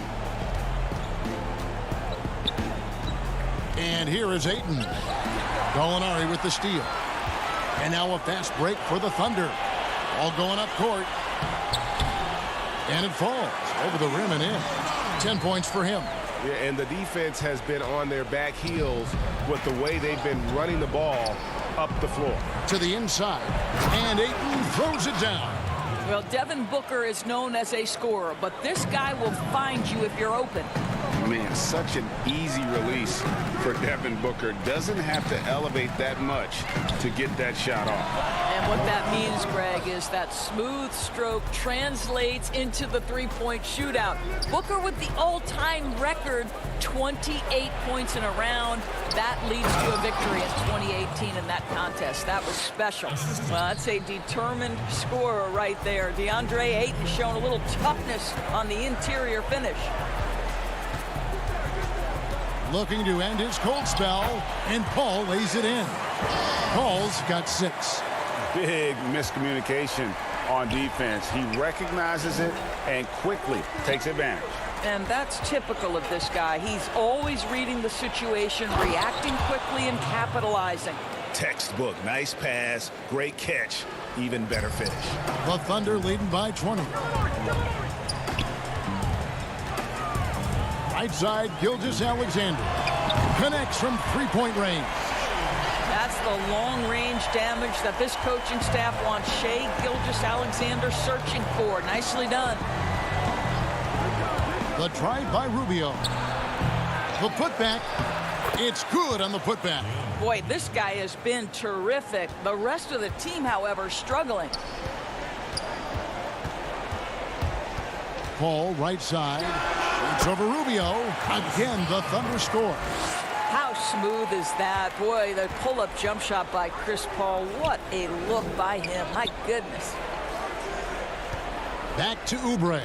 And here is Ayton. Gallinari with the steal. And now a fast break for the Thunder. All going up court. And it falls over the rim and in. 10 points for him. Yeah, and the defense has been on their back heels with the way they've been running the ball up the floor. To the inside. And Ayton throws it down. Well, Devin Booker is known as a scorer, but this guy will find you if you're open. Man, such an easy release for Devin Booker. Doesn't have to elevate that much to get that shot off. And what that means, Greg, is that smooth stroke translates into the three-point shootout. Booker with the all-time record, 28 points in a round. That leads to a victory in 2018 in that contest. That was special. Well, that's a determined scorer right there. DeAndre Ayton showing a little toughness on the interior finish. Looking to end his cold spell, and Paul lays it in. Paul's got 6. Big miscommunication on defense. He recognizes it and quickly takes advantage. And that's typical of this guy. He's always reading the situation, reacting quickly, and capitalizing. Textbook. Nice pass. Great catch. Even better finish. The Thunder leading by 20. Right side, Gilgeous-Alexander. Connects from three-point range. That's the long-range damage that this coaching staff wants Shai Gilgeous-Alexander searching for. Nicely done. The drive by Rubio. The putback. It's good on the putback. Boy, this guy has been terrific. The rest of the team, however, struggling. Paul, right side. Shoots over Rubio. Again, the Thunder score. How smooth is that? Boy, the pull-up jump shot by Chris Paul. What a look by him. My goodness. Back to Oubre.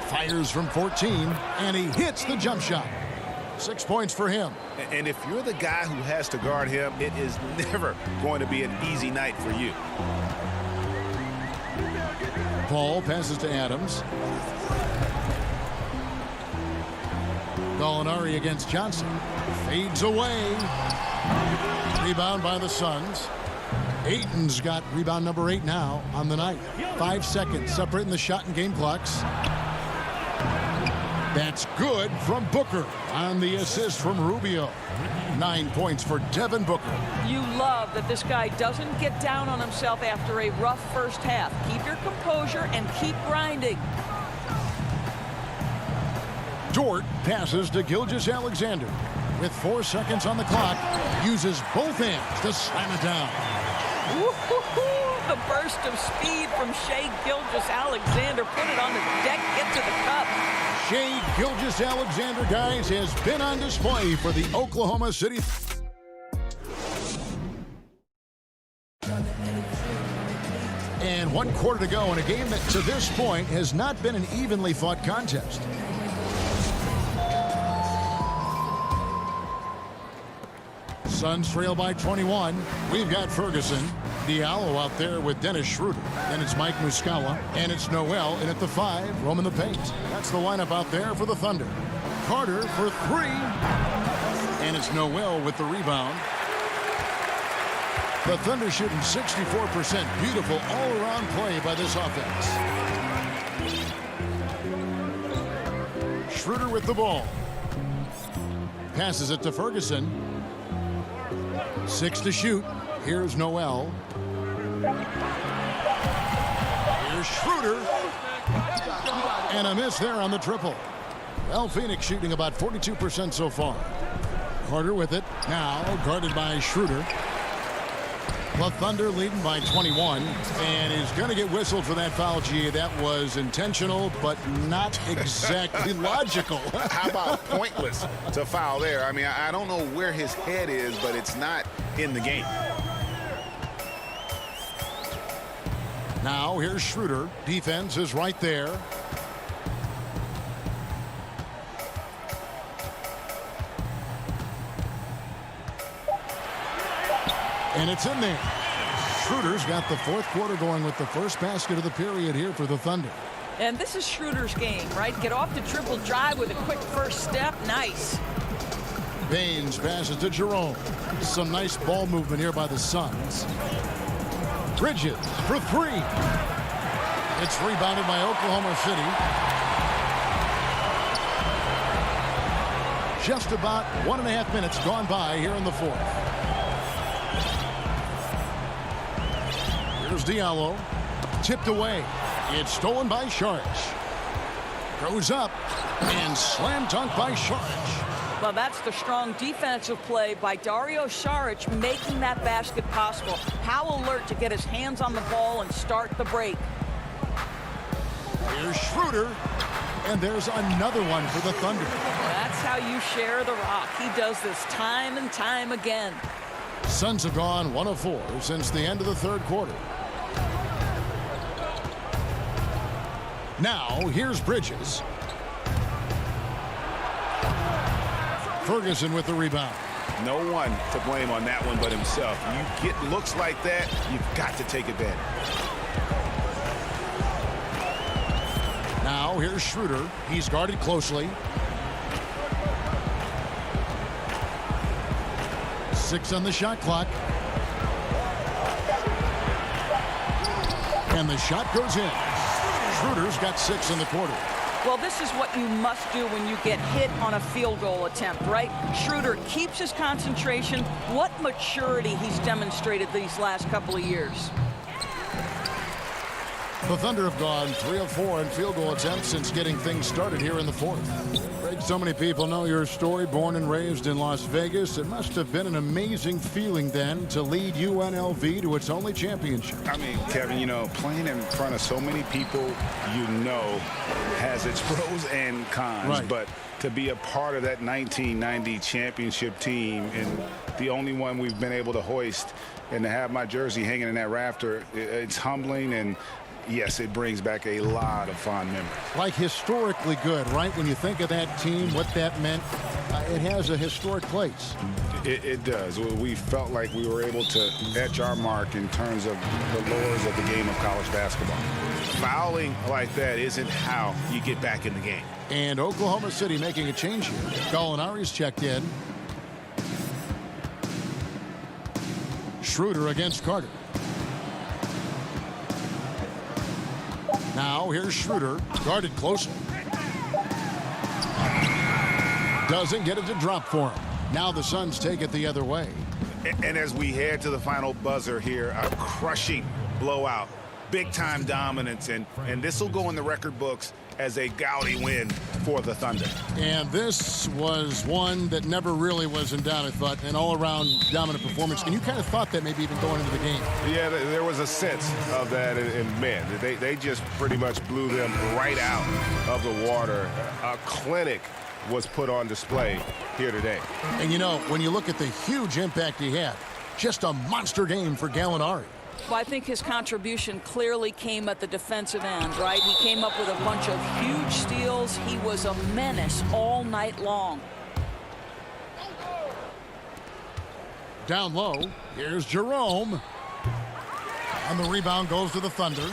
Fires from 14, and he hits the jump shot. 6 points for him. And if you're the guy who has to guard him, it is never going to be an easy night for you. Paul passes to Adams. Gallinari against Johnson. Fades away. Rebound by the Suns. Ayton's got rebound number 8 now on the night. 5 seconds separating the shot and game clocks. That's good from Booker on the assist from Rubio. 9 points for Devin Booker. You love that this guy doesn't get down on himself after a rough first half. Keep your composure and keep grinding. Dort passes to Gilgeous-Alexander. With 4 seconds on the clock, uses both hands to slam it down. The burst of speed from Shai Gilgeous-Alexander. Put it on the deck, get to the cup. Shai Gilgeous-Alexander, guys, has been on display for the Oklahoma City. And 1 quarter to go in a game that to this point has not been an evenly fought contest. Suns trail by 21. We've got Ferguson. Diallo out there with Dennis Schroeder. Then it's Mike Muscala. And it's Noel in at the 5, roaming the paint. That's the lineup out there for the Thunder. Carter for 3. And it's Noel with the rebound. The Thunder shooting 64%. Beautiful all-around play by this offense. Schroeder with the ball. Passes it to Ferguson. 6 to shoot. Here's Noel. Here's Schroeder. And a miss there on the triple. Well, Phoenix shooting about 42% so far. Carter with it. Now guarded by Schroeder. The Thunder leading by 21. And is going to get whistled for that foul, G. That was intentional, but not exactly logical. How about pointless to foul there? I mean, I don't know where his head is, but it's not in the game. Now here's Schroeder. Defense is right there. And it's in there. Schroeder's got the fourth quarter going with the first basket of the period here for the Thunder. And this is Schroeder's game, right? Get off the dribble drive with a quick first step. Nice. Baines passes to Jerome. Some nice ball movement here by the Suns. Bridges for three. It's rebounded by Oklahoma City. Just about 1.5 minutes gone by here in the fourth. Here's Diallo. Tipped away. It's stolen by Saric. Goes up and slam dunk by Saric. Well, that's the strong defensive play by Dario Saric, making that basket possible. How alert to get his hands on the ball and start the break. Here's Schroeder, and there's another one for the Thunder. That's how you share the rock. He does this time and time again. Suns have gone 1 of 4 since the end of the third quarter. Now, here's Bridges. Ferguson with the rebound. No one to blame on that one but himself. You get looks like that, you've got to take advantage. Now, here's Schroeder. He's guarded closely. 6 on the shot clock. And the shot goes in. Schroeder's got 6 in the quarter. Well, this is what you must do when you get hit on a field goal attempt, right? Schroeder keeps his concentration. What maturity he's demonstrated these last couple of years. The Thunder have gone 3 of 4 in field goal attempts since getting things started here in the fourth. Greg, so many people know your story. Born and raised in Las Vegas, it must have been an amazing feeling then to lead UNLV to its only championship. I mean, Kevin, you know, playing in front of so many people you know has its pros and cons. Right. But to be a part of that 1990 championship team and the only one we've been able to hoist and to have my jersey hanging in that rafter, it's humbling, and yes, it brings back a lot of fond memories. Like historically good, right? When you think of that team, what that meant, it has a historic place. It does. We felt like we were able to etch our mark in terms of the lures of the game of college basketball. Fouling like that isn't how you get back in the game. And Oklahoma City making a change here. Gallinari's checked in. Schroeder against Carter. Now here's Schroeder, guarded closely. Doesn't get it to drop for him. Now the Suns take it the other way. And as we head to the final buzzer here, a crushing blowout, big-time dominance, and this will go in the record books as a gaudy win for the Thunder. And this was one that never really was in doubt, I thought, an all-around dominant performance. And you kind of thought that maybe even going into the game. Yeah, there was a sense of that, and man, they just pretty much blew them right out of the water. A clinic was put on display here today. And you know, when you look at the huge impact he had, just a monster game for Gallinari. Well, I think his contribution clearly came at the defensive end, right? He came up with a bunch of huge steals. He was a menace all night long. Down low, here's Jerome. And the rebound goes to the Thunder.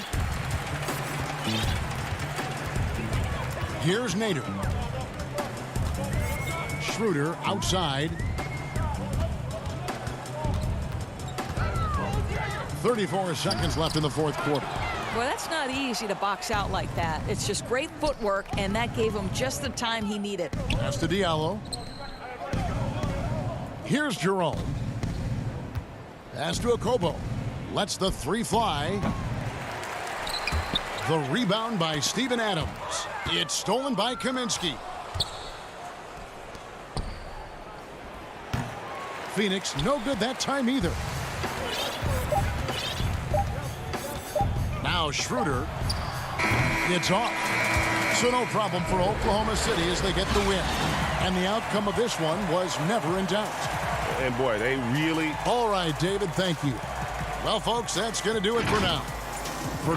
Here's Nader. Schroeder outside. 34 seconds left in the fourth quarter. Well, that's not easy to box out like that. It's just great footwork, and that gave him just the time he needed. Pass to Diallo. Here's Jerome. Pass to Okobo. Lets the three fly. The rebound by Steven Adams. It's stolen by Kaminsky. Phoenix no good that time either. Now Schroeder. It's off. So no problem for Oklahoma City as they get the win. And the outcome of this one was never in doubt. And boy, they really... All right, David, thank you. Well, folks, that's going to do it for now. For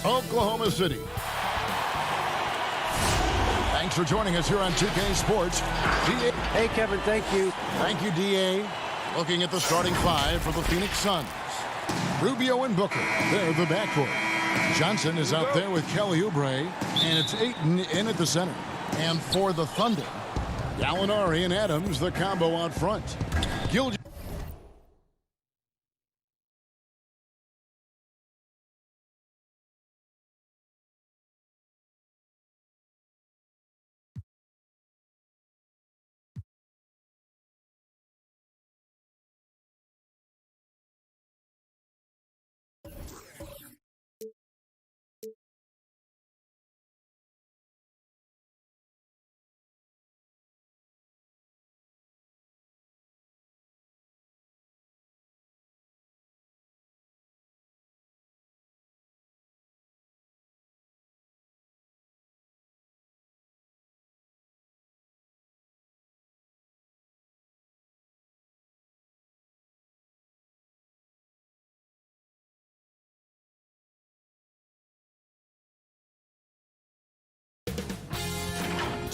Oklahoma City. Thanks for joining us here on 2K Sports. DA. Hey, Kevin, thank you. Thank you, DA. Looking at the starting five for the Phoenix Suns. Rubio and Booker, they're the backcourt. Johnson is out there with Kelly Oubre, and it's Ayton in at the center. And for the Thunder, Gallinari and Adams, the combo out front. Gilgeous.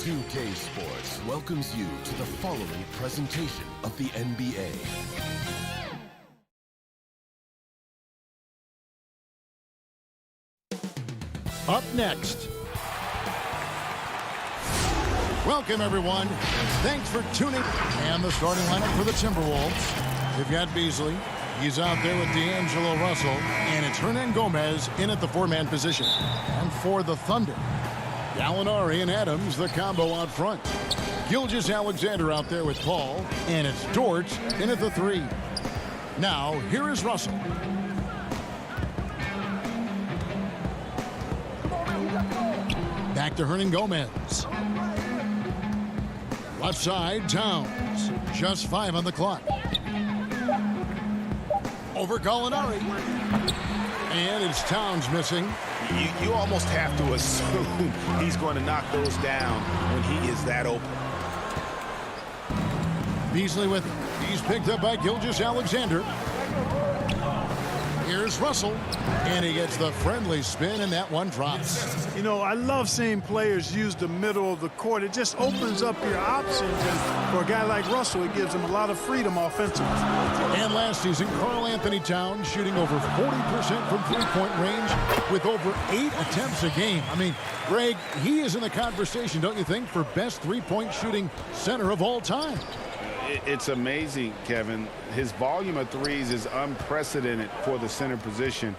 UK Sports welcomes you to the following presentation of the NBA. Up next. Welcome, everyone. Thanks for tuning. And the starting lineup for the Timberwolves. They've got Beasley. He's out there with D'Angelo Russell. And it's Hernan Gomez in at the four-man position. And for the Thunder, Gallinari and Adams, the combo out front. Gilgeous Alexander out there with Paul. And it's Dort in at the three. Now, here is Russell. Back to Hernan Gomez. Left side, Towns. Just 5 on the clock. Over Gallinari. And it's Towns missing. You almost have to assume he's going to knock those down when he is that open. Beasley with it. He's picked up by Gilgeous Alexander. Here's Russell, and he gets the friendly spin, and that one drops. You know, I love seeing players use the middle of the court. It just opens up your options, and for a guy like Russell, it gives him a lot of freedom offensively. And last season, Karl Anthony Towns shooting over 40% from three-point range with over 8 attempts a game. I mean, Greg, he is in the conversation, don't you think, for best three-point shooting center of all time? It's amazing, Kevin. His volume of threes is unprecedented for the center position.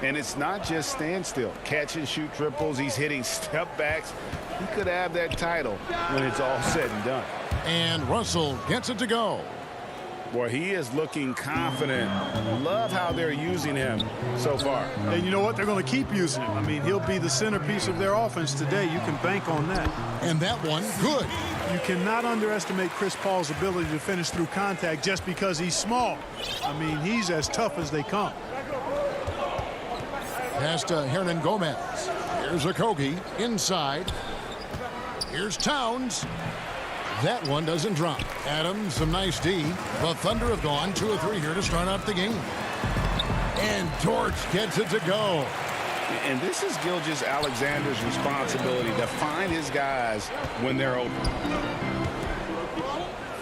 And it's not just standstill. Catch and shoot triples. He's hitting step backs. He could have that title when it's all said and done. And Russell gets it to go. Boy, he is looking confident. Love how they're using him so far. And you know what? They're going to keep using him. I mean, he'll be the centerpiece of their offense today. You can bank on that. And that one, good. You cannot underestimate Chris Paul's ability to finish through contact just because he's small. I mean, he's as tough as they come. Pass to Hernan Gomez. Here's Okogie inside. Here's Towns. That one doesn't drop. Adams, some nice D. The Thunder have gone 2 of 3 here to start out the game. And Dort gets it to go. And this is Gilgeous Alexander's responsibility to find his guys when they're open.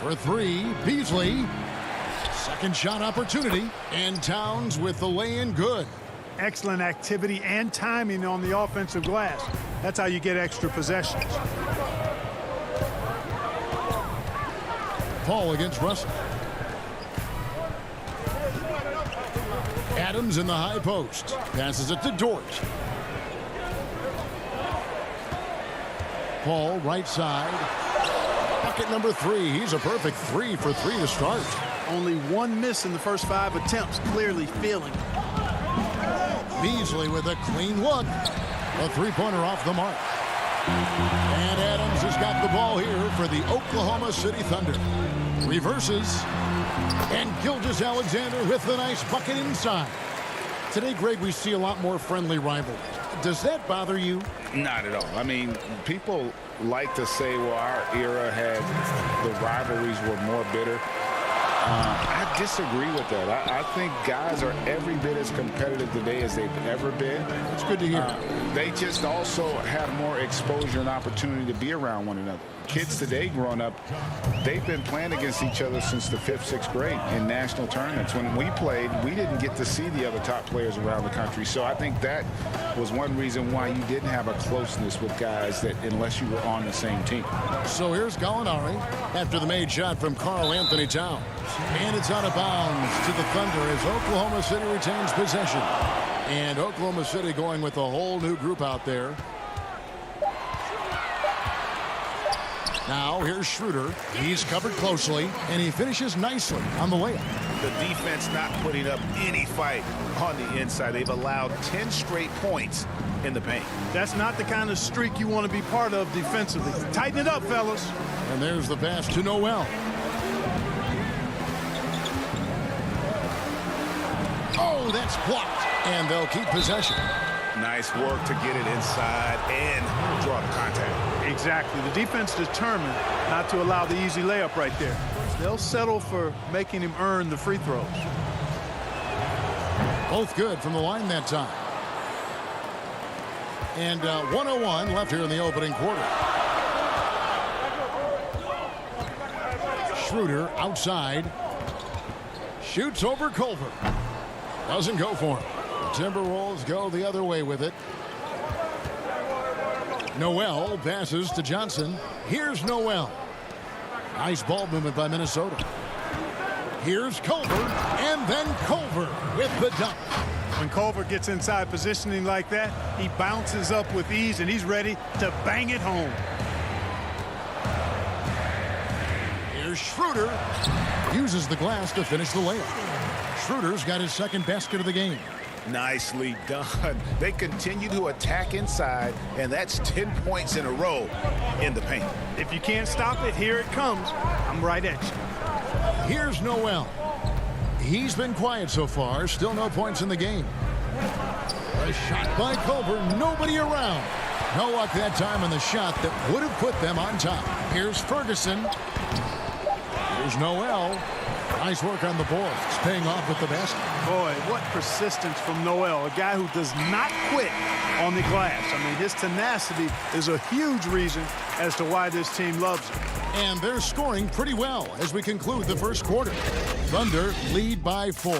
For 3, Beasley. Second shot opportunity. And Towns with the lay-in good. Excellent activity and timing on the offensive glass. That's how you get extra possessions. Paul against Russell. Adams in the high post. Passes it to Dort. Paul right side. Bucket number 3. He's a perfect 3 for 3 to start. Only 1 miss in the first 5 attempts. Clearly feeling. Beasley with a clean look. A three-pointer off the mark. And Adams has got the ball here for the Oklahoma City Thunder. Reverses. And Gilgeous Alexander with the nice bucket inside. Today, Greg, we see a lot more friendly rivalries. Does that bother you? Not at all. I mean, people like to say, well, our era had the rivalries were more bitter. I disagree with that. I think guys are every bit as competitive today as they've ever been. It's good to hear. They just also have more exposure and opportunity to be around one another. Kids today growing up, they've been playing against each other since the 5th, 6th grade in national tournaments. When we played, we didn't get to see the other top players around the country. So I think that was one reason why you didn't have a closeness with guys that unless you were on the same team. So here's Gallinari after the made shot from Karl Anthony Towns. And it's out of bounds to the Thunder as Oklahoma City retains possession. And Oklahoma City going with a whole new group out there. Now here's Schroeder. He's covered closely, and he finishes nicely on the layup. The defense not putting up any fight on the inside. They've allowed 10 straight points in the paint. That's not the kind of streak you want to be part of defensively. Tighten it up, fellas. And there's the pass to Noel. Oh, that's blocked, and they'll keep possession. Nice work to get it inside and draw the contact. Exactly. The defense determined not to allow the easy layup right there. They'll settle for making him earn the free throws. Both good from the line that time. And 1:01 left here in the opening quarter. Schroeder outside. Shoots over Culver. Doesn't go for him. The Timberwolves go the other way with it. Noel passes to Johnson. Here's Noel. Nice ball movement by Minnesota. Here's Culver, and then Culver with the dunk. When Culver gets inside positioning like that, he bounces up with ease, and he's ready to bang it home. Here's Schroeder. Uses the glass to finish the layup. Schroeder's got his second basket of the game. Nicely done. They continue to attack inside, and that's 10 points in a row in the paint. If you can't stop it, here it comes. I'm right at you. Here's Noel. He's been quiet so far. Still no points in the game. A shot by Culver. Nobody around. No luck that time on the shot that would have put them on top. Here's Ferguson. Here's Noel. Nice work on the boards. Paying off with the basket. Boy, what persistence from Noel, a guy who does not quit on the glass. I mean, his tenacity is a huge reason as to why this team loves him. And they're scoring pretty well as we conclude the first quarter. Thunder lead by 4.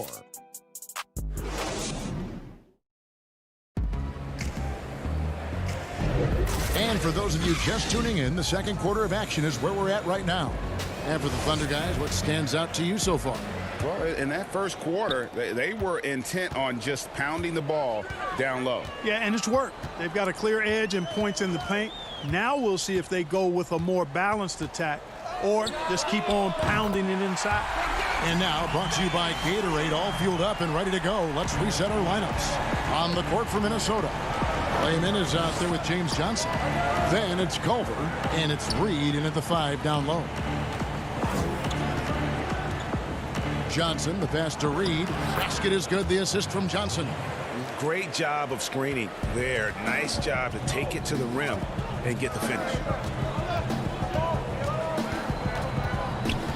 And for those of you just tuning in, the second quarter of action is where we're at right now. And for the Thunder guys, what stands out to you so far? Well, in that first quarter, they were intent on just pounding the ball down low. Yeah, and it's worked. They've got a clear edge and points in the paint. Now we'll see if they go with a more balanced attack or just keep on pounding it inside. And now, brought to you by Gatorade, all fueled up and ready to go. Let's reset our lineups. On the court for Minnesota, Layman is out there with James Johnson. Then it's Culver, and it's Reed in at the 5 down low. Johnson, the pass to Reed. Basket is good. The assist from Johnson. Great job of screening there. Nice job to take it to the rim and get the finish.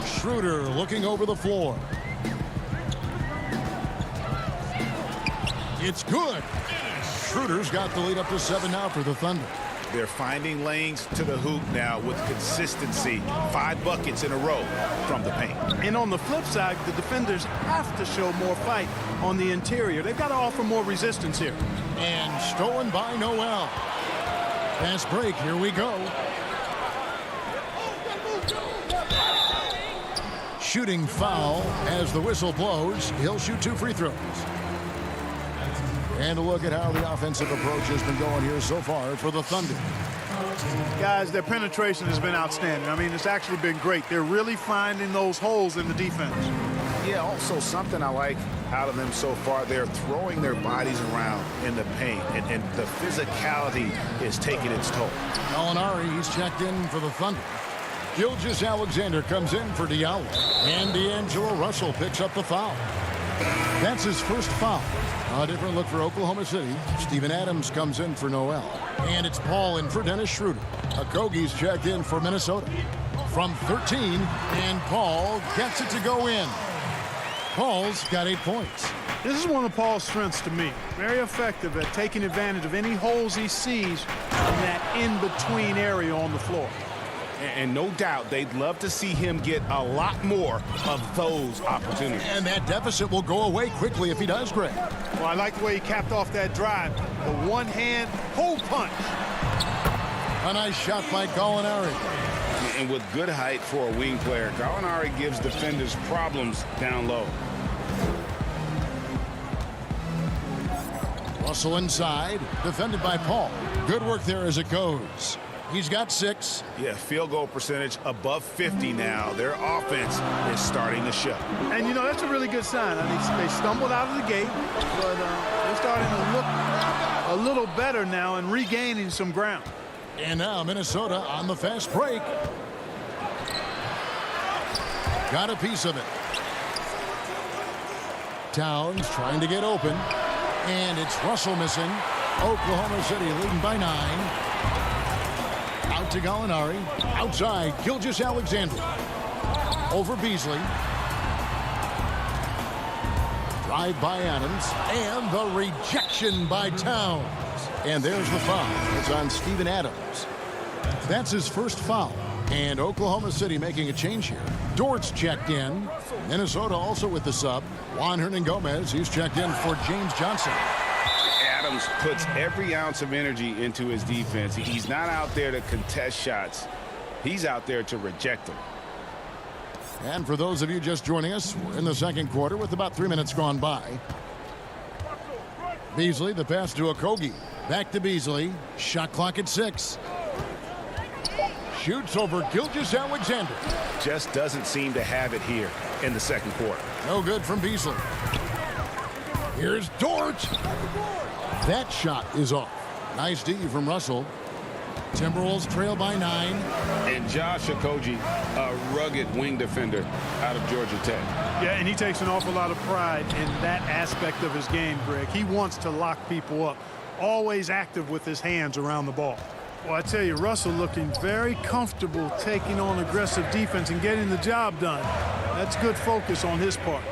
Schroeder looking over the floor. It's good. Schroeder's got the lead up to 7 now for the Thunder. They're finding lanes to the hoop now with consistency. 5 buckets in a row from the paint. And on the flip side, the defenders have to show more fight on the interior. They've got to offer more resistance here. And stolen by Noel. Fast break. Here we go. Shooting foul as the whistle blows. He'll shoot 2 free throws. And a look at how the offensive approach has been going here so far for the Thunder. Guys, their penetration has been outstanding. I mean, it's actually been great. They're really finding those holes in the defense. Yeah, also something I like out of them so far, they're throwing their bodies around in the paint, and the physicality is taking its toll. Gallinari, he's checked in for the Thunder. Gilgeous-Alexander comes in for Diallo. And D'Angelo Russell picks up the foul. That's his first foul. A different look for Oklahoma City. Steven Adams comes in for Noel. And it's Paul in for Dennis Schroeder. Okogie's checked in for Minnesota. from 13, and Paul gets it to go in. Paul's got 8 points. This is one of Paul's strengths to me. Very effective at taking advantage of any holes he sees in that in-between area on the floor. And no doubt they'd love to see him get a lot more of those opportunities. And that deficit will go away quickly if he does, Greg. Well, I like the way he capped off that drive. The one-hand hole punch. A nice shot by Gallinari. And with good height for a wing player, Gallinari gives defenders problems down low. Russell inside, defended by Paul. Good work there as it goes. He's got 6. Yeah, field goal percentage above 50 now. Their offense is starting to show. And, you know, that's a really good sign. I mean, they stumbled out of the gate, but they're starting to look a little better now and regaining some ground. And now Minnesota on the fast break. Got a piece of it. Towns trying to get open. And it's Russell missing. Oklahoma City leading by 9. Out to Gallinari. Outside, Gilgeous-Alexander. Over Beasley. Drive by Adams. And the rejection by Towns. And there's the foul. It's on Steven Adams. That's his first foul. And Oklahoma City making a change here. Dort's checked in. Minnesota also with the sub. Juan Hernangomez, he's checked in for James Johnson. Adams puts every ounce of energy into his defense. He's not out there to contest shots. He's out there to reject them. And for those of you just joining us, we're in the second quarter with about 3 minutes gone by. Beasley, the pass to Okogie. Back to Beasley. Shot clock at 6. Shoots over Gilgeous-Alexander. Just doesn't seem to have it here in the second quarter. No good from Beasley. Here's Dort. That shot is off. Nice D from Russell. Timberwolves trail by 9. And Josh Okogie, a rugged wing defender out of Georgia Tech. Yeah, and he takes an awful lot of pride in that aspect of his game, Greg. He wants to lock people up. Always active with his hands around the ball. Well, I tell you, Russell looking very comfortable taking on aggressive defense and getting the job done. That's good focus on his part.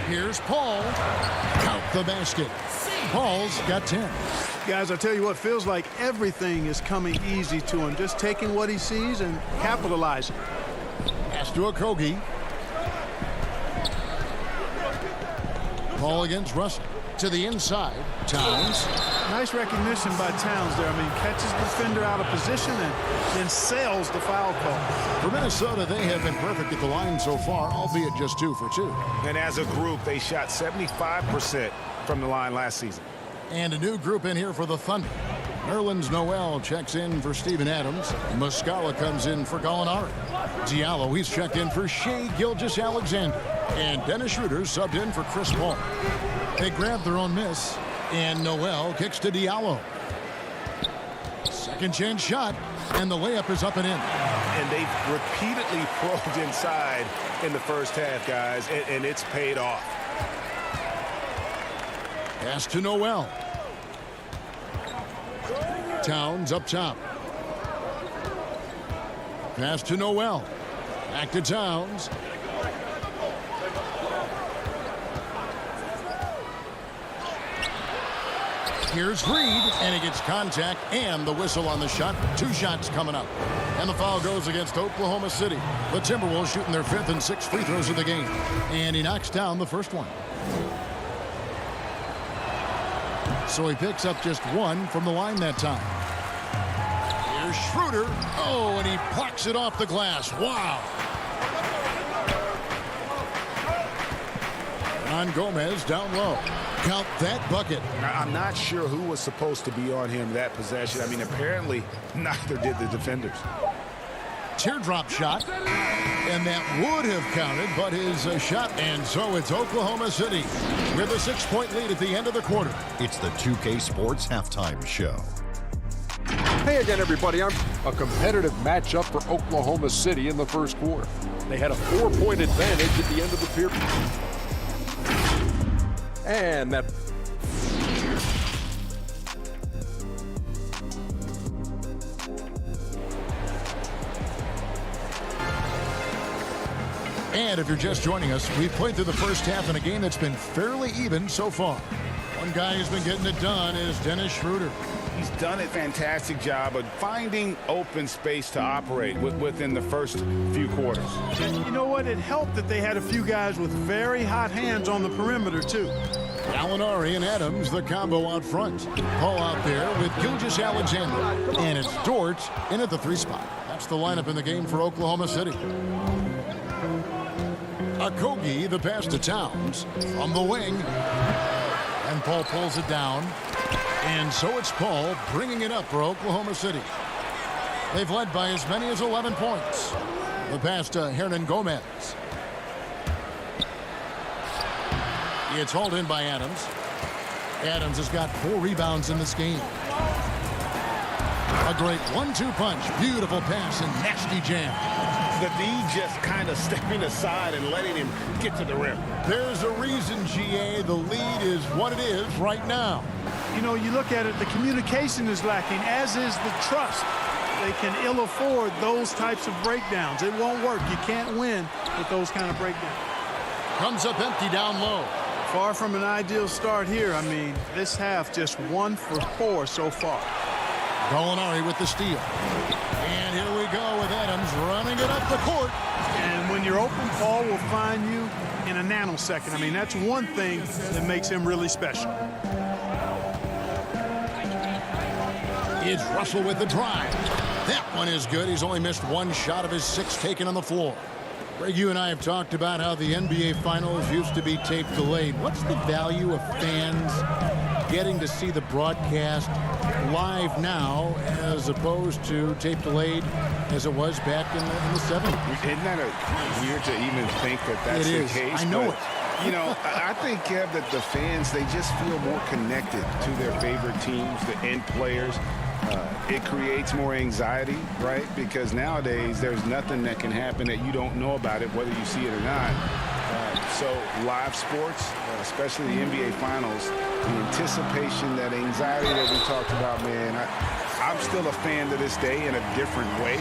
Here's Paul. Count the basket. Paul's got 10. Guys, I tell you what, feels like everything is coming easy to him. Just taking what he sees and capitalizing. Pass to Okogie. Paul against Russell. To the inside. Towns. Nice recognition by Towns there. I mean, catches the defender out of position and then sails the foul call. For Minnesota, they have been perfect at the line so far, albeit just 2 for 2. And as a group, they shot 75% from the line last season. And a new group in here for the Thunder. Nerlens Noel checks in for Steven Adams. Muscala comes in for Gallinari. Diallo, he's checked in for Shai Gilgeous-Alexander. And Dennis Schroeder subbed in for Chris Paul. They grab their own miss. And Noel kicks to Diallo. Second chance shot. And the layup is up and in. And they've repeatedly probed inside in the first half, guys. And it's paid off. Pass to Noel. Towns up top. Pass to Noel. Back to Towns. Here's Reed, and he gets contact and the whistle on the shot. 2 shots coming up. And the foul goes against Oklahoma City. The Timberwolves shooting their 5th and 6th free throws of the game. And he knocks down the first one. So he picks up just 1 from the line that time. Here's Schroeder. Oh, and he plucks it off the glass. Wow. On Gomez down low. Count that bucket. I'm not sure who was supposed to be on him that possession. I mean, apparently neither did the defenders. Teardrop shot. And that would have counted, but his shot. And so it's Oklahoma City with a 6-point lead at the end of the quarter. It's the 2K Sports Halftime Show. Hey again, everybody. A competitive matchup for Oklahoma City in the first quarter. They had a 4-point advantage at the end of the period. And that And if you're just joining us, we've played through the first half in a game that's been fairly even so far. One guy who's been getting it done is Dennis Schroeder. He's done a fantastic job of finding open space to operate within the first few quarters. And you know what? It helped that they had a few guys with very hot hands on the perimeter, too. Gallinari and Adams, the combo out front. Paul out there with Gilgeous-Alexander. And it's Dort in at the 3 spot. That's the lineup in the game for Oklahoma City. Okogie, the pass to Towns from the wing. And Paul pulls it down. And so it's Paul bringing it up for Oklahoma City. They've led by as many as 11 points. The pass to Hernan Gomez. It's hauled in by Adams. Adams has got 4 rebounds in this game. A great 1-2 punch. Beautiful pass and nasty jam. The D just kind of stepping aside and letting him get to the rim. There's a reason, GA, the lead is what it is right now. You know, you look at it, the communication is lacking, as is the trust. They can ill afford those types of breakdowns. It won't work. You can't win with those kind of breakdowns. Comes up empty down low. Far from an ideal start here. I mean, this half just 1 for 4 so far. Gallinari with the steal. And here we go with Adams running it up the court. And when you're open, Paul will find you in a nanosecond. I mean, that's one thing that makes him really special. It's Russell with the drive. That one is good. He's only missed 1 shot of his 6 taken on the floor. Greg, you and I have talked about how the NBA Finals used to be tape delayed. What's the value of fans getting to see the broadcast live now as opposed to tape delayed as it was back in the 70s? Isn't that weird to even think that that's the case? I know it. You know, I think, Kev, that the fans, they just feel more connected to their favorite teams, the end players. It creates more anxiety, right? Because nowadays there's nothing that can happen that you don't know about it, whether you see it or not. So live sports, especially the NBA Finals, the anticipation, that anxiety that we talked about, man, I'm still a fan to this day in a different way.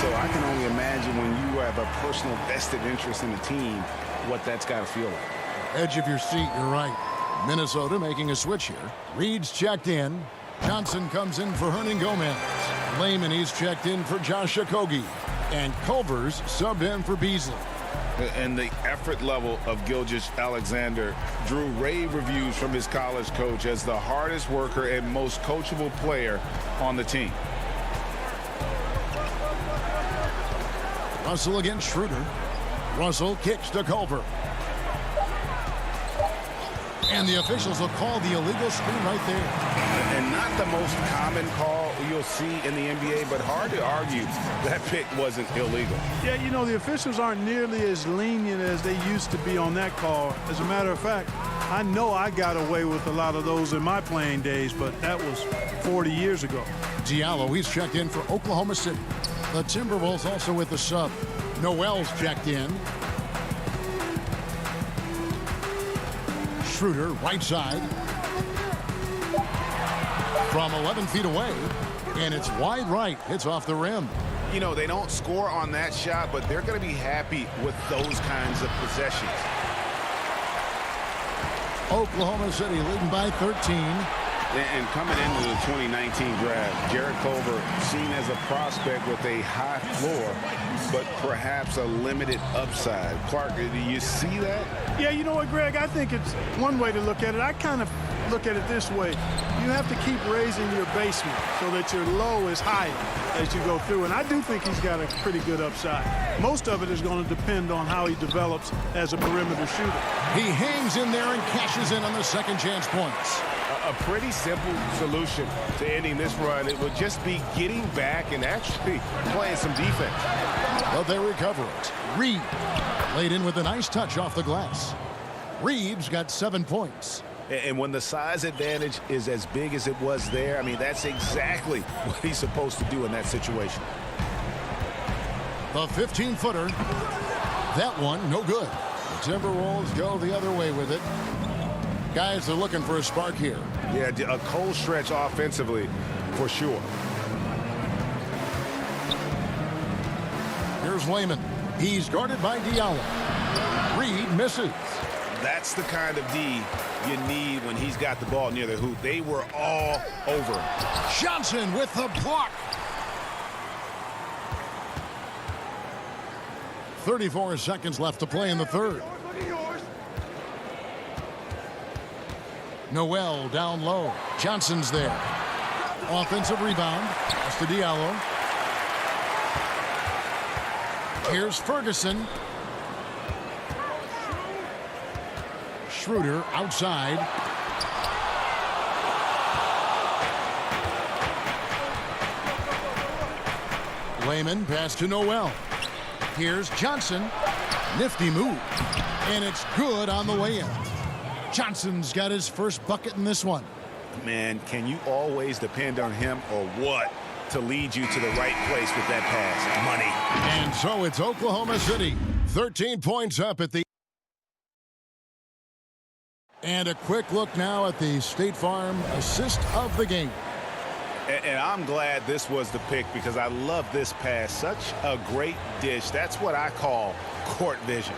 So I can only imagine when you have a personal vested interest in a team, what that's got to feel like. Edge of your seat, you're right. Minnesota making a switch here. Reed's checked in. Johnson comes in for Hernan Gomez. Lehman, he's checked in for Josh Okogie. And Culver's subbed in for Beasley. And the effort level of Gilgeous-Alexander drew rave reviews from his college coach as the hardest worker and most coachable player on the team. Russell against Schroeder. Russell kicks to Culver. And the officials will call the illegal screen right there. And not the most common call you'll see in the NBA, but hard to argue that pick wasn't illegal. Yeah, you know, the officials aren't nearly as lenient as they used to be on that call. As a matter of fact, I know I got away with a lot of those in my playing days, but that was 40 years ago. Diallo, he's checked in for Oklahoma City. The Timberwolves also with the sub. Noel's checked in. Schroeder, right side. From 11 feet away. And it's wide right. It's off the rim. You know, they don't score on that shot, but they're going to be happy with those kinds of possessions. Oklahoma City leading by 13. And coming into the 2019 draft, Jarrett Culver seen as a prospect with a high floor, but perhaps a limited upside. Clark, do you see that? Yeah, you know what, Greg? I think it's one way to look at it. I kind of look at it this way. You have to keep raising your basement so that your low is higher as you go through. And I do think he's got a pretty good upside. Most of it is going to depend on how he develops as a perimeter shooter. He hangs in there and cashes in on the second chance points. A pretty simple solution to ending this run. It would just be getting back and actually playing some defense. But they recover it. Reed laid in with a nice touch off the glass. Reed's got 7 points. And when the size advantage is as big as it was there, I mean, that's exactly what he's supposed to do in that situation. The 15-footer. That one, no good. The Timberwolves go the other way with it. Guys are looking for a spark here. Yeah, a cold stretch offensively, for sure. Here's Lehman. He's guarded by Diallo. Reed misses. That's the kind of D you need when he's got the ball near the hoop. They were all over him. Johnson with the block. 34 seconds left to play in the third. Noel down low. Johnson's there. Offensive rebound. That's to Diallo. Here's Ferguson. Schroeder outside. Layman pass to Noel. Here's Johnson. Nifty move. And it's good on the way in. Johnson's got his first bucket in this one. Man, can you always depend on him or what to lead you to the right place with that pass? Money. And so it's Oklahoma City. 13 points up at the... And a quick look now at the State Farm assist of the game. And I'm glad this was the pick because I love this pass. Such a great dish. That's what I call court vision.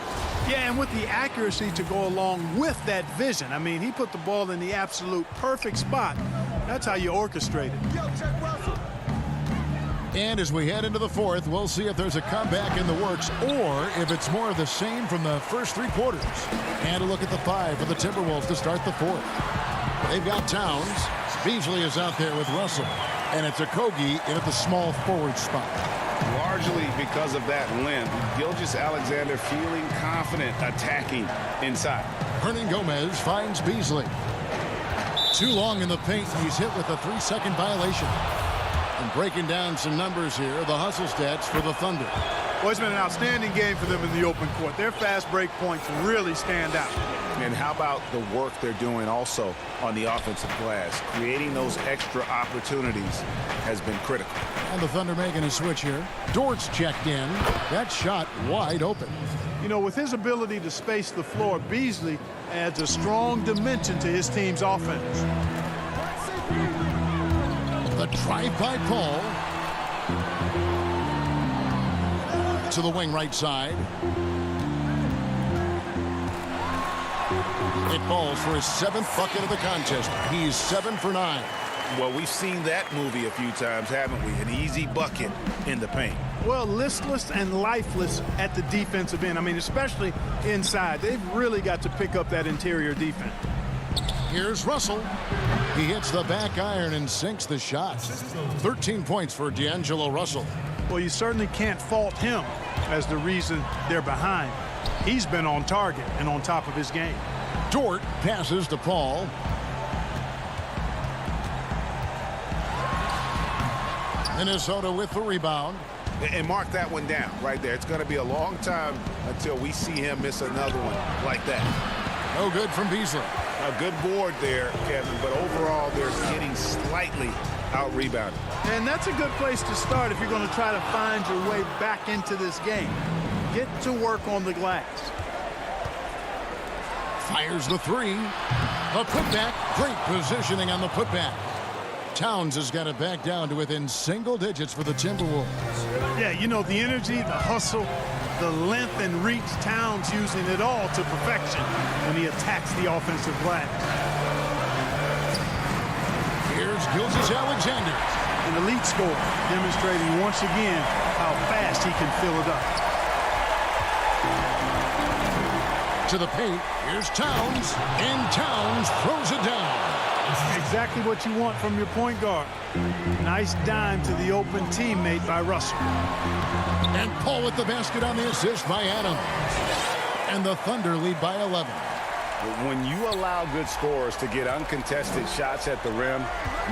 Yeah, and with the accuracy to go along with that vision. I mean, he put the ball in the absolute perfect spot. That's how you orchestrate it. And as we head into the fourth, we'll see if there's a comeback in the works or if it's more of the same from the first three quarters. And a look at the five for the Timberwolves to start the fourth. They've got Towns. Beasley is out there with Russell. And it's Okogie in at the small forward spot. Largely because of that limb, Gilgeous-Alexander feeling confident attacking inside. Hernan Gomez finds Beasley. Too long in the paint. He's hit with a 3-second violation. And breaking down some numbers here, the hustle stats for the Thunder. Well, it's been an outstanding game for them in the open court. Their fast break points really stand out. And how about the work they're doing also on the offensive glass? Creating those extra opportunities has been critical. And the Thunder making a switch here. Dort's checked in. That shot wide open. You know, with his ability to space the floor, Beasley adds a strong dimension to his team's offense. The drive by Paul. To the wing right side. It falls for his 7th bucket of the contest. He's 7 for 9. Well, we've seen that movie a few times, haven't we? An easy bucket in the paint. Well, listless and lifeless at the defensive end. I mean, especially inside. They've really got to pick up that interior defense. Here's Russell. He hits the back iron and sinks the shot. 13 points for D'Angelo Russell. Well, you certainly can't fault him as the reason they're behind. He's been on target and on top of his game. Dort passes to Paul. Minnesota with the rebound. And mark that one down right there. It's going to be a long time until we see him miss another one like that. No good from Beasley. A good board there, Kevin, but overall they're getting slightly out-rebounded. And that's a good place to start if you're going to try to find your way back into this game. Get to work on the glass. Fires the three. The putback. Great positioning on the putback. Towns has got it back down to within single digits for the Timberwolves. Yeah, you know, the energy, the hustle, the length and reach, Towns using it all to perfection when he attacks the offensive glass. Here's Gilgeous-Alexander. An elite scorer, demonstrating once again how fast he can fill it up. To the paint, here's Towns, and Towns throws it down. Exactly what you want from your point guard. Nice dime to the open teammate by Russell. And Paul with the basket on the assist by Adams. And the Thunder lead by 11. When you allow good scorers to get uncontested shots at the rim,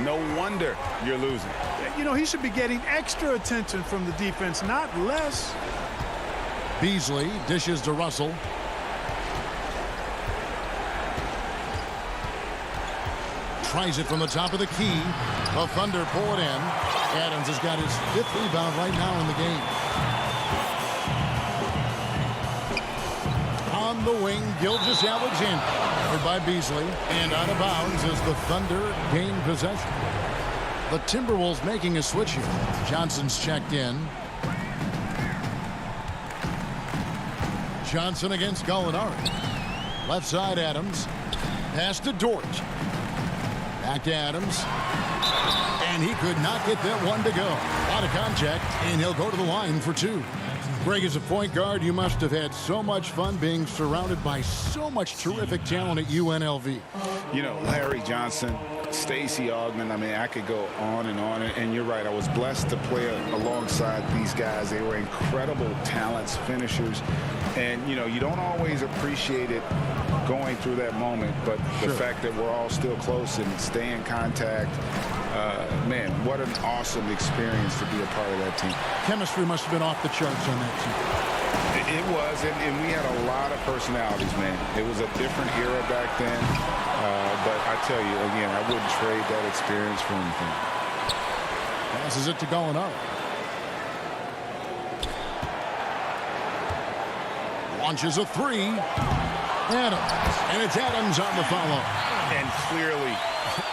no wonder you're losing. You know, he should be getting extra attention from the defense, not less. Beasley dishes to Russell. Tries it from the top of the key. The Thunder pull it in. Adams has got his 5th rebound right now in the game. On the wing, Gilgeous-Alexander. Covered by Beasley. And out of bounds as the Thunder gain possession. The Timberwolves making a switch here. Johnson's checked in. Johnson against Gallinari. Left side, Adams. Pass to Dort. Back to Adams. And he could not get that one to go. A lot of contact, and he'll go to the line for 2. Greg, as a point guard, you must have had so much fun being surrounded by so much terrific talent at UNLV. You know, Larry Johnson, Stacey Augmon, I mean, I could go on. And you're right, I was blessed to play alongside these guys. They were incredible talents, finishers. And, you know, you don't always appreciate it going through that moment, but the fact that we're all still close and stay in contact, man, what an awesome experience to be a part of that team. Chemistry must have been off the charts on that team. It was, and we had a lot of personalities, man. It was a different era back then, but I tell you, again, I wouldn't trade that experience for anything. Passes it to Gallinari. Launches a 3. Adams, and it's Adams on the follow. And clearly,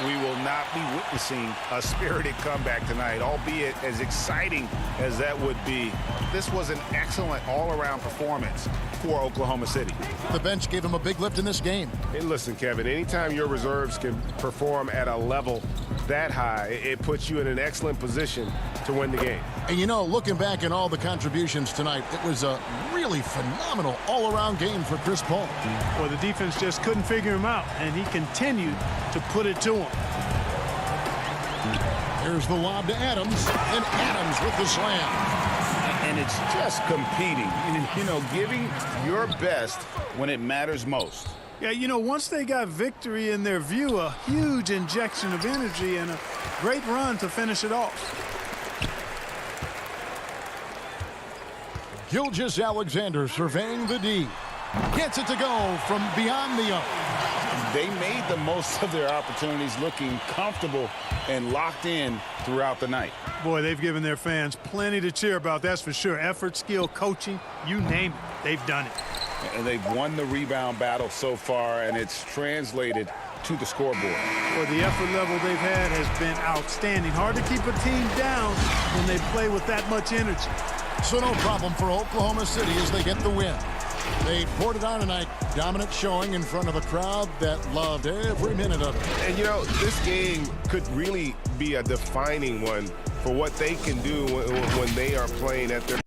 we will not be witnessing a spirited comeback tonight, albeit as exciting as that would be. This was an excellent all-around performance for Oklahoma City. The bench gave him a big lift in this game. Hey, listen, Kevin, anytime your reserves can perform at a level that high, it puts you in an excellent position to win the game. And, you know, looking back at all the contributions tonight, it was a really phenomenal all-around game for Chris Paul. Well, the defense just couldn't figure him out, and he continued to put it to him. Here's the lob to Adams, and Adams with the slam. And it's just competing, you know, giving your best when it matters most. Yeah, you know, once they got victory in their view, a huge injection of energy and a great run to finish it off. Gilgeous-Alexander surveying the D. Gets it to go from beyond the arc. They made the most of their opportunities, looking comfortable and locked in throughout the night. Boy, they've given their fans plenty to cheer about, that's for sure. Effort, skill, coaching, you name it, they've done it. And they've won the rebound battle so far, and it's translated to the scoreboard. Well, the effort level they've had has been outstanding. Hard to keep a team down when they play with that much energy. So no problem for Oklahoma City as they get the win. They poured it on tonight. Dominant showing in front of a crowd that loved every minute of it. And, you know, this game could really be a defining one for what they can do when they are playing at their